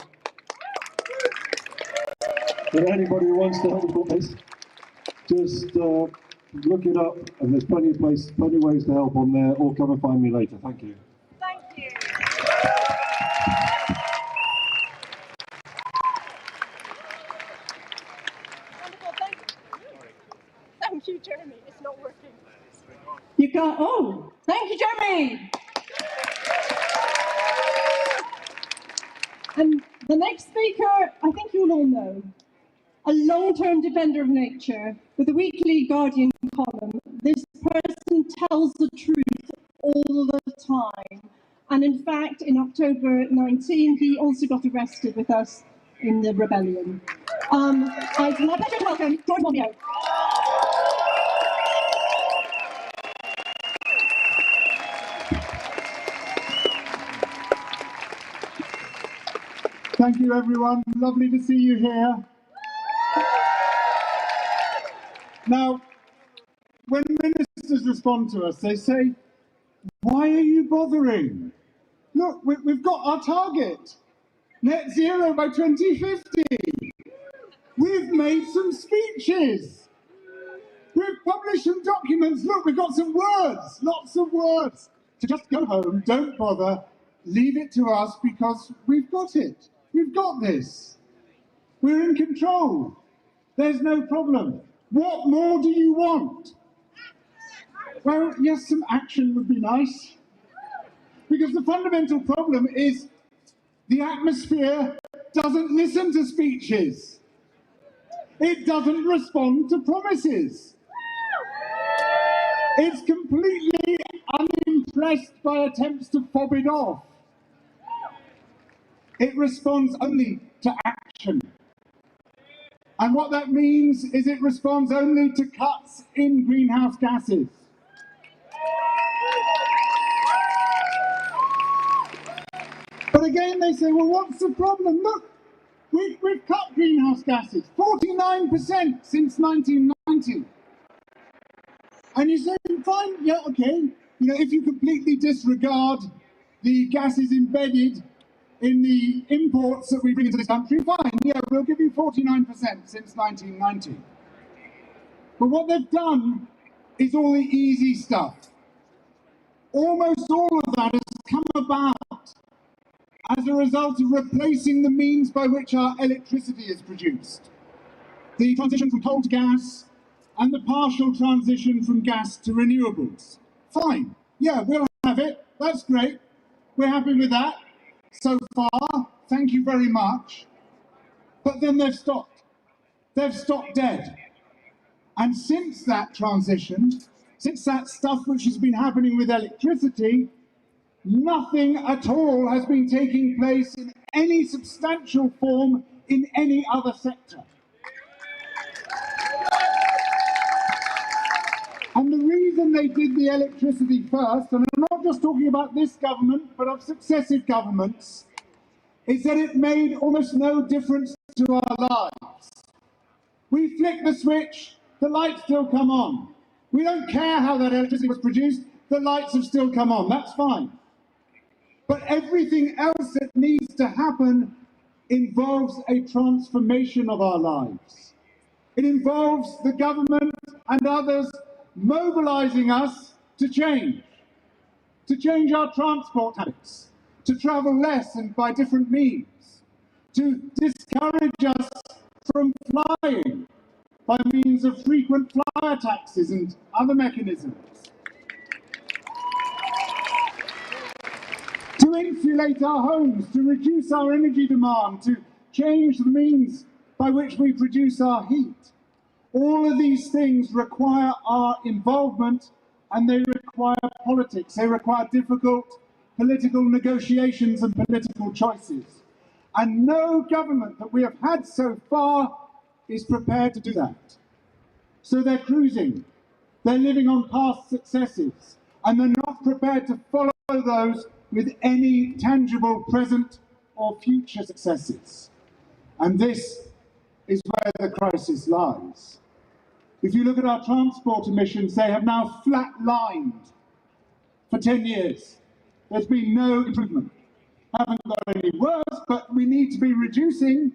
And anybody who wants to help with this, just look it up, and there's plenty of ways to help on there, or come and find me later. Thank you. Thank you. Wonderful, thank you, Jeremy. It's not working. You can't. Oh, thank you, Jeremy. And the next speaker, I think you'll all know. A long-term defender of nature with a weekly Guardian column, this person tells the truth all the time. And in fact, in October 19, he also got arrested with us in the rebellion. It's my pleasure to welcome George Monbiot. Thank you, everyone. Lovely to see you here. Now, when ministers respond to us, they say, why are you bothering? Look, we've got our target, net zero by 2050. We've made some speeches. We've published some documents. Look, we've got some words, lots of words. So just go home, don't bother, leave it to us because we've got it. We've got this. We're in control. There's no problem. What more do you want? Well, yes, some action would be nice. Because the fundamental problem is the atmosphere doesn't listen to speeches. It doesn't respond to promises. It's completely unimpressed by attempts to fob it off. It responds only to action. And what that means is it responds only to cuts in greenhouse gases. But again, they say, well, what's the problem? Look, we've cut greenhouse gases 49% since 1990. And you say, fine, yeah, okay. You know, if you completely disregard the gases embedded in the imports that we bring into this country, fine, yeah, we'll give you 49% since 1990. But what they've done is all the easy stuff. Almost all of that has come about as a result of replacing the means by which our electricity is produced. The transition from coal to gas and the partial transition from gas to renewables. Fine, yeah, we'll have it, that's great, we're happy with that. So far, thank you very much, but then they've stopped. They've stopped dead. And since that transition, since that stuff which has been happening with electricity, nothing at all has been taking place in any substantial form in any other sector. And the reason they did the electricity first, and I'm not just talking about this government, but of successive governments, is that it made almost no difference to our lives. We flick the switch, the lights still come on. We don't care how that electricity was produced, the lights have still come on, that's fine. But everything else that needs to happen involves a transformation of our lives. It involves the government and others mobilizing us to change our transport habits, to travel less and by different means, to discourage us from flying by means of frequent flyer taxes and other mechanisms, to insulate our homes, to reduce our energy demand, to change the means by which we produce our heat. All of these things require our involvement, and they require politics. They require difficult political negotiations and political choices. And no government that we have had so far is prepared to do that. So they're cruising, they're living on past successes, and they're not prepared to follow those with any tangible present or future successes. And this is where the crisis lies. If you look at our transport emissions, they have now flat-lined for 10 years. There's been no improvement. Haven't got any worse, but we need to be reducing.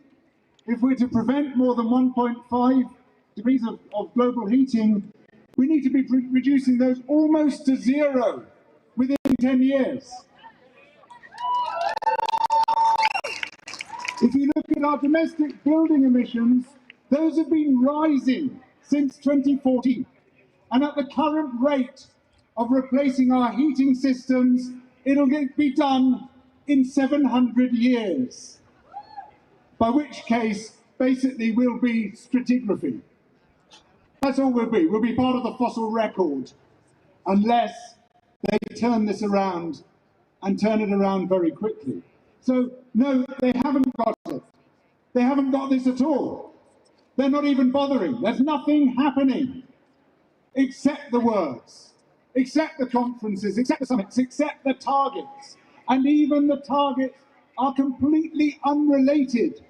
If we're to prevent more than 1.5 degrees of global heating, we need to be reducing those almost to zero within 10 years. If you look at our domestic building emissions, those have been rising since 2014. And at the current rate of replacing our heating systems, it'll be done in 700 years. By which case, basically, we'll be stratigraphy. That's all we'll be. We'll be part of the fossil record, unless they turn this around and turn it around very quickly. So, no, they haven't got it. They haven't got this at all. They're not even bothering. There's nothing happening except the words, except the conferences, except the summits, except the targets. And even the targets are completely unrelated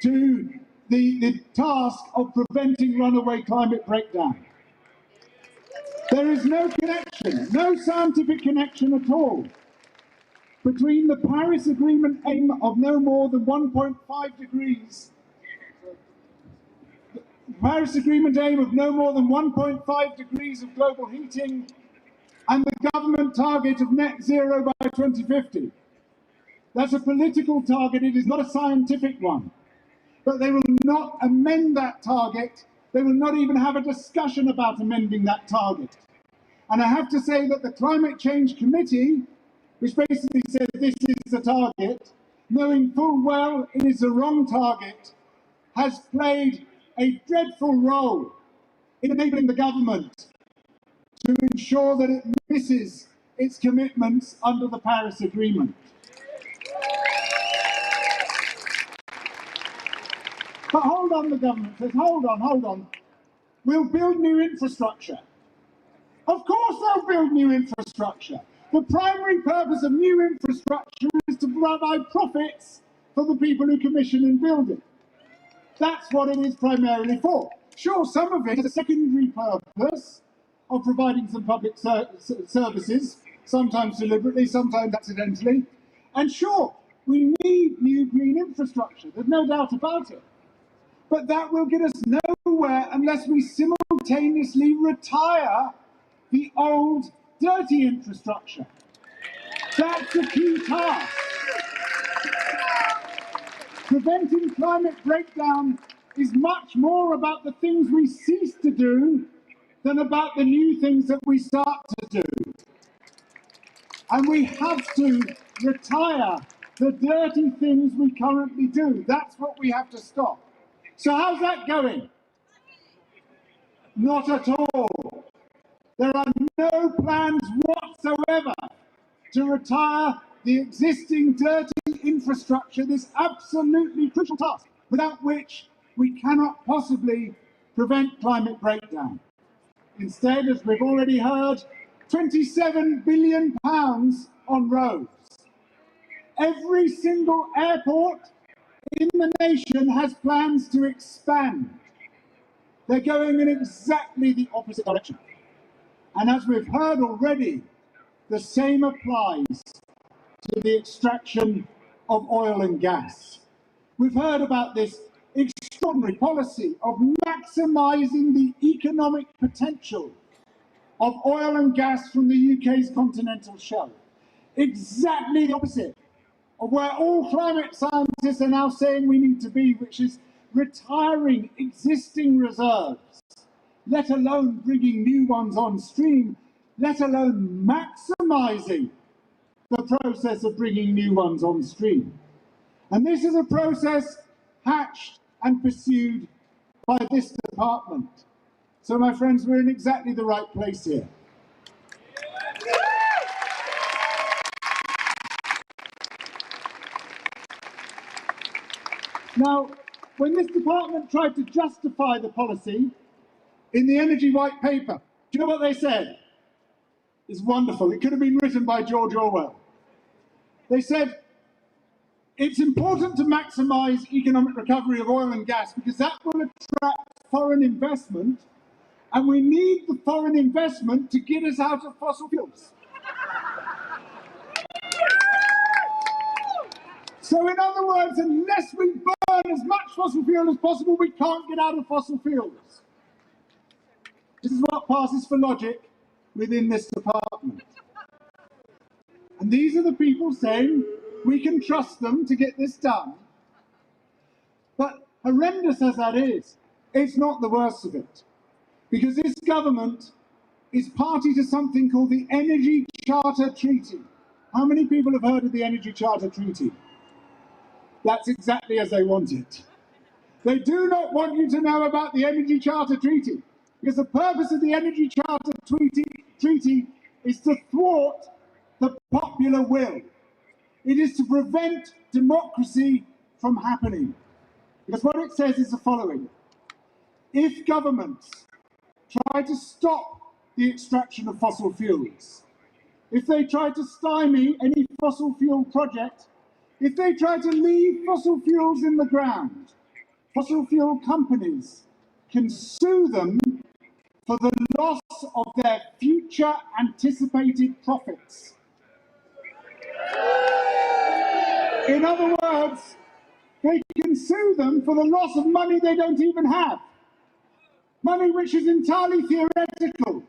to the task of preventing runaway climate breakdown. There is no connection, no scientific connection at all between the Paris Agreement aim of no more than 1.5 degrees, the Paris Agreement aim of no more than 1.5 degrees of global heating, and the government target of net zero by 2050. That's a political target, it is not a scientific one. But they will not amend that target. They will not even have a discussion about amending that target. And I have to say that the Climate Change Committee, which basically says this is the target, knowing full well it is the wrong target, has played a dreadful role in enabling the government to ensure that it misses its commitments under the Paris Agreement. But hold on, the government says, hold on. We'll build new infrastructure. Of course they'll build new infrastructure. The primary purpose of new infrastructure is to provide profits for the people who commission and build it. That's what it is primarily for. Sure, some of it is a secondary purpose of providing some public services, sometimes deliberately, sometimes accidentally. And sure, we need new green infrastructure, there's no doubt about it. But that will get us nowhere unless we simultaneously retire the old, dirty infrastructure. That's the key task. Preventing climate breakdown is much more about the things we cease to do than about the new things that we start to do. And we have to retire the dirty things we currently do. That's what we have to stop. So how's that going? Not at all. There are no plans whatsoever to retire the existing dirty infrastructure, this absolutely crucial task, without which we cannot possibly prevent climate breakdown. Instead, as we've already heard, £27 billion on roads. Every single airport in the nation has plans to expand. They're going in exactly the opposite direction. And as we've heard already, the same applies to the extraction of oil and gas. We've heard about this extraordinary policy of maximising the economic potential of oil and gas from the UK's continental shelf. Exactly the opposite of where all climate scientists are now saying we need to be, which is retiring existing reserves, let alone bringing new ones on stream, let alone maximising the process of bringing new ones on stream. And this is a process hatched and pursued by this department. So, my friends, we're in exactly the right place here. Now, when this department tried to justify the policy in the Energy White Paper, do you know what they said? It's wonderful. It could have been written by George Orwell. They said, it's important to maximise economic recovery of oil and gas because that will attract foreign investment, and we need the foreign investment to get us out of fossil fuels. So in other words, unless we burn as much fossil fuel as possible, we can't get out of fossil fuels. This is what passes for logic within this department. And these are the people saying we can trust them to get this done. But horrendous as that is, it's not the worst of it. Because this government is party to something called the Energy Charter Treaty. How many people have heard of the Energy Charter Treaty? That's exactly as they want it. They do not want you to know about the Energy Charter Treaty, because the purpose of the Energy Charter Treaty is to thwart the popular will. It is to prevent democracy from happening. Because what it says is the following. If governments try to stop the extraction of fossil fuels, if they try to stymie any fossil fuel project, if they try to leave fossil fuels in the ground, fossil fuel companies can sue them for the loss of their future anticipated profits. In other words, they can sue them for the loss of money they don't even have. Money which is entirely theoretical.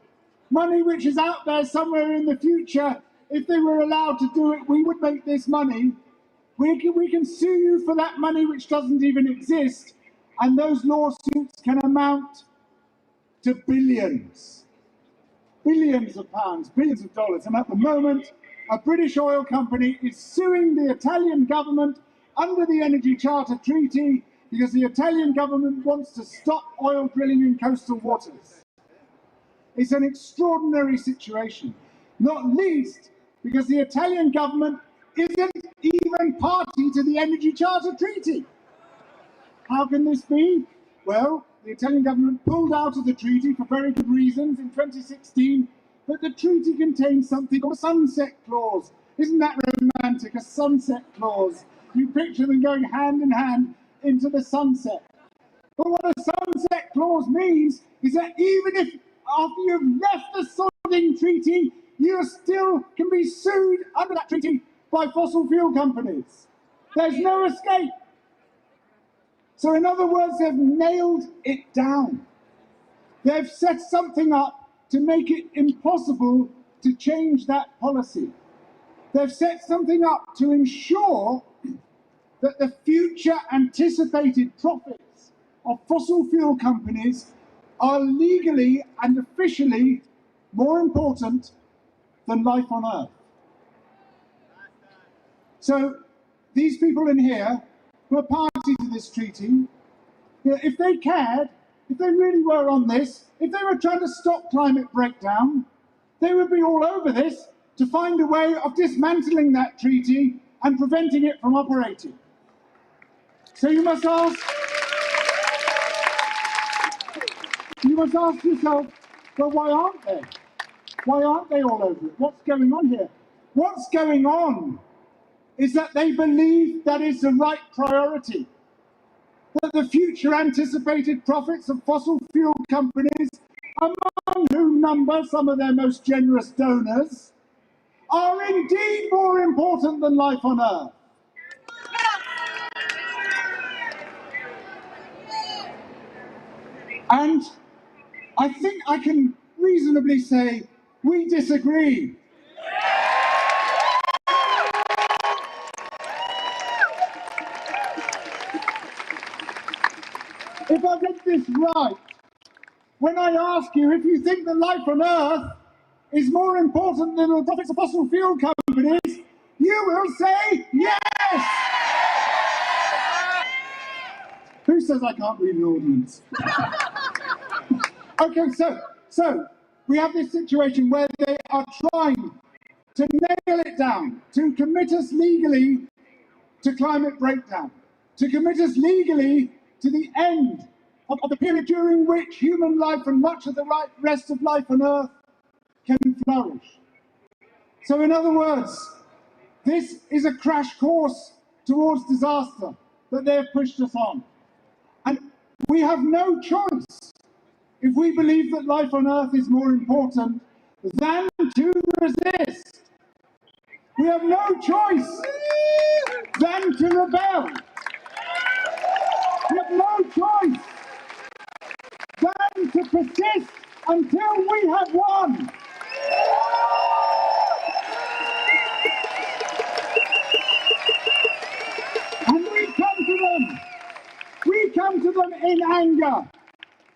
Money which is out there somewhere in the future. If they were allowed to do it, we would make this money. We can sue you for that money which doesn't even exist, and those lawsuits can amount to billions. Billions of pounds, billions of dollars. And at the moment, a British oil company is suing the Italian government under the Energy Charter Treaty because the Italian government wants to stop oil drilling in coastal waters. It's an extraordinary situation, not least because the Italian government isn't even party to the Energy Charter Treaty. How can this be? Well, the Italian government pulled out of the treaty for very good reasons in 2016, but the treaty contains something called a sunset clause. Isn't that romantic, a sunset clause? You picture them going hand in hand into the sunset. But what a sunset clause means is that even if after you've left the sodding treaty, you still can be sued under that treaty by fossil fuel companies. There's no escape. So in other words, they've nailed it down. They've set something up to make it impossible to change that policy. They've set something up to ensure that the future anticipated profits of fossil fuel companies are legally and officially more important than life on Earth. So these people in here who are party to this treaty, if they cared, if they really were on this, if they were trying to stop climate breakdown, they would be all over this to find a way of dismantling that treaty and preventing it from operating. So you must ask yourself, well, why aren't they? Why aren't they all over it? What's going on here? What's going on is that they believe that is the right priority, that the future anticipated profits of fossil fuel companies, among whom number some of their most generous donors, are indeed more important than life on Earth. And I think I can reasonably say we disagree. If I get this right, when I ask you if you think that life on Earth is more important than the profits of fossil fuel companies, you will say yes! Who says I can't read an audience? Okay, so we have this situation where they are trying to nail it down, to commit us legally to climate breakdown, to commit us legally to the end of the period during which human life and much of the rest of life on Earth can flourish. So in other words, this is a crash course towards disaster that they have pushed us on. And we have no choice, if we believe that life on Earth is more important, than to resist. We have no choice than to rebel. We have no choice than to persist until we have won. And we come to them in anger,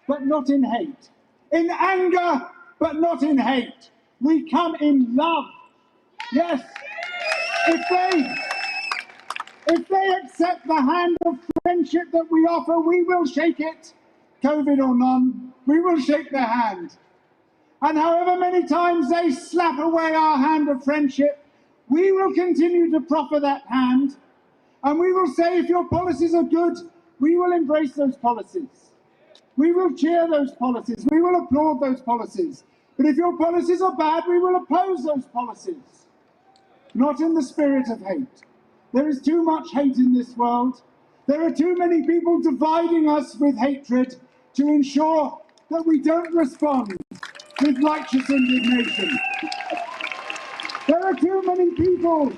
but not in hate. In anger, but not in hate. We come in love. Yes, if they accept the hand of friendship that we offer, we will shake it, COVID or none, we will shake their hand. And however many times they slap away our hand of friendship, we will continue to proffer that hand, and we will say, if your policies are good, we will embrace those policies. We will cheer those policies, we will applaud those policies. But if your policies are bad, we will oppose those policies. Not in the spirit of hate. There is too much hate in this world. There are too many people dividing us with hatred to ensure that we don't respond with righteous indignation. There are too many people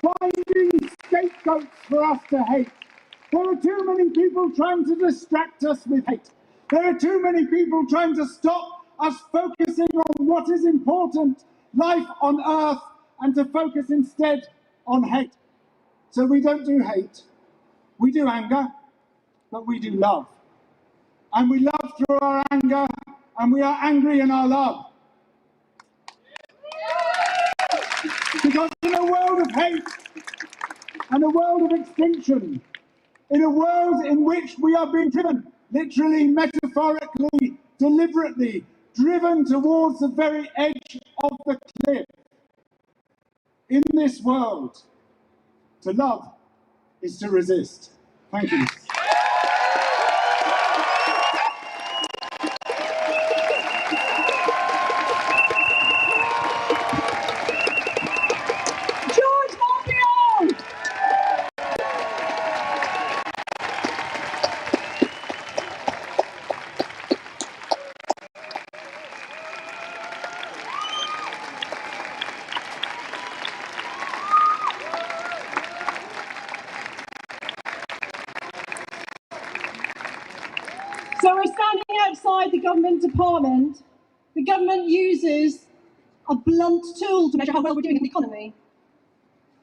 finding scapegoats for us to hate. There are too many people trying to distract us with hate. There are too many people trying to stop us focusing on what is important, life on Earth, and to focus instead on hate. So we don't do hate, we do anger, but we do love. And we love through our anger, and we are angry in our love. Because in a world of hate, and a world of extinction, in a world in which we are being driven, literally, metaphorically, deliberately, driven towards the very edge of the cliff, in this world, to love is to resist. Thank you. So we're standing outside the government department. The government uses a blunt tool to measure how well we're doing in the economy.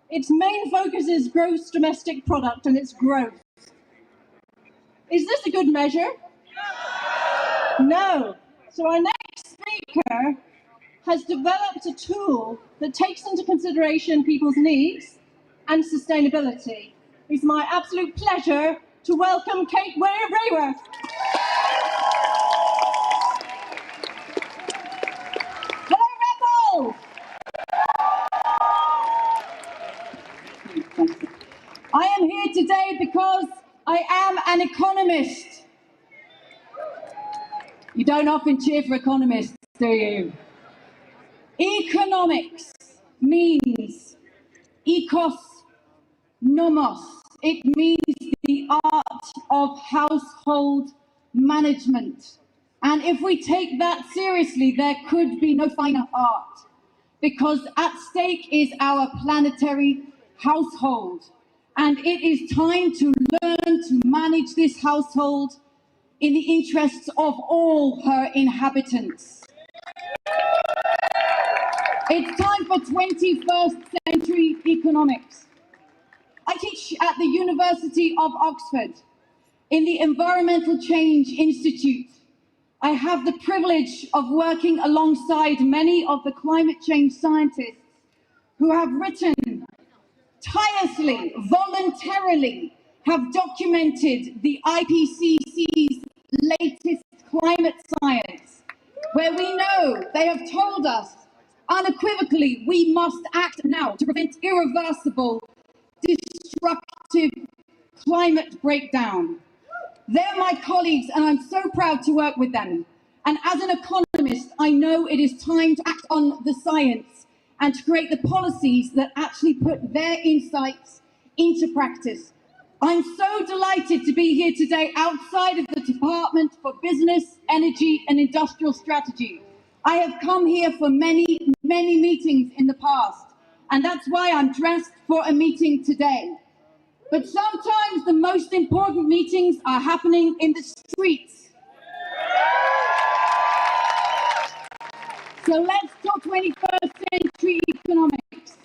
Its main focus is gross domestic product and its growth. Is this a good measure? No. So our next speaker has developed a tool that takes into consideration people's needs and sustainability. it's my absolute pleasure to welcome Kate Rayworth. Hello, Rebels! I am here today because I am an economist. You don't often cheer for economists, do you? Economics means ecos nomos. It means the art of household management. And if we take that seriously, there could be no finer art, because at stake is our planetary household. And it is time to learn to manage this household in the interests of all her inhabitants. It's time for 21st century economics. I teach at the University of Oxford in the Environmental Change Institute. I have the privilege of working alongside many of the climate change scientists who have written tirelessly, voluntarily, have documented the IPCC's latest climate science, where we know they have told us unequivocally we must act now to prevent irreversible, destructive climate breakdown. They're my colleagues and I'm so proud to work with them. And as an economist, I know it is time to act on the science and to create the policies that actually put their insights into practice. I'm so delighted to be here today outside of the Department for Business, Energy and Industrial Strategy. I have come here for many, many meetings in the past, and that's why I'm dressed for a meeting today. But sometimes the most important meetings are happening in the streets. So let's talk 21st century economics.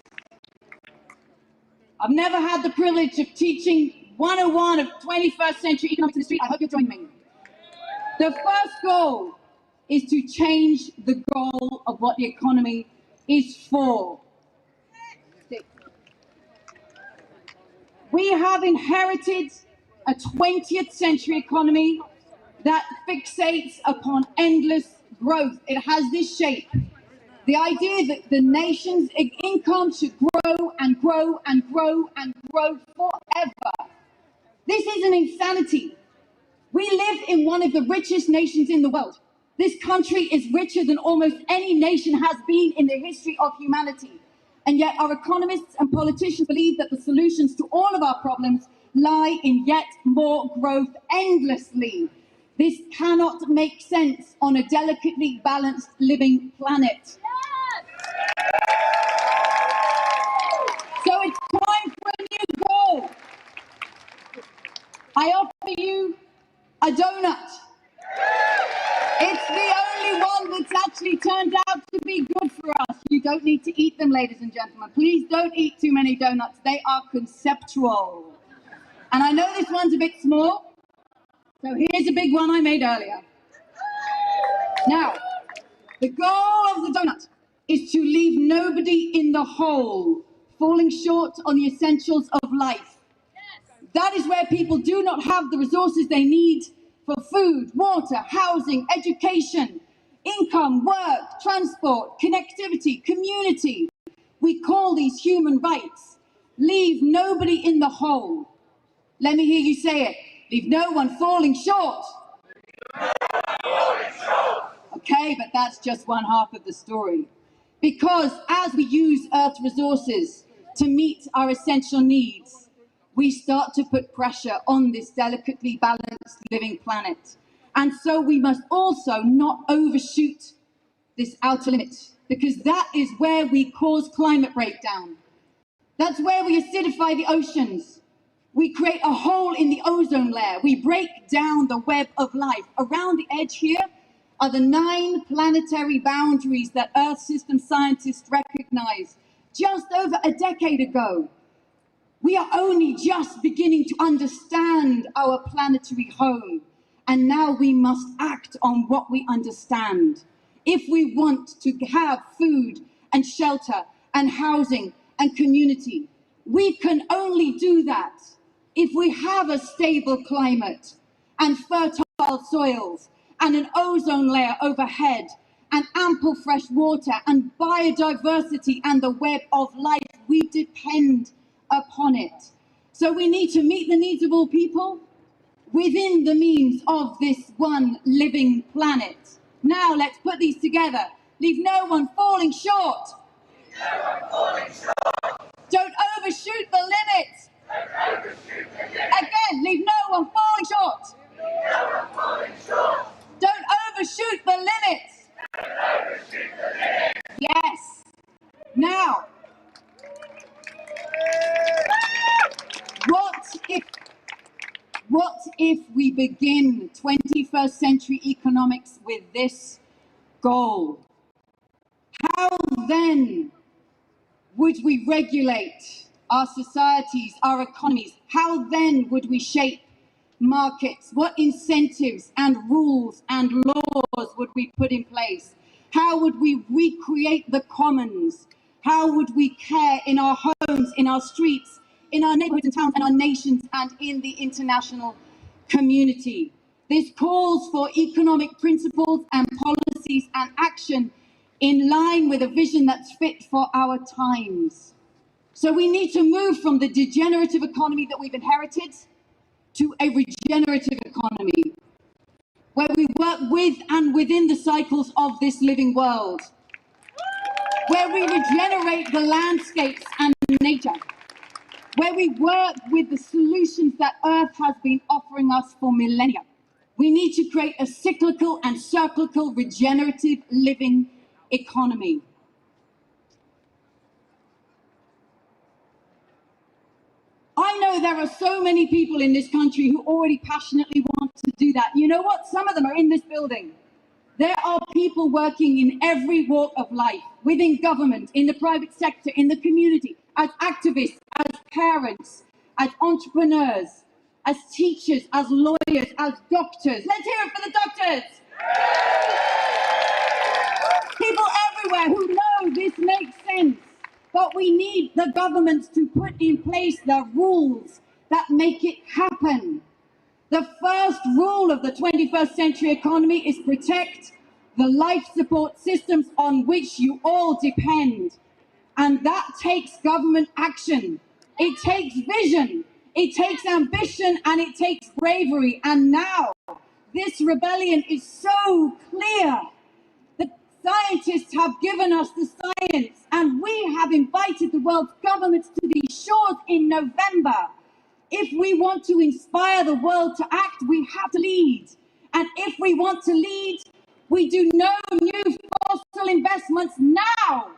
I've never had the privilege of teaching 101 of 21st century economics in the street. I hope you'll join me. The first goal is to change the goal of what the economy is for. We have inherited a 20th century economy that fixates upon endless growth. It has this shape. The idea that the nation's income should grow and grow and grow and grow forever. This is an insanity. We live in one of the richest nations in the world. This country is richer than almost any nation has been in the history of humanity. And yet our economists and politicians believe that the solutions to all of our problems lie in yet more growth endlessly. This cannot make sense on a delicately balanced living planet. So it's time for a new goal. I offer you a donut. It's the only one that's actually turned out to be good for us. You don't need to eat them, ladies and gentlemen. Please don't eat too many donuts. They are conceptual. And I know this one's a bit small, so here's a big one I made earlier. Now, the goal of the donut is to leave nobody in the hole, falling short on the essentials of life. That is where people do not have the resources they need for food, water, housing, education, income, work, transport, connectivity, community. We call these human rights. Leave nobody in the hole. Let me hear you say it. Leave no one falling short. Okay, but that's just one half of the story. Because as we use Earth's resources to meet our essential needs, we start to put pressure on this delicately balanced living planet. And so we must also not overshoot this outer limit, because that is where we cause climate breakdown. That's where we acidify the oceans. We create a hole in the ozone layer. We break down the web of life. Around the edge here are the 9 planetary boundaries that Earth system scientists recognized just over a decade ago. We are only just beginning to understand our planetary home, and now we must act on what we understand. If we want to have food and shelter and housing and community, we can only do that If we have a stable climate and fertile soils and an ozone layer overhead and ample fresh water and biodiversity and the web of life, we depend upon it. So we need to meet the needs of all people within the means of this one living planet. Now let's put these together. Leave no one falling short. Don't overshoot the limit. Again, leave no one falling short. Don't overshoot the limit. Yes. Now, what if we begin 21st century economics with this goal? How then would we regulate our societies, our economies? How then would we shape markets? What incentives and rules and laws would we put in place? How would we recreate the commons? How would we care in our homes, in our streets, in our neighborhoods and towns and our nations and in the international community? This calls for economic principles and policies and action in line with a vision that's fit for our times. So we need to move from the degenerative economy that we've inherited to a regenerative economy, where we work with and within the cycles of this living world, where we regenerate the landscapes and nature, where we work with the solutions that Earth has been offering us for millennia. We need to create a cyclical and cyclical regenerative living economy. I know there are so many people in this country who already passionately want to do that. You know what? Some of them are in this building. There are people working in every walk of life, within government, in the private sector, in the community, as activists, as parents, as entrepreneurs, as teachers, as lawyers, as doctors. Let's hear it for the doctors. People everywhere who know this makes sense. But we need the governments to put in place the rules that make it happen. The first rule of the 21st century economy is protect the life support systems on which you all depend. And that takes government action. It takes vision, it takes ambition, and it takes bravery. And now, this rebellion is so clear. Scientists have given us the science, and we have invited the world's governments to these shores in November. If we want to inspire the world to act, we have to lead. And if we want to lead, we do no new fossil investments now.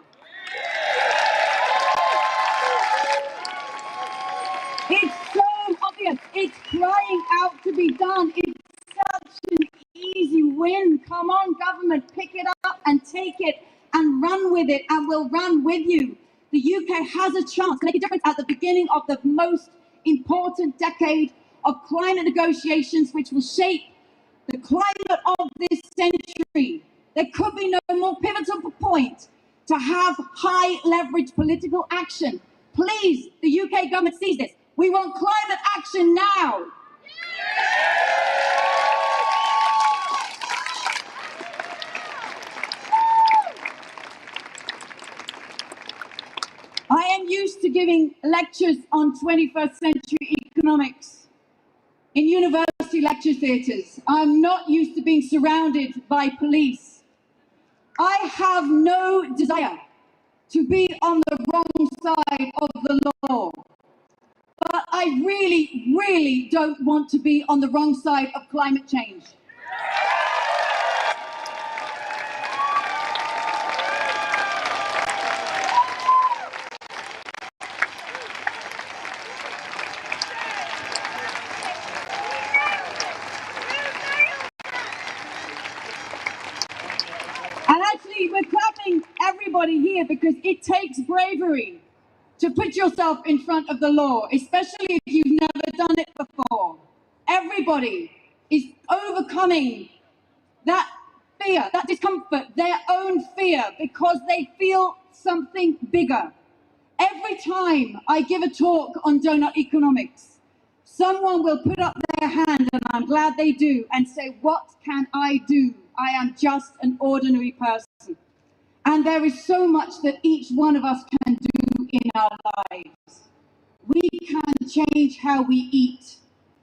It's so obvious. It's crying out to be done. It's such an easy win. Come on, government, pick it up and take it and run with it, and we'll run with you. The UK has a chance to make a difference at the beginning of the most important decade of climate negotiations, which will shape the climate of this century. There could be no more pivotal point to have high leverage political action. Please, the UK government sees this. We want climate action now. I am used to giving lectures on 21st century economics in university lecture theatres. I'm not used to being surrounded by police. I have no desire to be on the wrong side of the law. But I really, really don't want to be on the wrong side of climate change. And actually, we're clapping everybody here because it takes bravery to put yourself in front of the law, especially if you've never done it before. Everybody is overcoming that fear, that discomfort, their own fear, because they feel something bigger. Every time I give a talk on donut economics, Someone will put up their hand, and I'm glad they do, and say, what can I do? I am just an ordinary person. And there is so much that each one of us can do in our lives. We can change how we eat,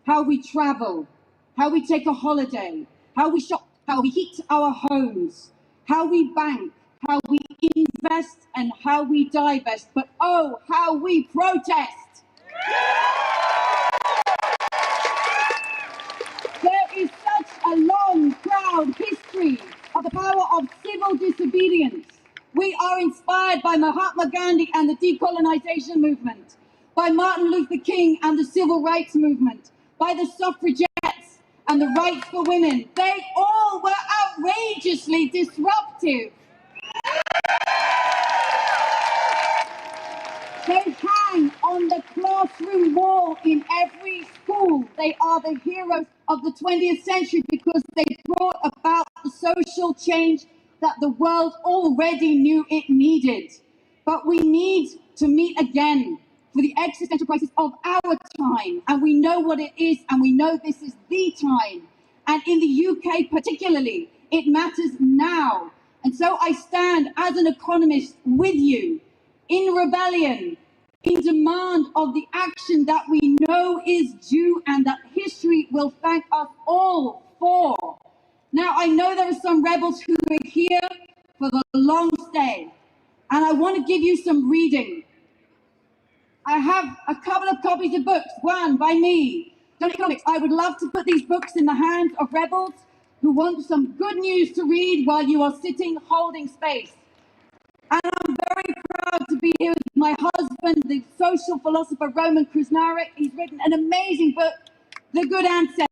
how we travel, how we take a holiday, how we shop, how we heat our homes, how we bank, how we invest, and how we divest. But oh, how we protest! There is such a long, proud history of the power of civil disobedience. We are inspired by Mahatma Gandhi and the decolonization movement, by Martin Luther King and the civil rights movement, by the suffragettes and the rights for women. They all were outrageously disruptive. They hang on the classroom wall in every school. They are the heroes of the 20th century because they brought about the social change that the world already knew it needed. But we need to meet again for the existential crisis of our time. And we know what it is, and we know this is the time. And in the UK particularly, it matters now. And so I stand as an economist with you, in rebellion, in demand of the action that we know is due and that history will thank us all for. Now, I know there are some rebels who are here for the long stay, and I want to give you some reading. I have a couple of copies of books, one by me, John Economics. I would love to put these books in the hands of rebels who want some good news to read while you are sitting holding space. And I'm very proud to be here with my husband, the social philosopher Roman Krasnarek. He's written an amazing book, The Good Ancestor.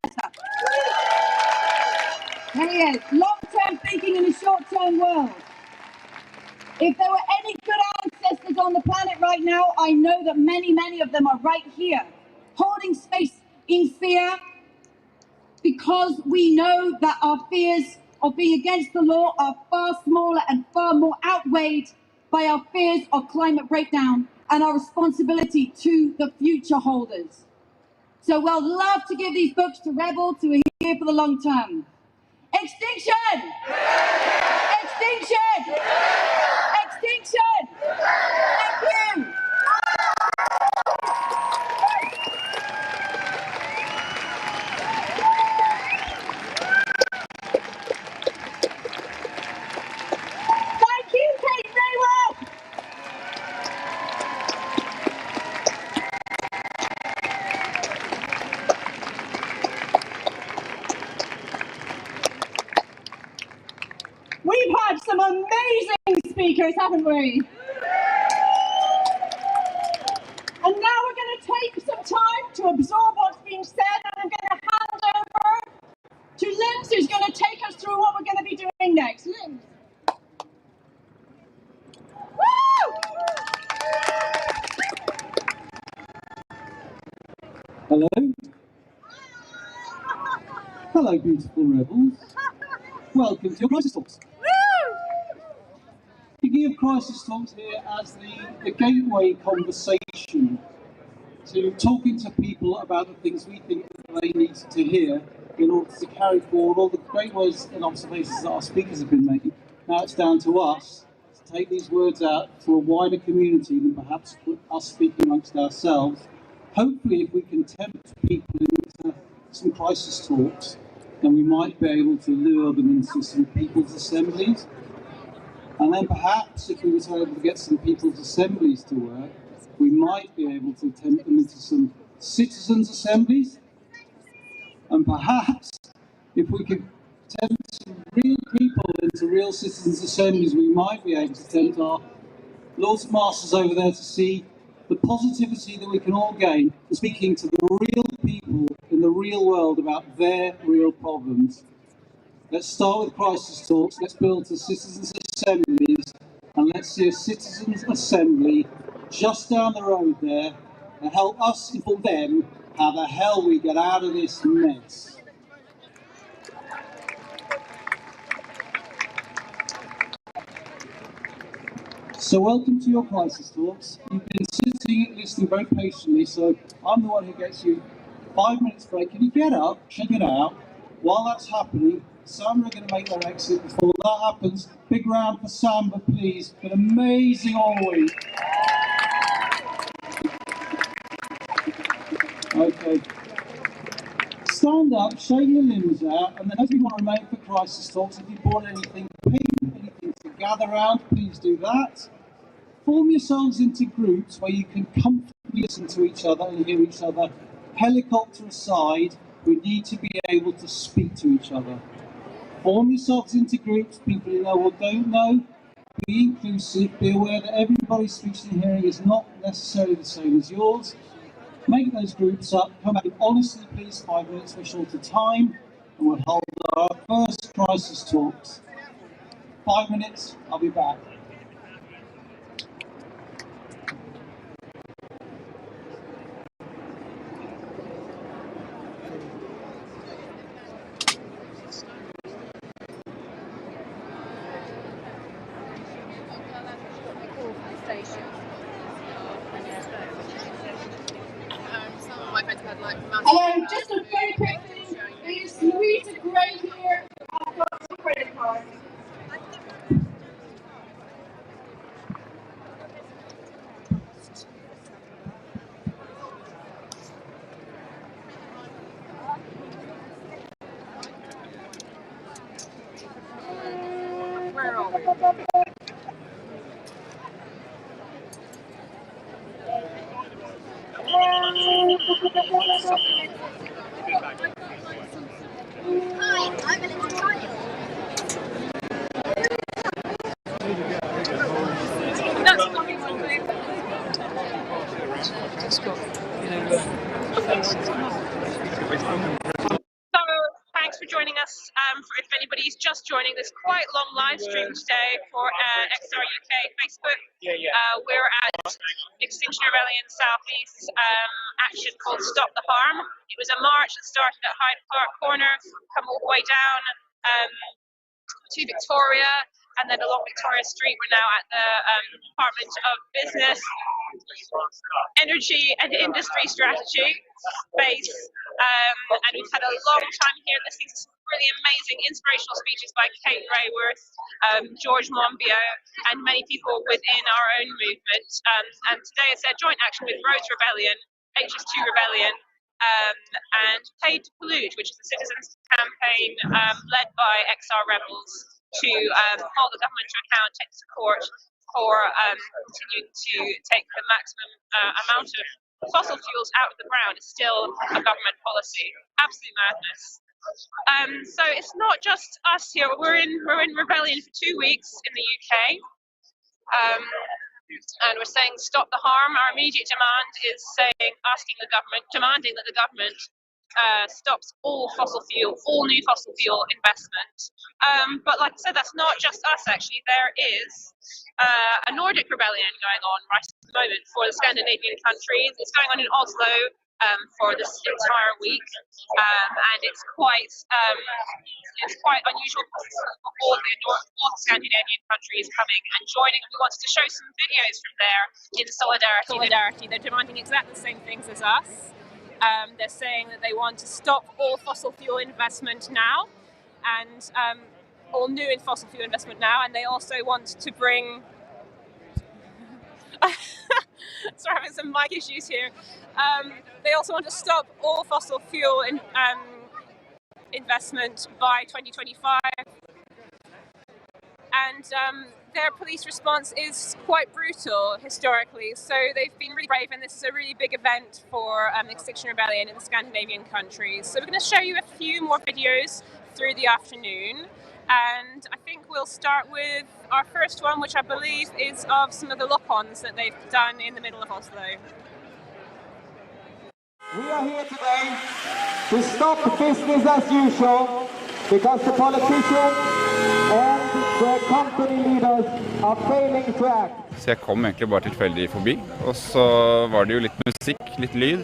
There he is, long-term thinking in a short-term world. If there were any good ancestors on the planet right now, I know that many, many of them are right here, holding space in fear, because we know that our fears of being against the law are far smaller and far more outweighed by our fears of climate breakdown and our responsibility to the future holders. So we'll love to give these books to rebels who are here for the long term. Extinction! Extinction! Extinction! Thank you! Thank you, Kate Raywell! We've had some amazing speakers, haven't we? And now we're going to take some time to absorb what's being said, and I'm going to hand over to Linz, who's going to take us through what we're going to be doing next. Linz. Woo! Hello. Hello, beautiful rebels. Welcome to your Crisis Talks. Thinking of Crisis Talks here as the gateway conversation to talking to people about the things we think they need to hear in order to carry forward all the great words and observations that our speakers have been making. Now it's down to us to take these words out to a wider community than perhaps us speaking amongst ourselves. Hopefully, if we can tempt people into some crisis talks, then we might be able to lure them into some people's assemblies. And then perhaps if we were able to get some people's assemblies to work, we might be able to tempt them into some citizens' assemblies. And perhaps if we could tempt some real people into real citizens' assemblies, we might be able to tempt our lords and masters over there to see the positivity that we can all gain from speaking to the real people in the real world about their real problems. Let's start with crisis talks, let's build to citizens' assemblies, and let's see a citizens' assembly just down the road there and help us inform them how the hell we get out of this mess. So welcome to your crisis talks. You've been sitting, listening very patiently, so I'm the one who gets you 5 minutes break. Can you get up, check it out? While that's happening, Samba are going to make their exit. Before that happens, big round for Samba, please. Been amazing all week. Okay. Stand up, shake your limbs out, and then as we want to remain for crisis talks, if you bought anything pink, anything to gather around, please do that. Form yourselves into groups where you can comfortably listen to each other and hear each other. Helicopter aside, we need to be able to speak to each other. Form yourselves into groups, people who know or don't know. Be inclusive, be aware that everybody's speech and hearing is not necessarily the same as yours. Make those groups up, come back honestly please, 5 minutes, we're short of time, and we'll hold our first crisis talks. 5 minutes, I'll be back. Hello, just a very quick thing. Is Louisa Gray here? I've got some credit cards. Where are we? I'm a little child. So, thanks for joining us. If anybody's just joining this quite long live stream today for XR UK Facebook, we're at Extinction Rebellion Southeast action called Stop the Harm. It was a march that started at Hyde Park Corner, come all the way down to Victoria, and then along Victoria Street. We're now at the Department of Business, Energy and Industry Strategy base, and we've had a long time here listening to some really amazing inspirational speeches by Kate Rayworth, George Monbiot, and many people within our own movement. And today it's a joint action with Rhodes Rebellion, HS2 Rebellion, and Paid to Pollute, which is a citizens' campaign led by XR rebels to hold the government to account, take to court for continuing to take the maximum amount of fossil fuels out of the ground. Is still a government policy. Absolute madness. So it's not just us here. We're in rebellion for 2 weeks in the UK. And we're saying stop the harm. Our immediate demand is demanding that the government stops all new fossil fuel investment. But like I said, that's not just us actually. There is a Nordic rebellion going on right at the moment for the Scandinavian countries. It's going on in Oslo for this entire week, and it's quite unusual for all the Scandinavian countries coming and joining. And we wanted to show some videos from there in solidarity. They're demanding exactly the same things as us. They're saying that they want to stop all fossil fuel investment now, and all new in fossil fuel investment now, and they also want to bring. Sorry, having some mic issues here. They also want to stop all fossil fuel investment by 2025. And their police response is quite brutal historically. So they've been really brave, and this is a really big event for Extinction Rebellion in the Scandinavian countries. So we're going to show you a few more videos through the afternoon. And I think we'll start with our first one, which I believe is of some of the lock-ons that they've done in the middle of Oslo. We are here today to stop business as usual because the politicians and the company leaders are failing to act. Så jeg kom egentlig bare tilfeldig forbi, og så var det jo litt musikk, litt lyd,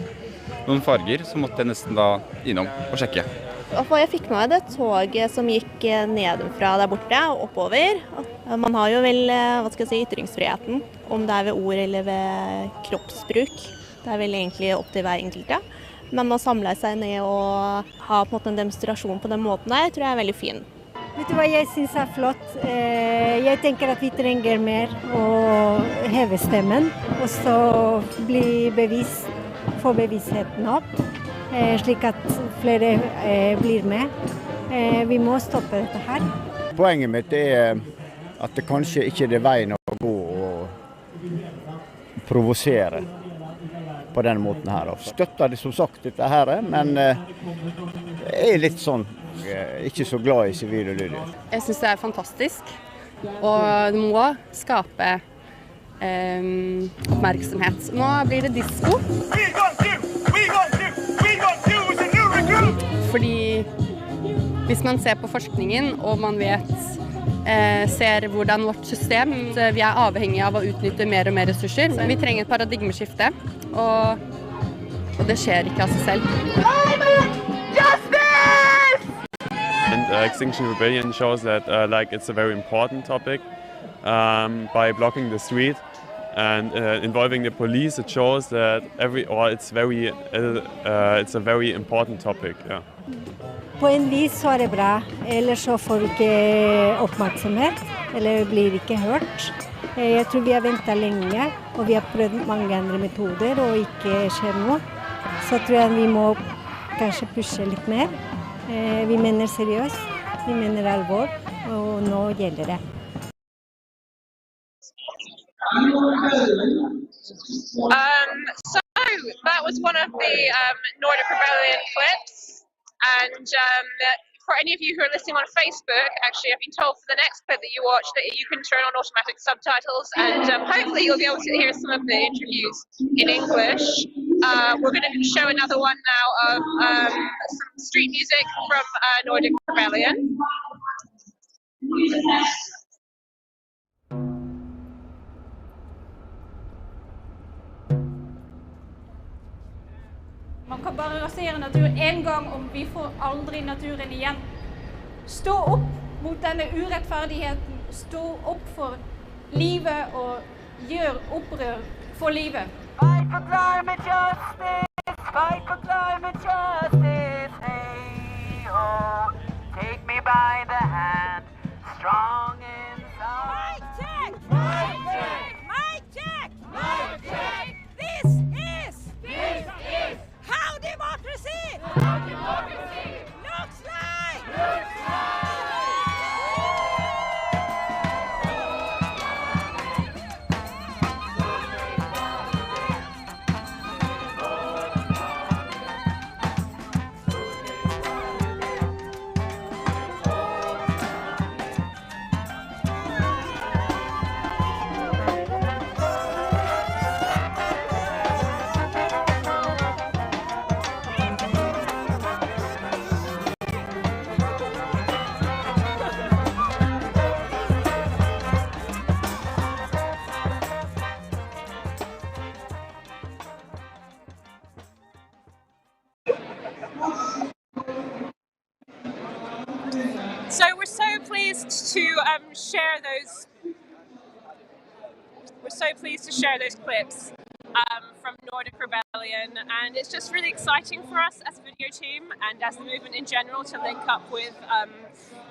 noen farger, så måtte jeg nesten da innom og sjekke. Og jeg fikk med det toget som gikk nedenfra der borte og oppover. Man har jo vel, ytringsfriheten, om det er ved ord eller ved kroppsbruk. Det er vel egentlig opp til hver enkelte. Men å samle seg ned og ha på en måte en demonstrasjon på den måten der, tror jeg er veldig fin. Vet du hva jeg synes er flott? Jeg tenker at vi trenger mer å heve stemmen, og så få bevisstheten opp, slik at flere blir med. Vi må stoppe dette her. Poenget mitt er at det kanskje ikke er veien å gå og provosere på den måten her. Og støtter det som sagt dette her, men jeg er litt sånn ikke så glad i sivil ulydighet. Jeg synes det er fantastisk, og det må skape oppmerksomhet. Nå blir det disko. Fordi hvis man ser på forskningen og man ser hvordan vårt system, vi er avhengige av å utnytte mer og mer ressurser. Vi trenger et paradigmeskifte, og det skjer ikke av seg selv. And Extinction Rebellion shows that it's a very important topic. By blocking the street and involving the police, it shows that it's a very important topic. Yeah. På en vis så er det bra, ellers så får vi ikke oppmerksomhet, eller blir ikke hørt. Jeg tror vi har ventet lenge, og vi har prøvd mange andre metoder, og ikke skjer noe. Så tror jeg vi må kanskje pushe litt mer. Vi mener seriøst, vi mener alvor, og nå gjelder det. So that was one of the Nordic Rebellion clips, and for any of you who are listening on Facebook, actually I've been told for the next clip that you watch that you can turn on automatic subtitles, and hopefully you'll be able to hear some of the interviews in English. We're going to show another one now of some street music from Nordic Rebellion. Man kan bare rasere natur en gang, og vi får aldri naturen igjen. Stå opp mot denne urettferdigheten. Stå opp for livet og gjør opprør for livet. Fight for climate justice, fight for climate justice, hey ho, take me by the hand, strong inside. Mic check, mic check, mic check, mic check. This is how democracy looks like. So we're so pleased to share those. We're so pleased to share those clips from Nordic Rebellion, and it's just really exciting for us as a video team and as the movement in general to link up with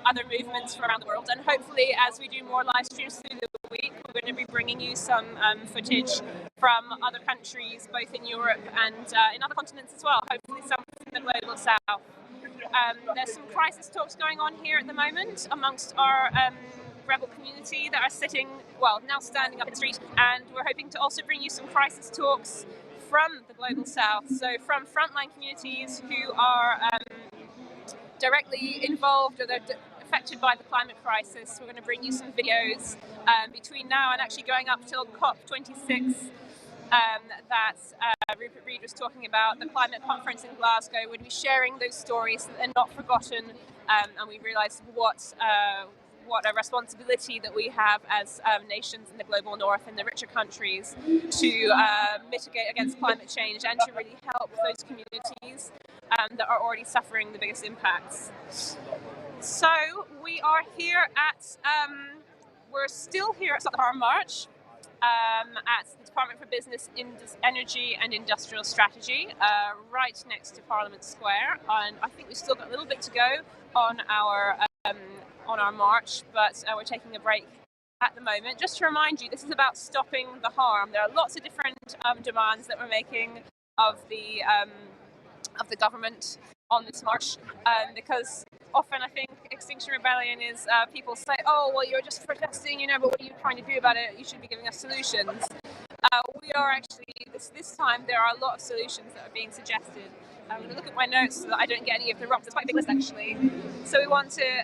other movements from around the world. And hopefully, as we do more live streams through the week, we're going to be bringing you some footage from other countries, both in Europe and in other continents as well. Hopefully, some from the global south. There's some crisis talks going on here at the moment amongst our rebel community that are now standing up in the street, and we're hoping to also bring you some crisis talks from the global south, so from frontline communities who are directly involved or they're affected by the climate crisis. We're going to bring you some videos between now and actually going up till COP26 that Rupert Reed was talking about, the climate conference in Glasgow. We'll be sharing those stories so that they're not forgotten, and we realise what a responsibility that we have as nations in the global north and the richer countries to mitigate against climate change and to really help those communities that are already suffering the biggest impacts. So we are here at, we're still here at Sahara March. at the Department for Business, Energy and Industrial Strategy, right next to Parliament Square. And I think we've still got a little bit to go on our march, but we're taking a break at the moment. Just to remind you, this is about stopping the harm. There are lots of different demands that we're making of the government on this march, because often I think Extinction Rebellion is people say, oh, well, you're just protesting, you know, but what are you trying to do about it? You should be giving us solutions. We are actually, this time, there are a lot of solutions that are being suggested. I'm going to look at my notes so that I don't get any of the wrong. It's quite a big list, actually. So we want to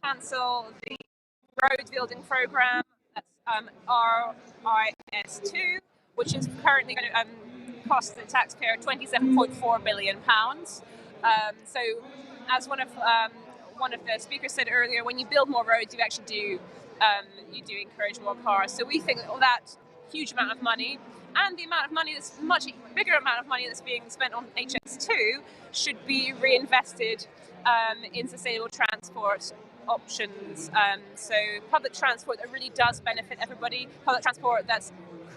cancel the road building programme, that's RIS2, which is currently going to cost the taxpayer £27.4 billion. So, as one of the speakers said earlier, when you build more roads, you actually do encourage more cars. So we think that huge amount of money and the amount of money that's much bigger amount of money that's being spent on HS2 should be reinvested in sustainable transport options. So public transport that really does benefit everybody, public transport that's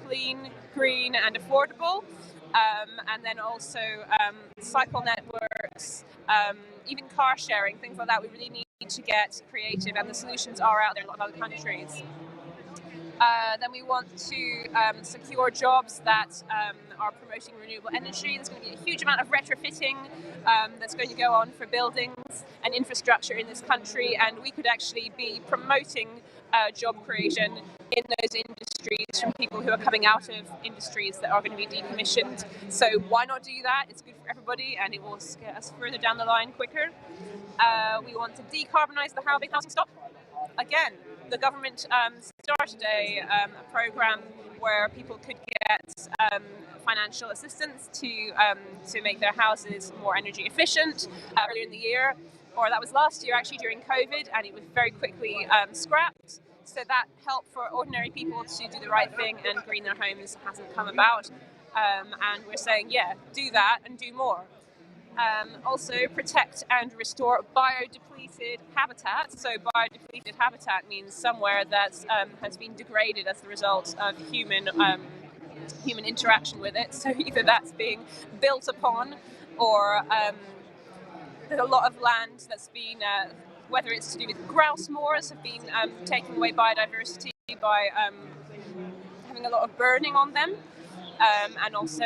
clean, green and affordable. And then also cycle networks, even car sharing, things like that. We really need to get creative, and the solutions are out there in a lot of other countries. Then we want to secure jobs that are promoting renewable energy. There's going to be a huge amount of retrofitting that's going to go on for buildings and infrastructure in this country, and we could actually be promoting job creation in those industries from people who are coming out of industries that are going to be decommissioned. So why not do that? It's good for everybody and it will get us further down the line quicker. We want to decarbonise the housing stock. Again, the government started a programme where people could get financial assistance to make their houses more energy efficient earlier in the year, or that was last year actually during COVID, and it was very quickly scrapped. So that help for ordinary people to do the right thing and green their homes hasn't come about. And we're saying, yeah, do that and do more. Also protect and restore biodepleted habitat. So biodepleted habitat means somewhere that has been degraded as the result of human interaction with it. So either that's being built upon, or there's a lot of land that's been, whether it's to do with grouse moors, have been taking away biodiversity by having a lot of burning on them, and also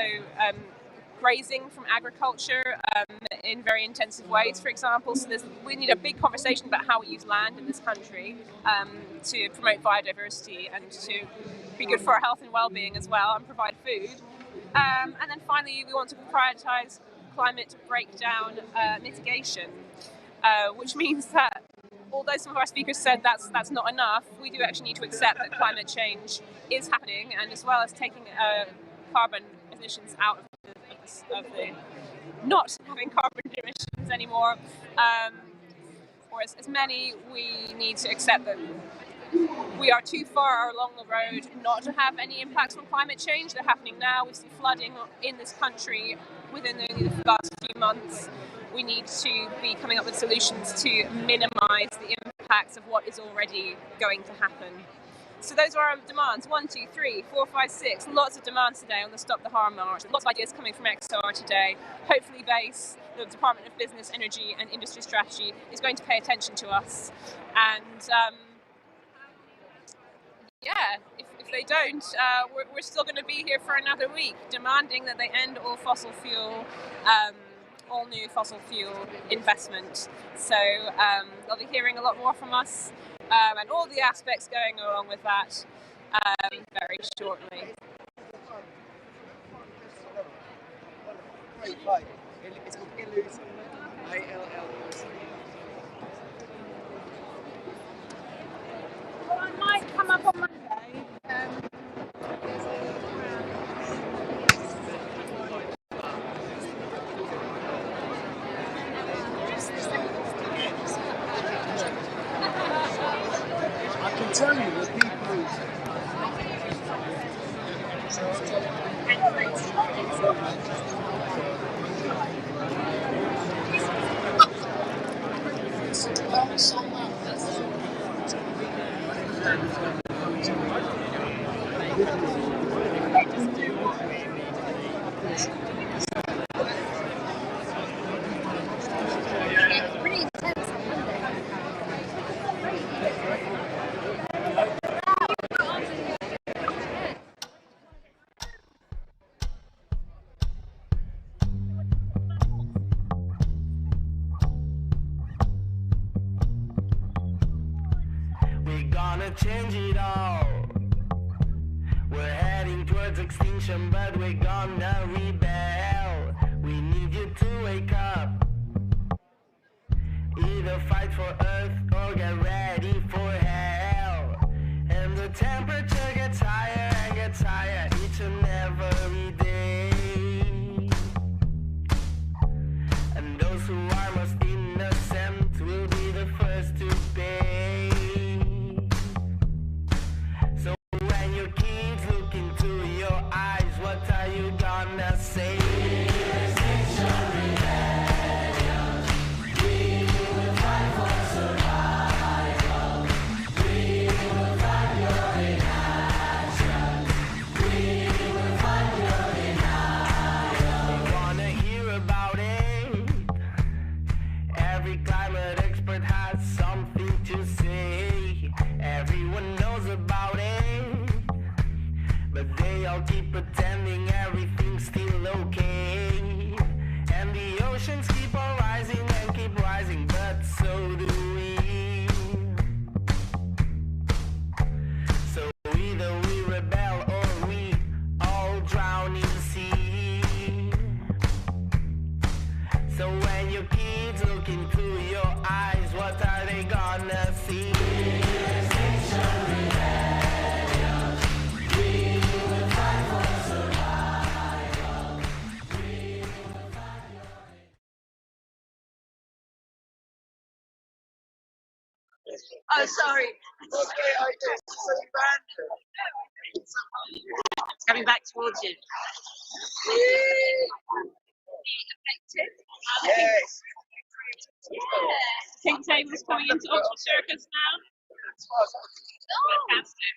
grazing from agriculture in very intensive ways, for example. So we need a big conversation about how we use land in this country to promote biodiversity and to be good for our health and well-being as well, and provide food. And then finally, we want to prioritise climate breakdown mitigation, which means that although some of our speakers said that's not enough, we do actually need to accept that climate change is happening, and as well as taking carbon emissions out of the not having carbon emissions anymore, or as many, we need to accept that we are too far along the road not to have any impacts from climate change. They're happening now. We see flooding in this country within only the last few months. We need to be coming up with solutions to minimise the impacts of what is already going to happen. So those are our demands, 1, 2, 3, 4, 5, 6. Lots of demands today on the Stop the Harm March. Lots of ideas coming from XR today. Hopefully BASE, the Department of Business, Energy and Industry Strategy, is going to pay attention to us. And yeah, if they don't, we're still going to be here for another week, demanding that they end all fossil fuel, all new fossil fuel investment. So they'll be hearing a lot more from us. And all the aspects going along with that very shortly. Well, I might come up on Monday. Tell you the people. We're gonna change it all. We're heading towards extinction, but we're gonna rebel. We need you to wake up. Either fight for Earth or get ready for hell. And the temperature gets higher and gets higher each and every day. And those who are most innocent will be the first to pay. So when your kids look into your eyes, what are you gonna say? Extinction Rebellion. We will fight for survival. We will fight your inaction. We will fight your denial. We wanna hear about it. Every climate expert has something to say. Everyone knows about it, but they all keep pretending everything's still okay. And the oceans keep on rising and keep rising, but so do we. So either we rebel or we all drown in the sea. So when your kids look into your eyes, what are they gonna see? Extinction Rebellion. We will fight for survival. We will fight your... Oh, sorry. It's coming back towards you. Yes. Pink Table's coming into Oxford Circus now. Fantastic.